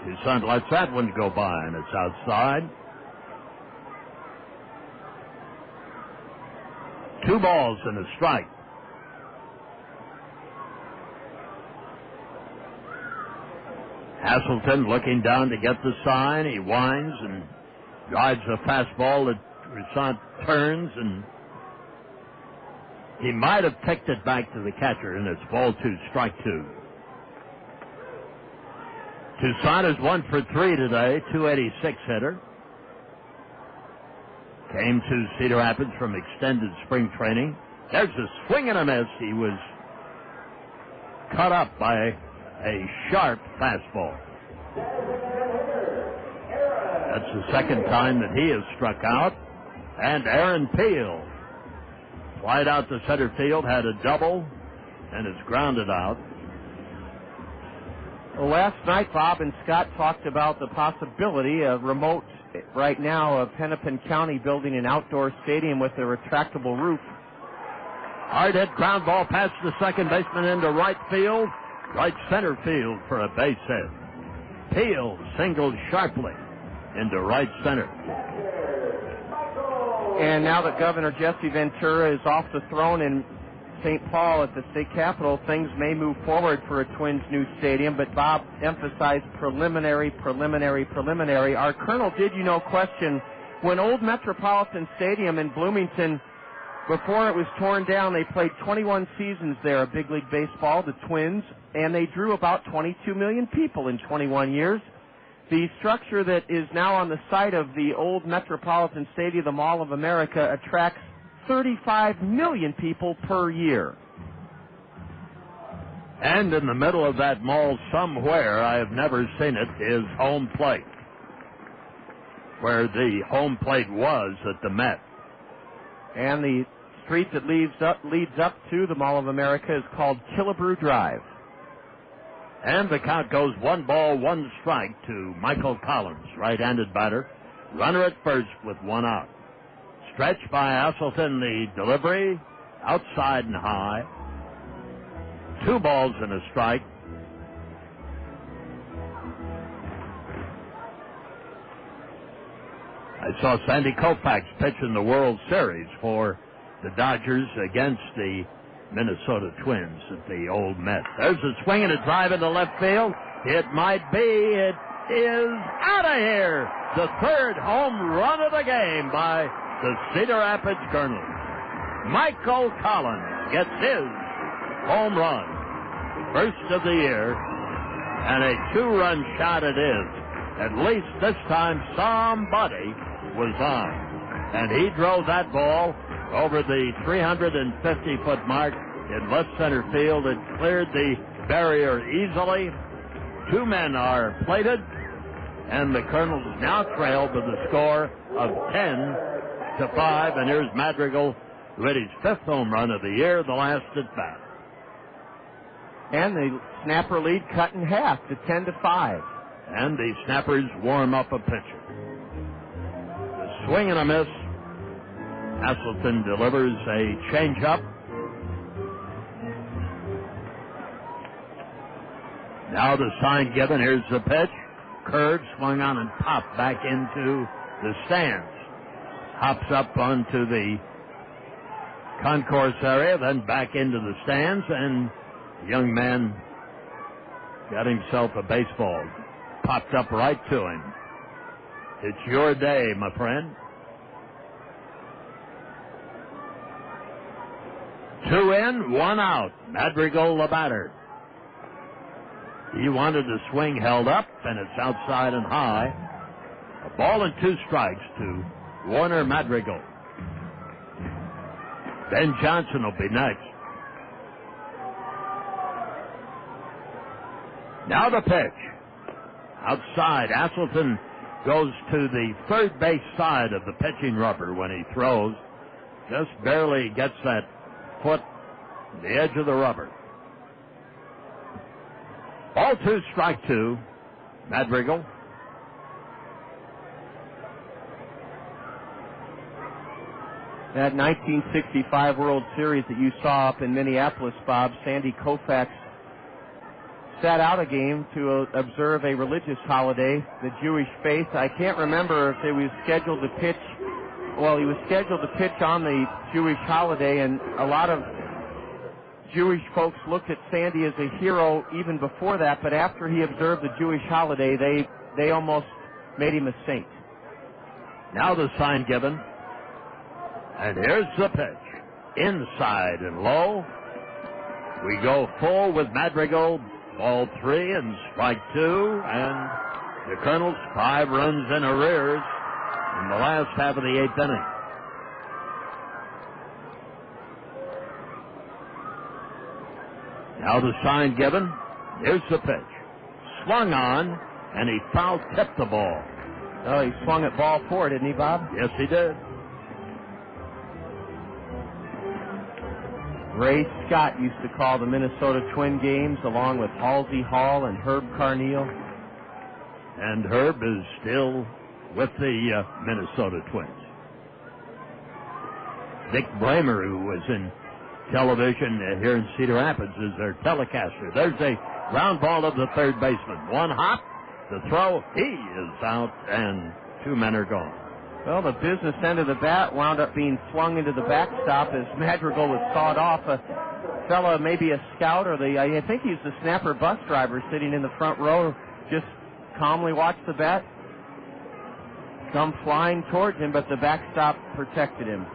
Toussaint lets that one go by, and it's outside. 2 balls and a strike. Asselton looking down to get the sign. He winds and drives a fastball that Toussaint turns, and he might have ticked it back to the catcher, and it's ball 2, strike 2. Toussaint is 1 for 3 today, 286 hitter. Came to Cedar Rapids from extended spring training. There's a swing and a miss. He was cut up by a sharp fastball. That's the second time that he has struck out. And Aaron Peel, flied out to center field, had a double and is grounded out. Well, last night, Bob and Scott talked about the possibility of remote right now of Hennepin County building an outdoor stadium with a retractable roof. Hard hit ground ball past the second baseman into right field. Right center field for a base hit. Peel singled sharply into right center. And now that Governor Jesse Ventura is off the throne in St. Paul at the state capitol, things may move forward for a Twins' new stadium, but Bob emphasized preliminary. Our Colonel Did You Know question, when Old Metropolitan Stadium in Bloomington, before it was torn down, they played 21 seasons there of Big League Baseball, the Twins, and they drew about 22 million people in 21 years. The structure that is now on the site of the old Metropolitan Stadium, the Mall of America, attracts 35 million people per year. And in the middle of that mall somewhere, I have never seen it, is home plate, where the home plate was at the Met. And the street that leads up to the Mall of America is called Killebrew Drive. And the count goes 1-1 strike to Michael Collins, right-handed batter. Runner at first with 1 out. Stretched by Asselton, the delivery, outside and high. 2 balls and a strike. I saw Sandy Koufax pitch in the World Series for the Dodgers against the Minnesota Twins at the old Met. There's a swing and a drive into left field. It might be. It is out of here. The third home run of the game by the Cedar Rapids Kernels. Michael Collins gets his home run. First of the year. And a 2-run shot it is. At least this time somebody was on. And he drove that ball over the 350-foot mark in left center field. It cleared the barrier easily. 2 men are plated, and the Kernels now trail with a score of 10-5. And here's Madrigal, who hit his 5th home run of the year, the last at bat. And the snapper lead cut in half to 10-5. And the snappers warm up a pitcher. The swing and a miss. Asselton delivers a changeup. Now the sign given. Here's the pitch. Curve swung on and popped back into the stands. Hops up onto the concourse area, then back into the stands, and the young man got himself a baseball. Popped up right to him. It's your day, my friend. 2 in, 1 out. Madrigal the batter. He wanted the swing held up, and it's outside and high. A ball and 2 strikes to Warner Madrigal. Ben Johnson will be next. Now the pitch. Outside, Asselton goes to the third base side of the pitching rubber when he throws. Just barely gets that foot, the edge of the rubber. Ball 2, strike 2. Madrigal. That 1965 World Series that you saw up in Minneapolis, Bob, Sandy Koufax sat out a game to observe a religious holiday, the Jewish faith. I can't remember if he was scheduled to pitch. Well, he was scheduled to pitch on the Jewish holiday, and a lot of Jewish folks looked at Sandy as a hero even before that, but after he observed the Jewish holiday, they almost made him a saint. Now the sign given. And here's the pitch. Inside and low. We go full with Madrigal. Ball 3 and strike 2. And the Kernels 5 runs in arrears in the last half of the 8th inning. Now the sign given. Here's the pitch. Swung on, and he foul-tipped the ball. Oh, he swung at ball 4, didn't he, Bob? Yes, he did. Ray Scott used to call the Minnesota Twin games along with Halsey Hall and Herb Carneal. And Herb is still with the Minnesota Twins. Dick Bremer, who was in television here in Cedar Rapids, is their telecaster. There's a ground ball of the third baseman. One hop, the throw, he is out, and 2 men are gone. Well, the business end of the bat wound up being swung into the backstop as Madrigal was sawed off. A fella, maybe a scout, or I think he's the snapper bus driver sitting in the front row, just calmly watched the bat come flying towards him, but the backstop protected him.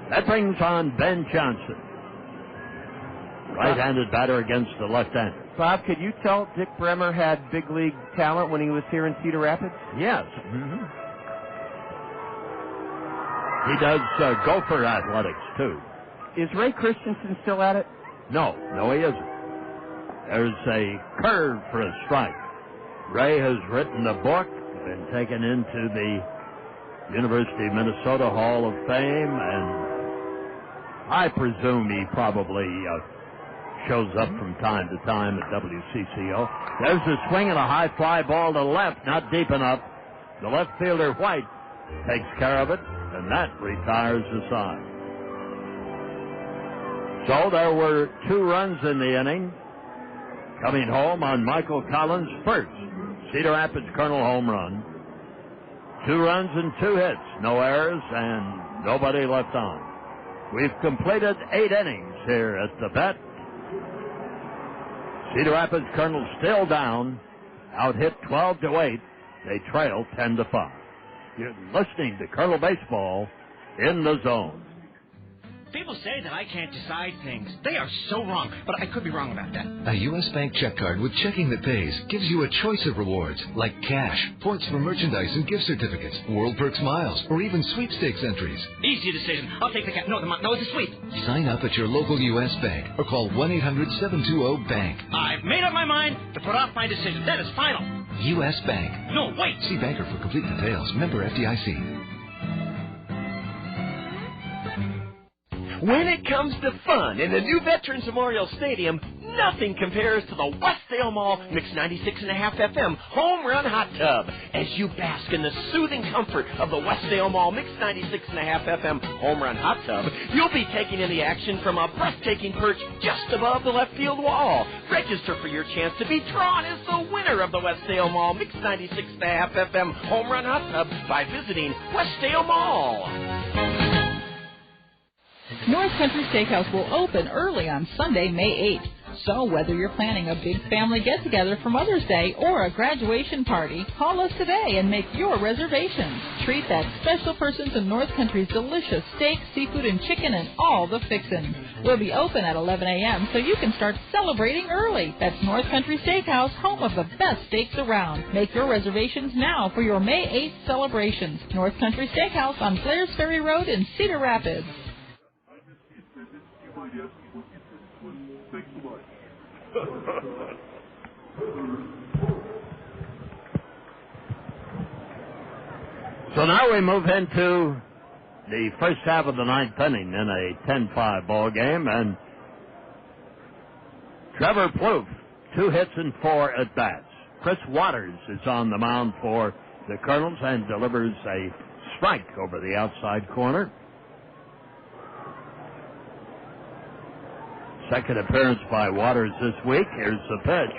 That brings on Ben Johnson. Right-handed batter against the left-hander. Bob, could you tell Dick Bremer had big league talent when he was here in Cedar Rapids? Yes. He does Gopher athletics, too. Is Ray Christensen still at it? No, he isn't. There's a curve for a strike. Ray has written a book, been taken into the University of Minnesota Hall of Fame, and I presume he probably shows up from time to time at WCCO. There's a swing and a high fly ball to left, not deep enough. The left fielder, White, takes care of it, and that retires the side. So there were 2 runs in the inning. Coming home on Michael Collins' first Cedar Rapids Kernel home run. 2 runs and 2 hits, no errors, and nobody left on. We've completed 8 innings here at the Bet. Cedar Rapids Kernel still down, out-hit 12-8. They trail 10-5. You're listening to Kernel Baseball in the Zone. People say that I can't decide things. They are so wrong, but I could be wrong about that. A U.S. Bank check card with checking that pays gives you a choice of rewards, like cash, points for merchandise and gift certificates, World Perks miles, or even sweepstakes entries. Easy decision. I'll take the cash. No, it's a sweep. Sign up at your local U.S. Bank or call 1-800-720-BANK. I've made up my mind to put off my decision. That is final. U.S. Bank. No, wait. See banker for complete details. Member FDIC. When it comes to fun in the new Veterans Memorial Stadium, nothing compares to the Westdale Mall Mix 96.5 FM Home Run Hot Tub. As you bask in the soothing comfort of the Westdale Mall Mix 96.5 FM Home Run Hot Tub, you'll be taking in the action from a breathtaking perch just above the left field wall. Register for your chance to be drawn as the winner of the Westdale Mall Mix 96.5 FM Home Run Hot Tub by visiting Westdale Mall. North Country Steakhouse will open early on Sunday, May 8th. So whether you're planning a big family get-together for Mother's Day or a graduation party, call us today and make your reservations. Treat that special person to North Country's delicious steak, seafood, and chicken and all the fixins. We'll be open at 11 a.m. so you can start celebrating early. That's North Country Steakhouse, home of the best steaks around. Make your reservations now for your May 8th celebrations. North Country Steakhouse on Blair's Ferry Road in Cedar Rapids. So now we move into the first half of the ninth inning in a 10-5 ball game, and Trevor Plouffe, 2 hits and 4 at bats. Chris Waters is on the mound for the Kernels and delivers a strike over the outside corner. Second appearance by Waters this week. Here's the pitch.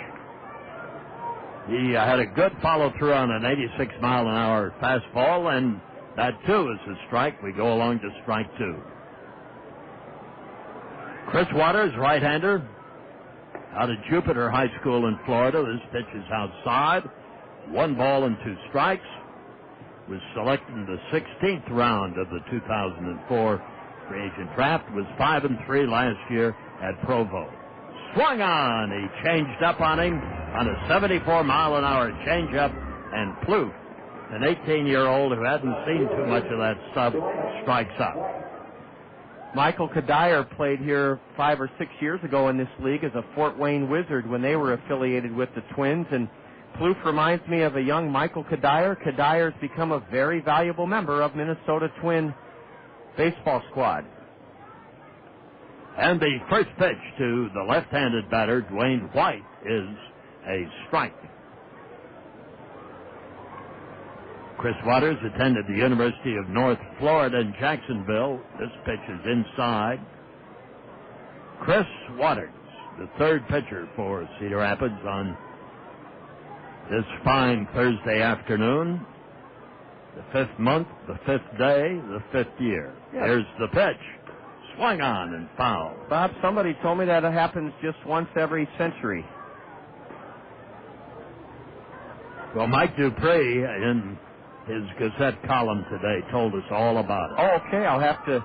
He had a good follow-through on an 86-mile-an-hour fastball, and that, too, is a strike. We go along to strike 2. Chris Waters, right-hander, out of Jupiter High School in Florida. This pitch is outside. 1 ball and 2 strikes. Was selected in the 16th round of the 2004 free agent draft. Was 5-3 last year at Provo. Swung on. He changed up on him on a 74-mile-an-hour changeup, and Plouffe, an 18-year-old who hadn't seen too much of that stuff, strikes out. Michael Kadire played here 5 or 6 years ago in this league as a Fort Wayne Wizard when they were affiliated with the Twins, and Plouffe reminds me of a young Michael Kadire. Kadire's become a very valuable member of Minnesota Twin baseball squad. And the first pitch to the left-handed batter, Dwayne White, is a strike. Chris Waters attended the University of North Florida in Jacksonville. This pitch is inside. Chris Waters, the third pitcher for Cedar Rapids on this fine Thursday afternoon. The 5th month, the 5th day, the 5th year. Yes. Here's the pitch. Swung on and foul. Bob, somebody told me that it happens just once every century. Well, Mike Dupree, in his Gazette column today, told us all about it. Oh, okay, I'll have to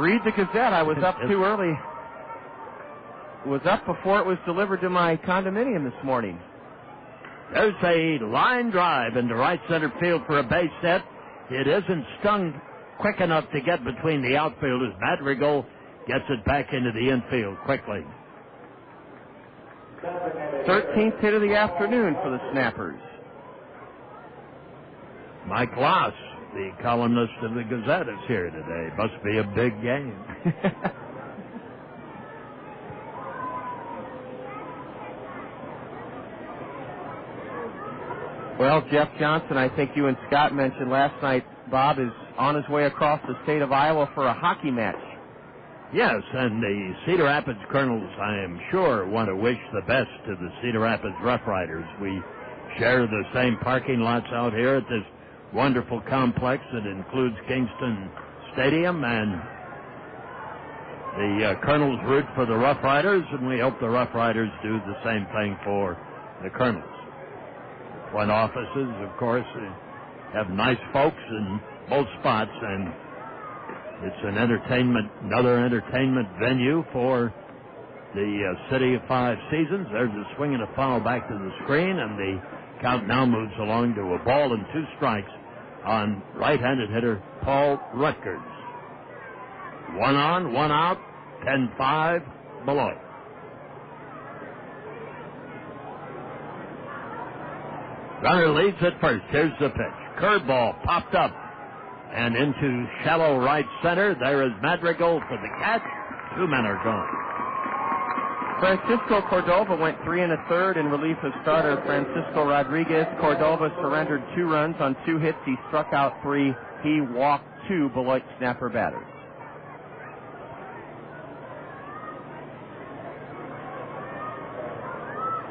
read the Gazette. I was up too early. Was up before it was delivered to my condominium this morning. There's a line drive into right center field for a base hit. It isn't stung quick enough to get between the outfielders. Madrigal gets it back into the infield quickly. 13th hit of the afternoon for the Snappers. Mike Loss, the columnist of the Gazette, is here today. Must be a big game. Well, Jeff Johnson, I think you and Scott mentioned last night, Bob is on his way across the state of Iowa for a hockey match. Yes, and the Cedar Rapids Kernels, I am sure, want to wish the best to the Cedar Rapids Rough Riders. We share the same parking lots out here at this wonderful complex that includes Kingston Stadium, and the Kernels root for the Rough Riders, and we hope the Rough Riders do the same thing for the Kernels. Front offices, of course, have nice folks in both spots, and it's another entertainment venue for the City of Five Seasons. There's a swing and a foul back to the screen, and the count now moves along to a ball and 2 strikes on right-handed hitter Paul Rutgers. 1 on, 1 out, 10-5, Beloit. Runner leads at first. Here's the pitch. Curveball popped up and into shallow right center. There is Madrigal for the catch. 2 men are gone. Francisco Cordova went 3 1/3 in relief of starter Francisco Rodriguez. Cordova surrendered 2 runs on 2 hits. He struck out 3. He walked 2 Beloit Snapper batters.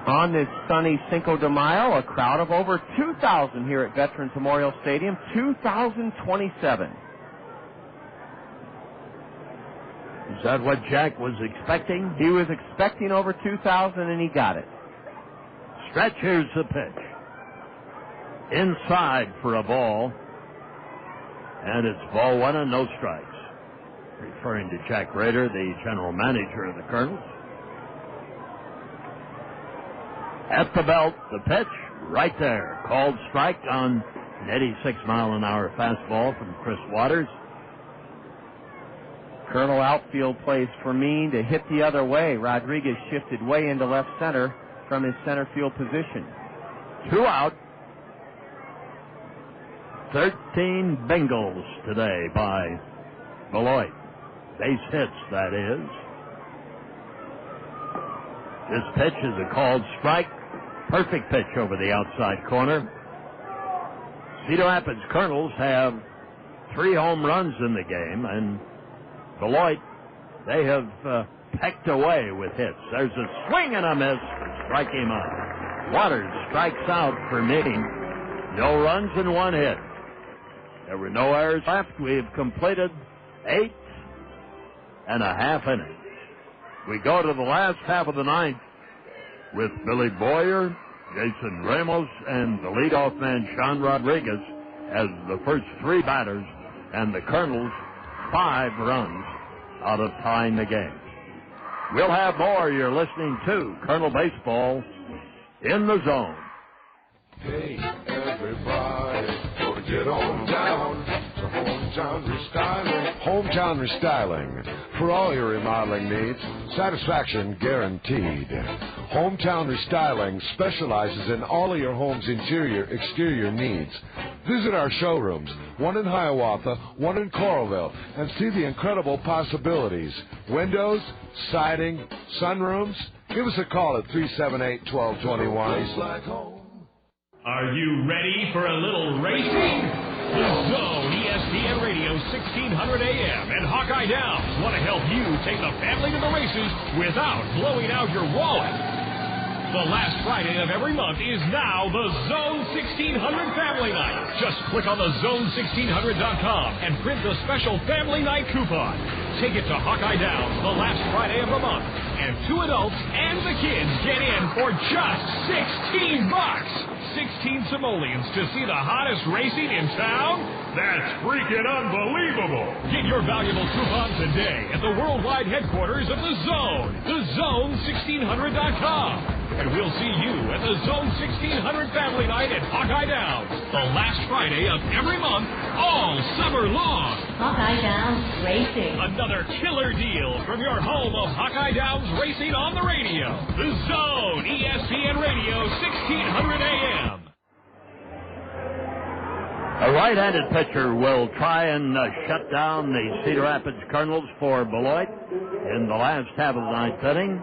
On this sunny Cinco de Mayo, a crowd of over 2,000 here at Veterans Memorial Stadium, 2,027. Is that what Jack was expecting? He was expecting over 2,000, and he got it. Stretch, here's the pitch. Inside for a ball, and it's ball 1 and no strikes. Referring to Jack Rader, the general manager of the Kernels. At the belt, the pitch, right there. Called strike on an 86-mile-an-hour fastball from Chris Waters. Colonel outfield plays for Mean to hit the other way. Rodriguez shifted way into left center from his center field position. 2 out. 13 bingles today by Beloit. Base hits, that is. This pitch is a called strike. Perfect pitch over the outside corner. Cedar Rapids Kernels have 3 home runs in the game, and Beloit, they have pecked away with hits. There's a swing and a miss to strike him out. Waters strikes out for Mean. No runs and 1 hit. There were no errors left. We have completed 8 1/2 innings. We go to the last half of the 9th with Billy Boyer, Jason Ramos, and the leadoff man, Sean Rodriguez, as the first 3 batters, and the Kernels 5 runs out of tying the game. We'll have more. You're listening to Kernel Baseball in the Zone. Hey, everybody, gonna get on down to Hometown Restyling. Hometown Restyling. For all your remodeling needs, satisfaction guaranteed. Hometown Restyling specializes in all of your home's interior, exterior needs. Visit our showrooms, one in Hiawatha, one in Coralville, and see the incredible possibilities. Windows, siding, sunrooms. Give us a call at 378-1221. Are you ready for a little racing? The Zone ESPN Radio 1600 AM and Hawkeye Downs want to help you take the family to the races without blowing out your wallet. The last Friday of every month is now the Zone 1600 Family Night. Just click on the zone1600.com and print the special Family Night coupon. Take it to Hawkeye Downs the last Friday of the month, and 2 adults and the kids get in for just $16. 16 simoleons to see the hottest racing in town? That's freaking unbelievable. Get your valuable coupon today at the worldwide headquarters of the Zone, thezone1600.com. And we'll see you at the Zone 1600 Family Night at Hawkeye Downs, the last Friday of every month, all summer long. Hawkeye Downs Racing. Another killer deal from your home of Hawkeye Downs Racing on the radio. The Zone, ESPN Radio, 1600 AM. A right-handed pitcher will try and shut down the Cedar Rapids Kernels for Beloit in the last half of the ninth inning.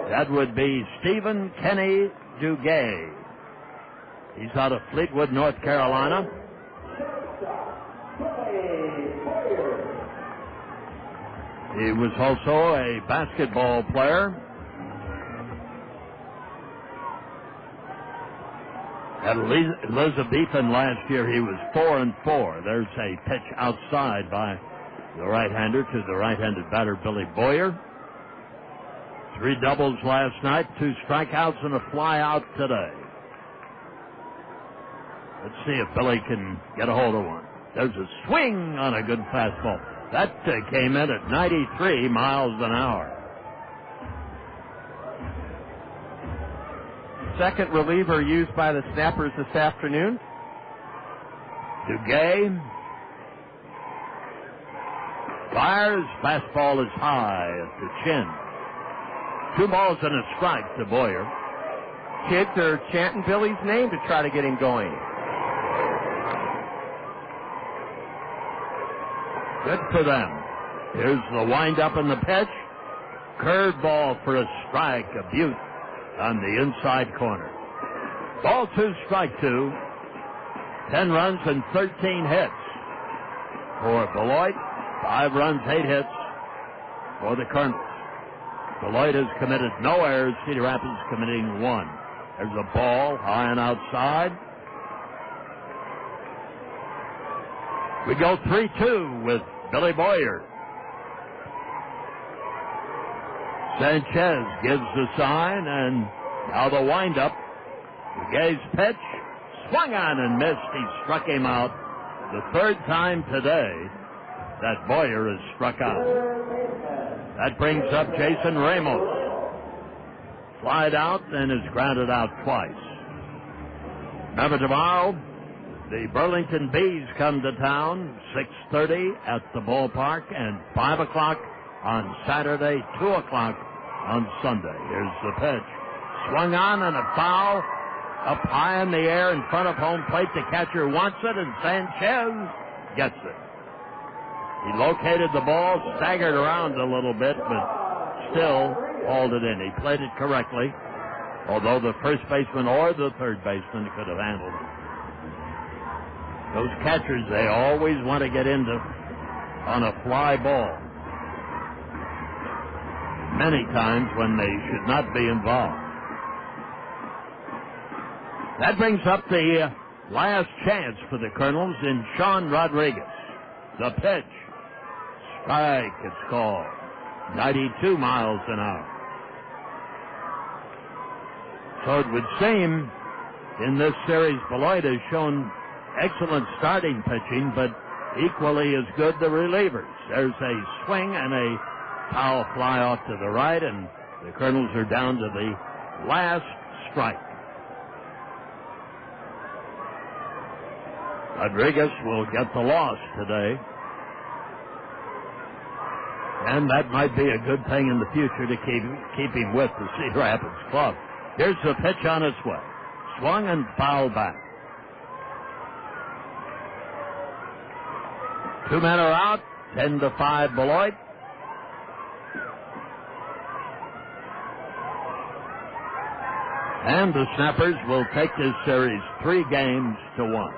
That would be Stephen Kenny Duguay. He's out of Fleetwood, North Carolina. He was also a basketball player. At Elizabethan last year, he was 4-4. There's a pitch outside by the right-hander to the right-handed batter, Billy Boyer. 3 doubles last night, 2 strikeouts, and a fly out today. Let's see if Billy can get a hold of one. There's a swing on a good fastball. That came in at 93 miles an hour. Second reliever used by the Snappers this afternoon. Duguay fires. Fastball is high at the chin. 2 balls and a strike to Boyer. Kids are chanting Billy's name to try to get him going. Good for them. Here's the windup and the pitch. Curveball for a strike. A beaut on the inside corner. Ball 2, strike 2. 10 runs and 13 hits for Beloit. 5 runs, 8 hits for the Kernels. Beloit has committed no errors. Cedar Rapids committing 1. There's a ball high and outside. We go 3-2 with Billy Boyer. Sanchez gives the sign, and now the windup. Duguay's pitch, swung on and missed. He struck him out. The 3rd time today that Boyer is struck out. That brings up Jason Ramos. Flied out and is grounded out twice. Remember, tomorrow, the Burlington Bees come to town, 6:30 at the ballpark, and 5 o'clock on Saturday, 2 o'clock on Sunday. Here's the pitch. Swung on and a foul up high in the air in front of home plate. The catcher wants it, and Sanchez gets it. He located the ball, staggered around a little bit, but still hauled it in. He played it correctly, although the first baseman or the third baseman could have handled it. Those catchers, they always want to get into on a fly ball. Many times when they should not be involved. That brings up the last chance for the Kernels in Sean Rodriguez. The pitch. Strike, it's called. 92 miles an hour. So it would seem in this series, Beloit has shown excellent starting pitching, but equally as good the relievers. There's a swing and a foul fly off to the right, and the Kernels are down to the last strike. Rodriguez will get the loss today. And that might be a good thing in the future to keep him with the Cedar Rapids club. Here's the pitch on its way. Swung and fouled back. 2 men are out. 10-5 Beloit. And the Snappers will take this series 3 games to 1.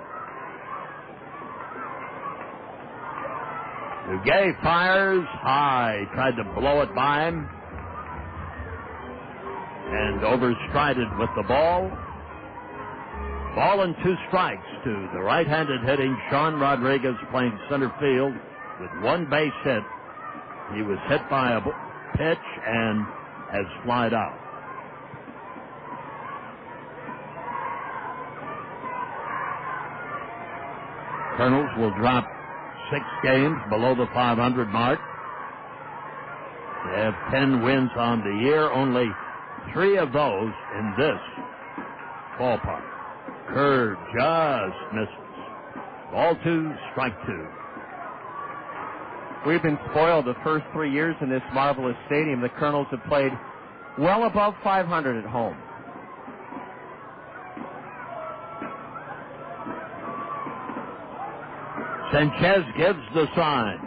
Duguay fires high, tried to blow it by him, and overstrided with the ball. Ball and 2 strikes to the right-handed hitting Sean Rodriguez playing center field with 1 base hit. He was hit by a pitch and has flied out. Kernels will drop 6 games below the 500 mark. They have 10 wins on the year, only 3 of those in this ballpark. Curve just misses. Ball 2, strike 2. We've been spoiled the first 3 years in this marvelous stadium. The Kernels have played well above 500 at home. Sanchez gives the sign.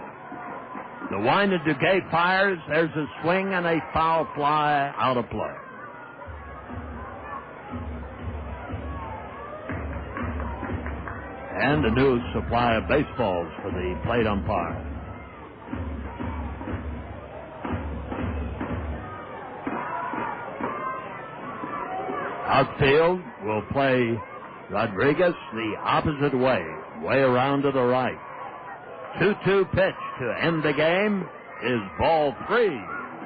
The wind of Duguay fires. There's a swing and a foul fly out of play. And a new supply of baseballs for the plate umpire. Outfield will play Rodriguez the opposite way around to the right. 2-2 pitch to end the game is ball 3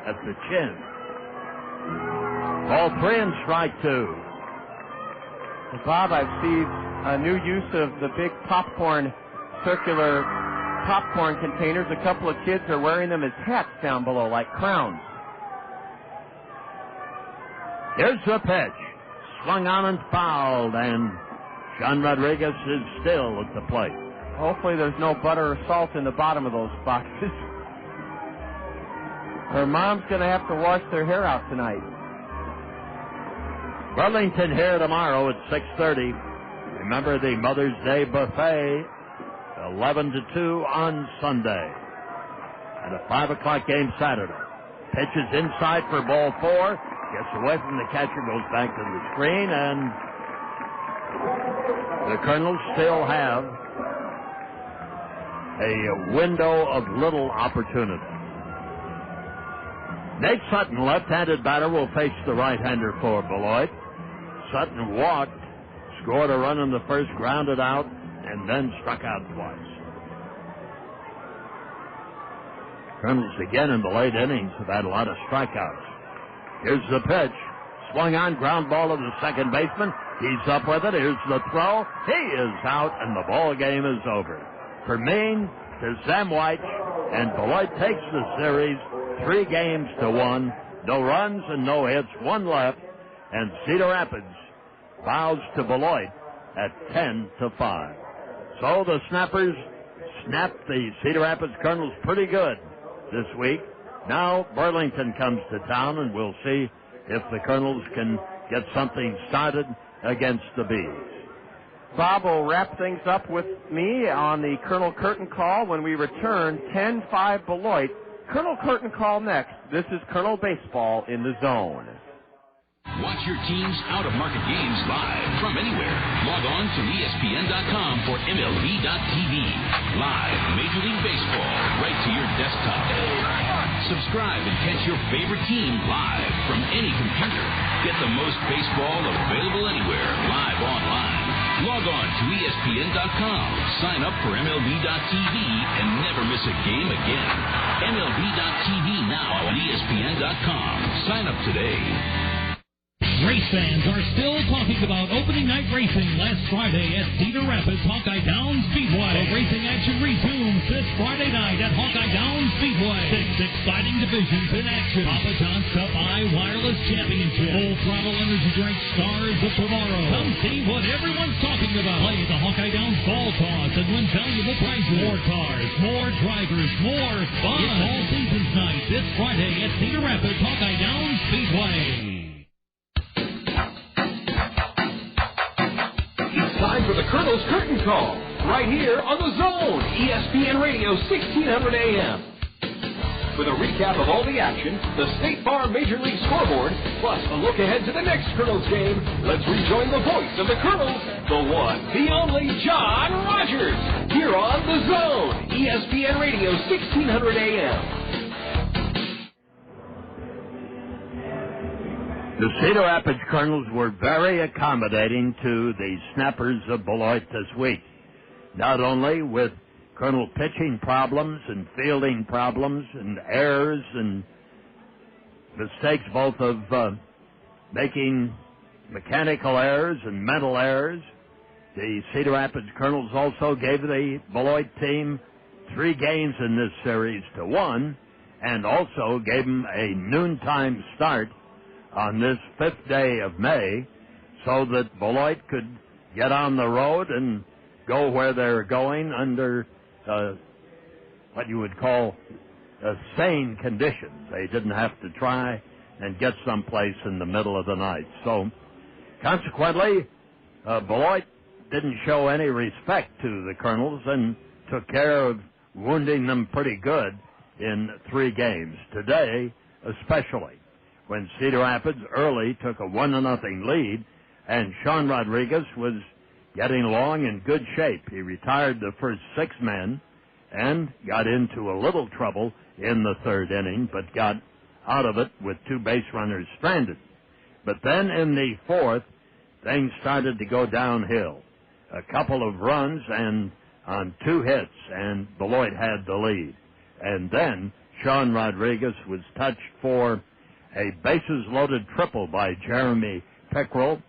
at the chin. Ball 3 and strike 2. Bob, I've seen a new use of the big circular popcorn containers. A couple of kids are wearing them as hats down below, like crowns. Here's the pitch. Swung on and fouled, and Sean Rodriguez is still at the plate. Hopefully there's no butter or salt in the bottom of those boxes. Her mom's going to have to wash their hair out tonight. Burlington here tomorrow at 6:30. Remember the Mother's Day buffet, 11 to 2 on Sunday. And a 5 o'clock game Saturday. Pitch is inside for ball 4. Gets away from the catcher, goes back to the screen, and the Kernels still have a window of little opportunity. Nate Sutton, left-handed batter, will face the right-hander for Beloit. Sutton walked, scored a run in the first, grounded out, and then struck out twice. Kernels again in the late innings have had a lot of strikeouts. Here's the pitch. Swung on, ground ball to the second baseman. He's up with it. Here's the throw. He is out, and the ball game is over. For Maine to Sam White, and Beloit takes the series 3 games to 1. No runs and no hits, 1 left, and Cedar Rapids bows to Beloit at 10 to 5. So the Snappers snapped the Cedar Rapids Kernels pretty good this week. Now Burlington comes to town, and we'll see if the Kernels can get something started against the Bees. Bob will wrap things up with me on the Colonel Curtin call when we return. 10-5 Beloit. Colonel Curtin call next. This is Colonel Baseball in the Zone. Watch your team's out-of-market games live from anywhere. Log on to ESPN.com for MLB.tv. Live Major League Baseball right to your desktop. Subscribe and catch your favorite team live from any computer. Get the most baseball available anywhere, live online. Log on to ESPN.com. Sign up for MLB.tv and never miss a game again. MLB.tv now on ESPN.com. Sign up today. Race fans are still talking about opening night racing last Friday at Cedar Rapids Hawkeye Downs Speedway. The racing action resumes this Friday night at Hawkeye Downs Speedway. 6 exciting divisions in action. Papa John's Cup Wireless Championship. Full throttle energy drink stars of tomorrow. Come see what everyone's talking about. Play the Hawkeye Downs ball toss and win valuable prizes. More cars, more drivers, more fun. It's all seasons night this Friday at Cedar Rapids Hawkeye Downs Speedway. Time for the Colonel's Curtain Call, right here on the Zone, ESPN Radio 1600 AM. with a recap of all the action, the State Farm Major League scoreboard, plus a look ahead to the next Kernels game. Let's rejoin the voice of the Kernels, the one, the only John Rogers, here on The Zone, ESPN Radio 1600 AM. The Cedar Rapids Kernels were very accommodating to the Snappers of Beloit this week, not only with Colonel pitching problems and fielding problems and errors and mistakes both of making mechanical errors and mental errors. The Cedar Rapids Kernels also gave the Beloit team 3 games in this series to 1, and also gave them a noontime start on this 5th day of May, so that Beloit could get on the road and go where they're going under what you would call sane conditions. They didn't have to try and get someplace in the middle of the night. So, consequently, Beloit didn't show any respect to the Kernels and took care of wounding them pretty good in 3 games. Today, especially, when Cedar Rapids early took a 1-0 lead, and Sean Rodriguez was getting along in good shape. He retired the first 6 men and got into a little trouble in the 3rd inning, but got out of it with 2 base runners stranded. But then in the 4th, things started to go downhill. A couple of runs and on 2 hits, and Beloit had the lead. And then Sean Rodriguez was touched for a bases-loaded triple by Jeremy Pickrell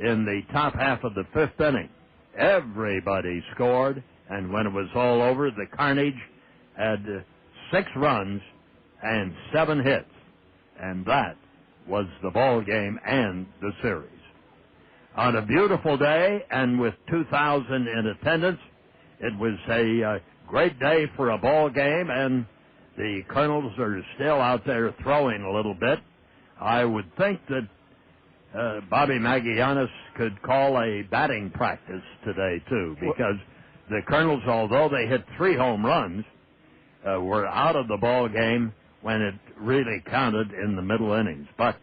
in the top half of the 5th inning. Everybody scored, and when it was all over, the Carnage had 6 runs and 7 hits, and that was the ball game and the series. On a beautiful day, and with 2,000 in attendance, it was a great day for a ball game, and the Kernels are still out there throwing a little bit. I would think that Bobby Magianis could call a batting practice today, too, because the Kernels, although they hit 3 home runs, were out of the ball game when it really counted in the middle innings. But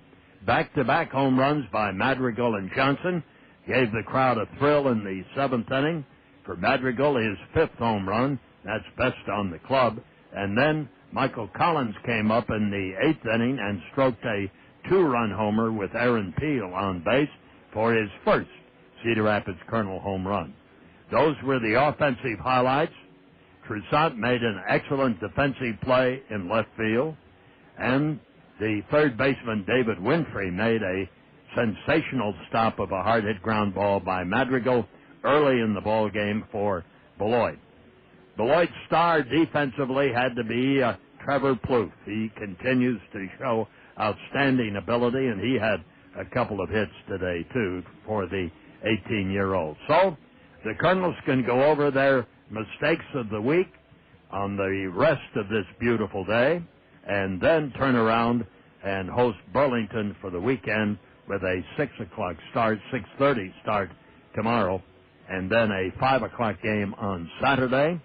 back-to-back home runs by Madrigal and Johnson gave the crowd a thrill in the 7th inning. For Madrigal, his 5th home run, that's best on the club. And then Michael Collins came up in the 8th inning and stroked a 2-run homer with Aaron Peel on base for his first Cedar Rapids Kernel home run. Those were the offensive highlights. Trissant made an excellent defensive play in left field, and the 3rd baseman David Winfrey made a sensational stop of a hard-hit ground ball by Madrigal early in the ball game for Beloit. Beloit's star defensively had to be Trevor Plouffe. He continues to show outstanding ability, and he had a couple of hits today, too, for the 18-year-old. So the Kernels can go over their mistakes of the week on the rest of this beautiful day, and then turn around and host Burlington for the weekend with a 6 o'clock start, 6:30 start tomorrow, and then a 5 o'clock game on Saturday.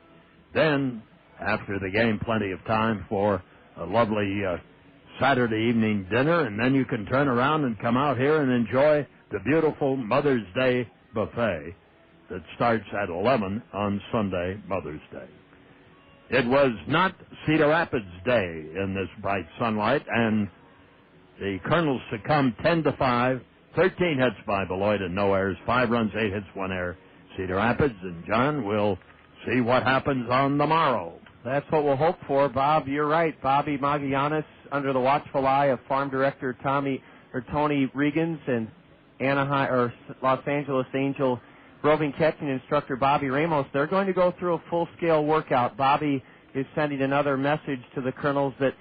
Then, after the game, plenty of time for a lovely Saturday evening dinner, and then you can turn around and come out here and enjoy the beautiful Mother's Day buffet that starts at 11 on Sunday, Mother's Day. It was not Cedar Rapids Day in this bright sunlight, and the Kernels succumbed 10-5, 13 hits by Beloit and no errors, 5 runs, 8 hits, 1 error. Cedar Rapids, and John, will see what happens on the morrow. That's what we'll hope for, Bob. You're right. Bobby Magianis, under the watchful eye of Farm Director Tony Regans and Los Angeles Angel roving catching instructor Bobby Ramos, they're going to go through a full-scale workout. Bobby is sending another message to the Kernels that,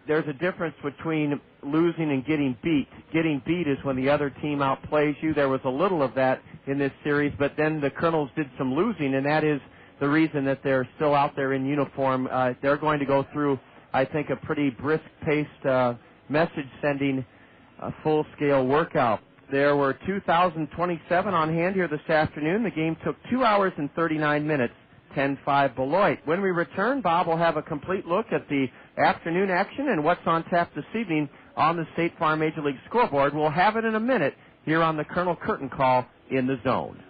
there's a difference between losing and getting beat. Getting beat is when the other team outplays you. There was a little of that in this series, but then the Kernels did some losing, and that is the reason that they're still out there in uniform. They're going to go through, I think, a pretty brisk-paced message-sending full-scale workout. There were 2,027 on hand here this afternoon. The game took 2 hours and 39 minutes. 10-5 Beloit. When we return, Bob will have a complete look at the afternoon action and what's on tap this evening on the State Farm Major League scoreboard. We'll have it in a minute here on the Colonel Curtain Call in the Zone.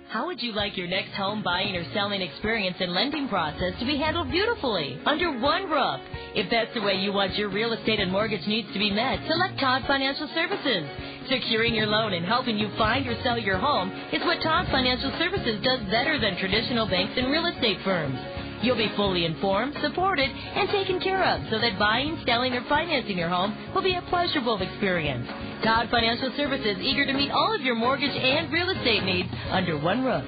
How would you like your next home buying or selling experience and lending process to be handled beautifully under one roof? If that's the way you want your real estate and mortgage needs to be met, select Todd Financial Services. Securing your loan and helping you find or sell your home is what Todd Financial Services does better than traditional banks and real estate firms. You'll be fully informed, supported, and taken care of so that buying, selling, or financing your home will be a pleasurable experience. Todd Financial Services, eager to meet all of your mortgage and real estate needs under one roof.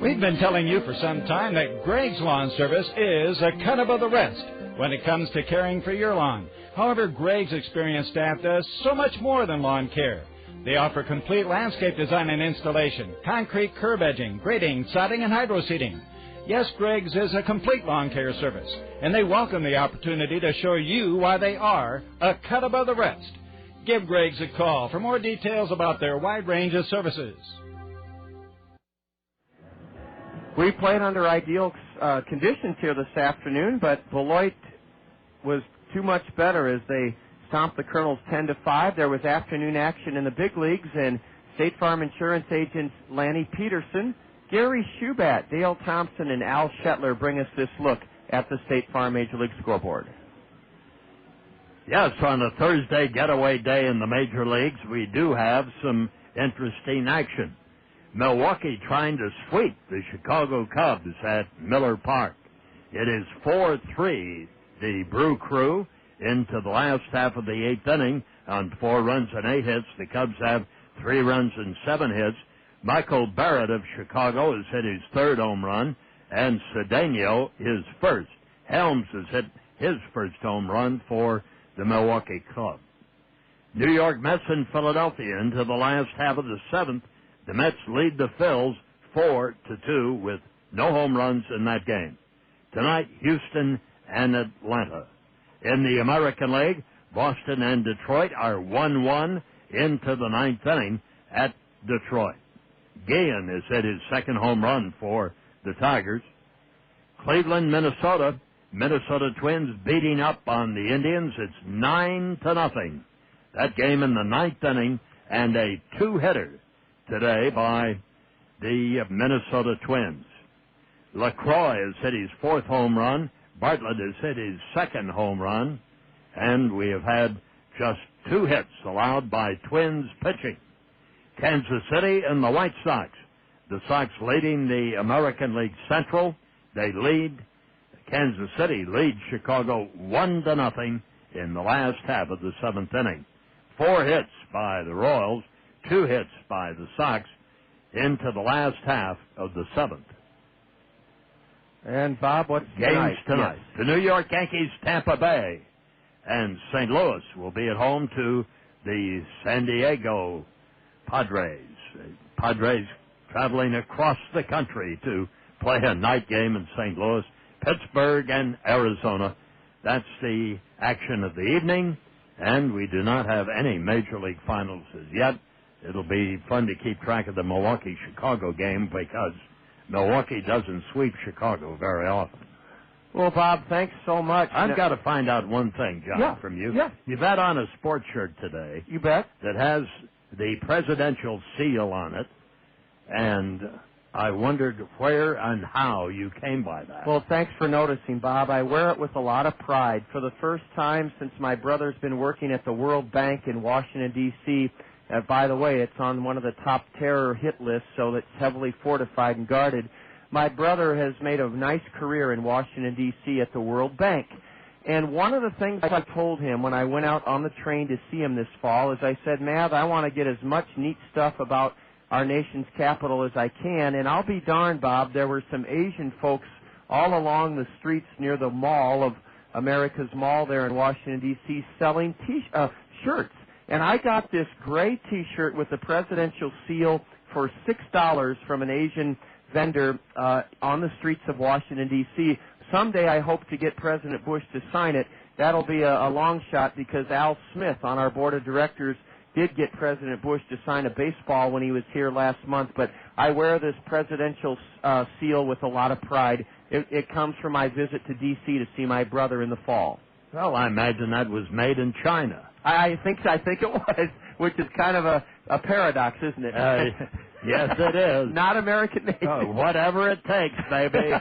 We've been telling you for some time that Greg's Lawn Service is a cut above the rest when it comes to caring for your lawn. However, Greg's experienced staff does so much more than lawn care. They offer complete landscape design and installation, concrete curb edging, grading, sodding, and hydro seeding. Yes, Greg's is a complete lawn care service, and they welcome the opportunity to show you why they are a cut above the rest. Give Greg's a call for more details about their wide range of services. We played under ideal conditions here this afternoon, but Beloit was too much better as they stomped the Kernels 10-5. There was afternoon action in the big leagues, and State Farm insurance agents Lanny Peterson, Gary Schubat, Dale Thompson, and Al Shetler bring us this look at the State Farm Major League scoreboard. Yes, on a Thursday getaway day in the major leagues, we do have some interesting action. Milwaukee trying to sweep the Chicago Cubs at Miller Park. It is 4-3, the Brew Crew, into the last half of the eighth inning on 4 runs and 8 hits. The Cubs have 3 runs and 7 hits. Michael Barrett of Chicago has hit his 3rd home run, and Cedeno his first. Helms has hit his first home run for the Milwaukee Club. New York Mets and Philadelphia into the last half of the 7th. The Mets lead the Phils 4-2 with no home runs in that game. Tonight, Houston and Atlanta. In the American League, Boston and Detroit are 1-1 into the 9th inning at Detroit. Guillen has hit his 2nd home run for the Tigers. Cleveland, Minnesota. Minnesota Twins beating up on the Indians. It's 9-0. That game in the 9th inning, and a 2-hitter today by the Minnesota Twins. LaCroix has hit his 4th home run. Bartlett has hit his 2nd home run. And we have had just 2 hits allowed by Twins pitching. Kansas City and the White Sox. The Sox leading the American League Central. They lead, Kansas City leads Chicago 1-0 in the last half of the 7th inning. 4 hits by the Royals, 2 hits by the Sox into the last half of the 7th. And, Bob, what's games tonight? Yes. The New York Yankees, Tampa Bay, and St. Louis will be at home to the San Diego Padres. Padres traveling across the country to play a night game in St. Louis. Pittsburgh and Arizona. That's the action of the evening, and we do not have any Major League Finals as yet. It'll be fun to keep track of the Milwaukee-Chicago game because Milwaukee doesn't sweep Chicago very often. Well, Bob, thanks so much. I've got to find out one thing, John, from you. Yeah. You've had on a sports shirt today. You bet. That has the presidential seal on it, and I wondered where and how you came by that. Well, thanks for noticing, Bob. I wear it with a lot of pride. For the first time since my brother's been working at the World Bank in Washington, D.C., by the way, it's on one of the top terror hit lists, so it's heavily fortified and guarded. My brother has made a nice career in Washington, D.C. at the World Bank. And one of the things I told him when I went out on the train to see him this fall is I said, Matt, I want to get as much neat stuff about our nation's capital as I can. And I'll be darned, Bob, there were some Asian folks all along the streets near the mall of America's Mall there in Washington, D.C. selling shirts. And I got this gray T-shirt with the presidential seal for $6 from an Asian vendor on the streets of Washington, D.C. Someday I hope to get President Bush to sign it. That'll be a long shot because Al Smith on our board of directors did get President Bush to sign a baseball when he was here last month, but I wear this presidential seal with a lot of pride. It comes from my visit to D.C. to see my brother in the fall. Well, I imagine that was made in China. I think it was, which is kind of a paradox, isn't it? Yes, it is. Not American made. Whatever it takes, baby.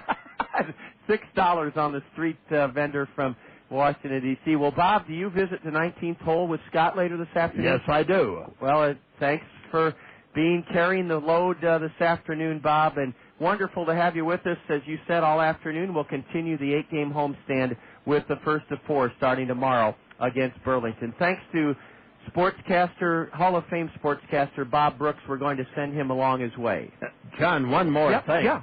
$6 on the street vendor from Washington, D.C. Well, Bob, do you visit the 19th hole with Scott later this afternoon? Yes, I do. Well, thanks for carrying the load this afternoon, Bob, and wonderful to have you with us. As you said, all afternoon we'll continue the 8-game homestand with the first of 4 starting tomorrow against Burlington. Thanks to sportscaster, Hall of Fame sportscaster Bob Brooks. We're going to send him along his way. John, one more thing. Yeah.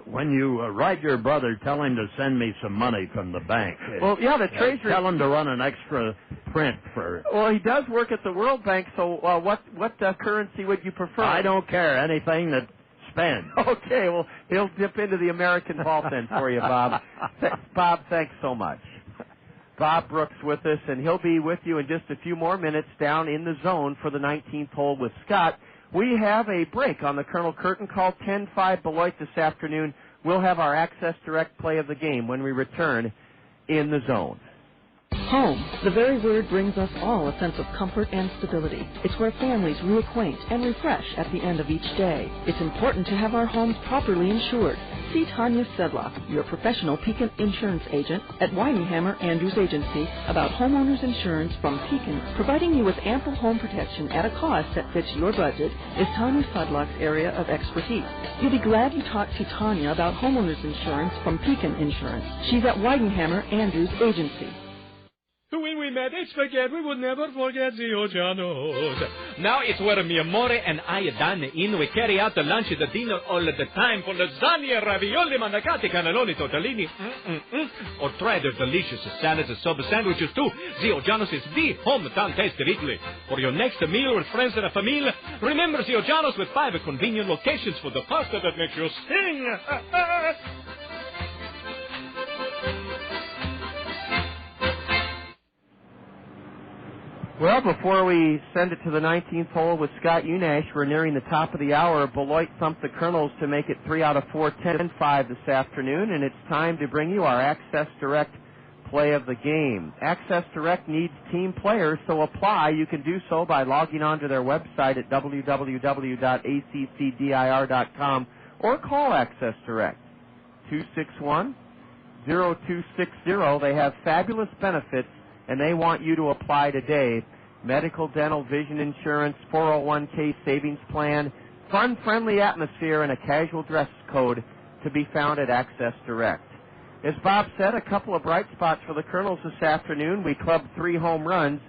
When you write your brother, tell him to send me some money from the bank. Well, yeah, the Treasury. Tell him to run an extra print for. Well, he does work at the World Bank, so what currency would you prefer? I don't care. Anything that spends. Okay, well, he'll dip into the American vault then for you, Bob. Bob, thanks so much. Bob Brooks with us, and he'll be with you in just a few more minutes down in the zone for the 19th hole with Scott. We have a break on the Colonel Curtain call, 10-5 Beloit this afternoon. We'll have our Access Direct play of the game when we return in the zone. Home. The very word brings us all a sense of comfort and stability. It's where families reacquaint and refresh at the end of each day. It's important to have our homes properly insured. See Tanya Sedlock, your professional Pekin insurance agent at Weinhammer Andrews Agency, about homeowners insurance from Pekin. Providing you with ample home protection at a cost that fits your budget is Tanya Sedlock's area of expertise. You'll be glad you talked to Tanya about homeowners insurance from Pekin Insurance. She's at Weinhammer Andrews Agency. When we met, it's forget we would never forget the Ojanos. Now it's where mi amore and I dine in. We carry out the lunch and the dinner all the time for lasagna, ravioli, mandacati, cannelloni, tortellini, or try their delicious salads and sub sandwiches too. The Ojanos is the hometown taste of Italy. For your next meal with friends and a family, remember the Ojanos with 5 convenient locations for the pasta that makes you sing. Well, before we send it to the 19th hole with Scott Unash, we're nearing the top of the hour. Beloit thumped the Kernels to make it 3 out of 4, 10-5 this afternoon, and it's time to bring you our Access Direct play of the game. Access Direct needs team players, so apply. You can do so by logging on to their website at www.accdir.com or call Access Direct 261-0260. They have fabulous benefits, and they want you to apply today. Medical, dental, vision insurance, 401k savings plan, fun-friendly atmosphere, and a casual dress code to be found at Access Direct. As Bob said, a couple of bright spots for the Kernels this afternoon. We clubbed 3 home runs,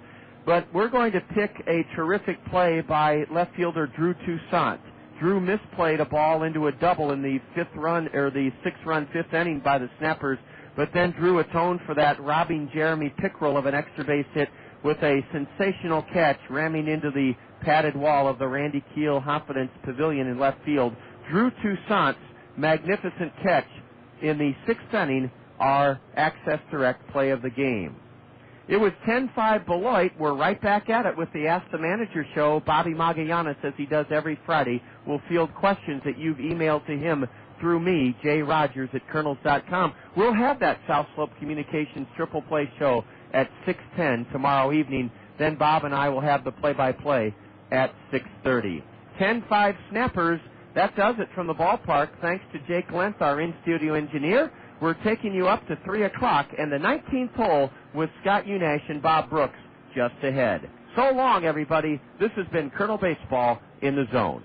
but we're going to pick a terrific play by left fielder Drew Toussaint. Drew misplayed a ball into a double in the 6-run 5th inning by the Snappers, but then Drew atoned for that, robbing Jeremy Pickrell of an extra base hit with a sensational catch, ramming into the padded wall of the Randy Keel Confidence Pavilion in left field. Drew Toussaint's magnificent catch in the 6th inning, our Access Direct play of the game. It was 10-5 Beloit. We're right back at it with the Ask the Manager show. Bobby Magallanes, as he does every Friday, will field questions that you've emailed to him through me, Jay Rogers at Kernels.com. We'll have that South Slope Communications Triple Play show at 6:10 tomorrow evening. Then Bob and I will have the play-by-play at 6:30. 10-5 Snappers. That does it from the ballpark. Thanks to Jake Lentz, our in-studio engineer. We're taking you up to 3 o'clock and the 19th hole with Scott Unash and Bob Brooks just ahead. So long, everybody. This has been Colonel Baseball in the Zone.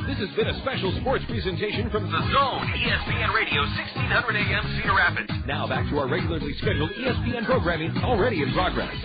This has been a special sports presentation from The Zone, ESPN Radio, 1600 AM, Cedar Rapids. Now back to our regularly scheduled ESPN programming already in progress.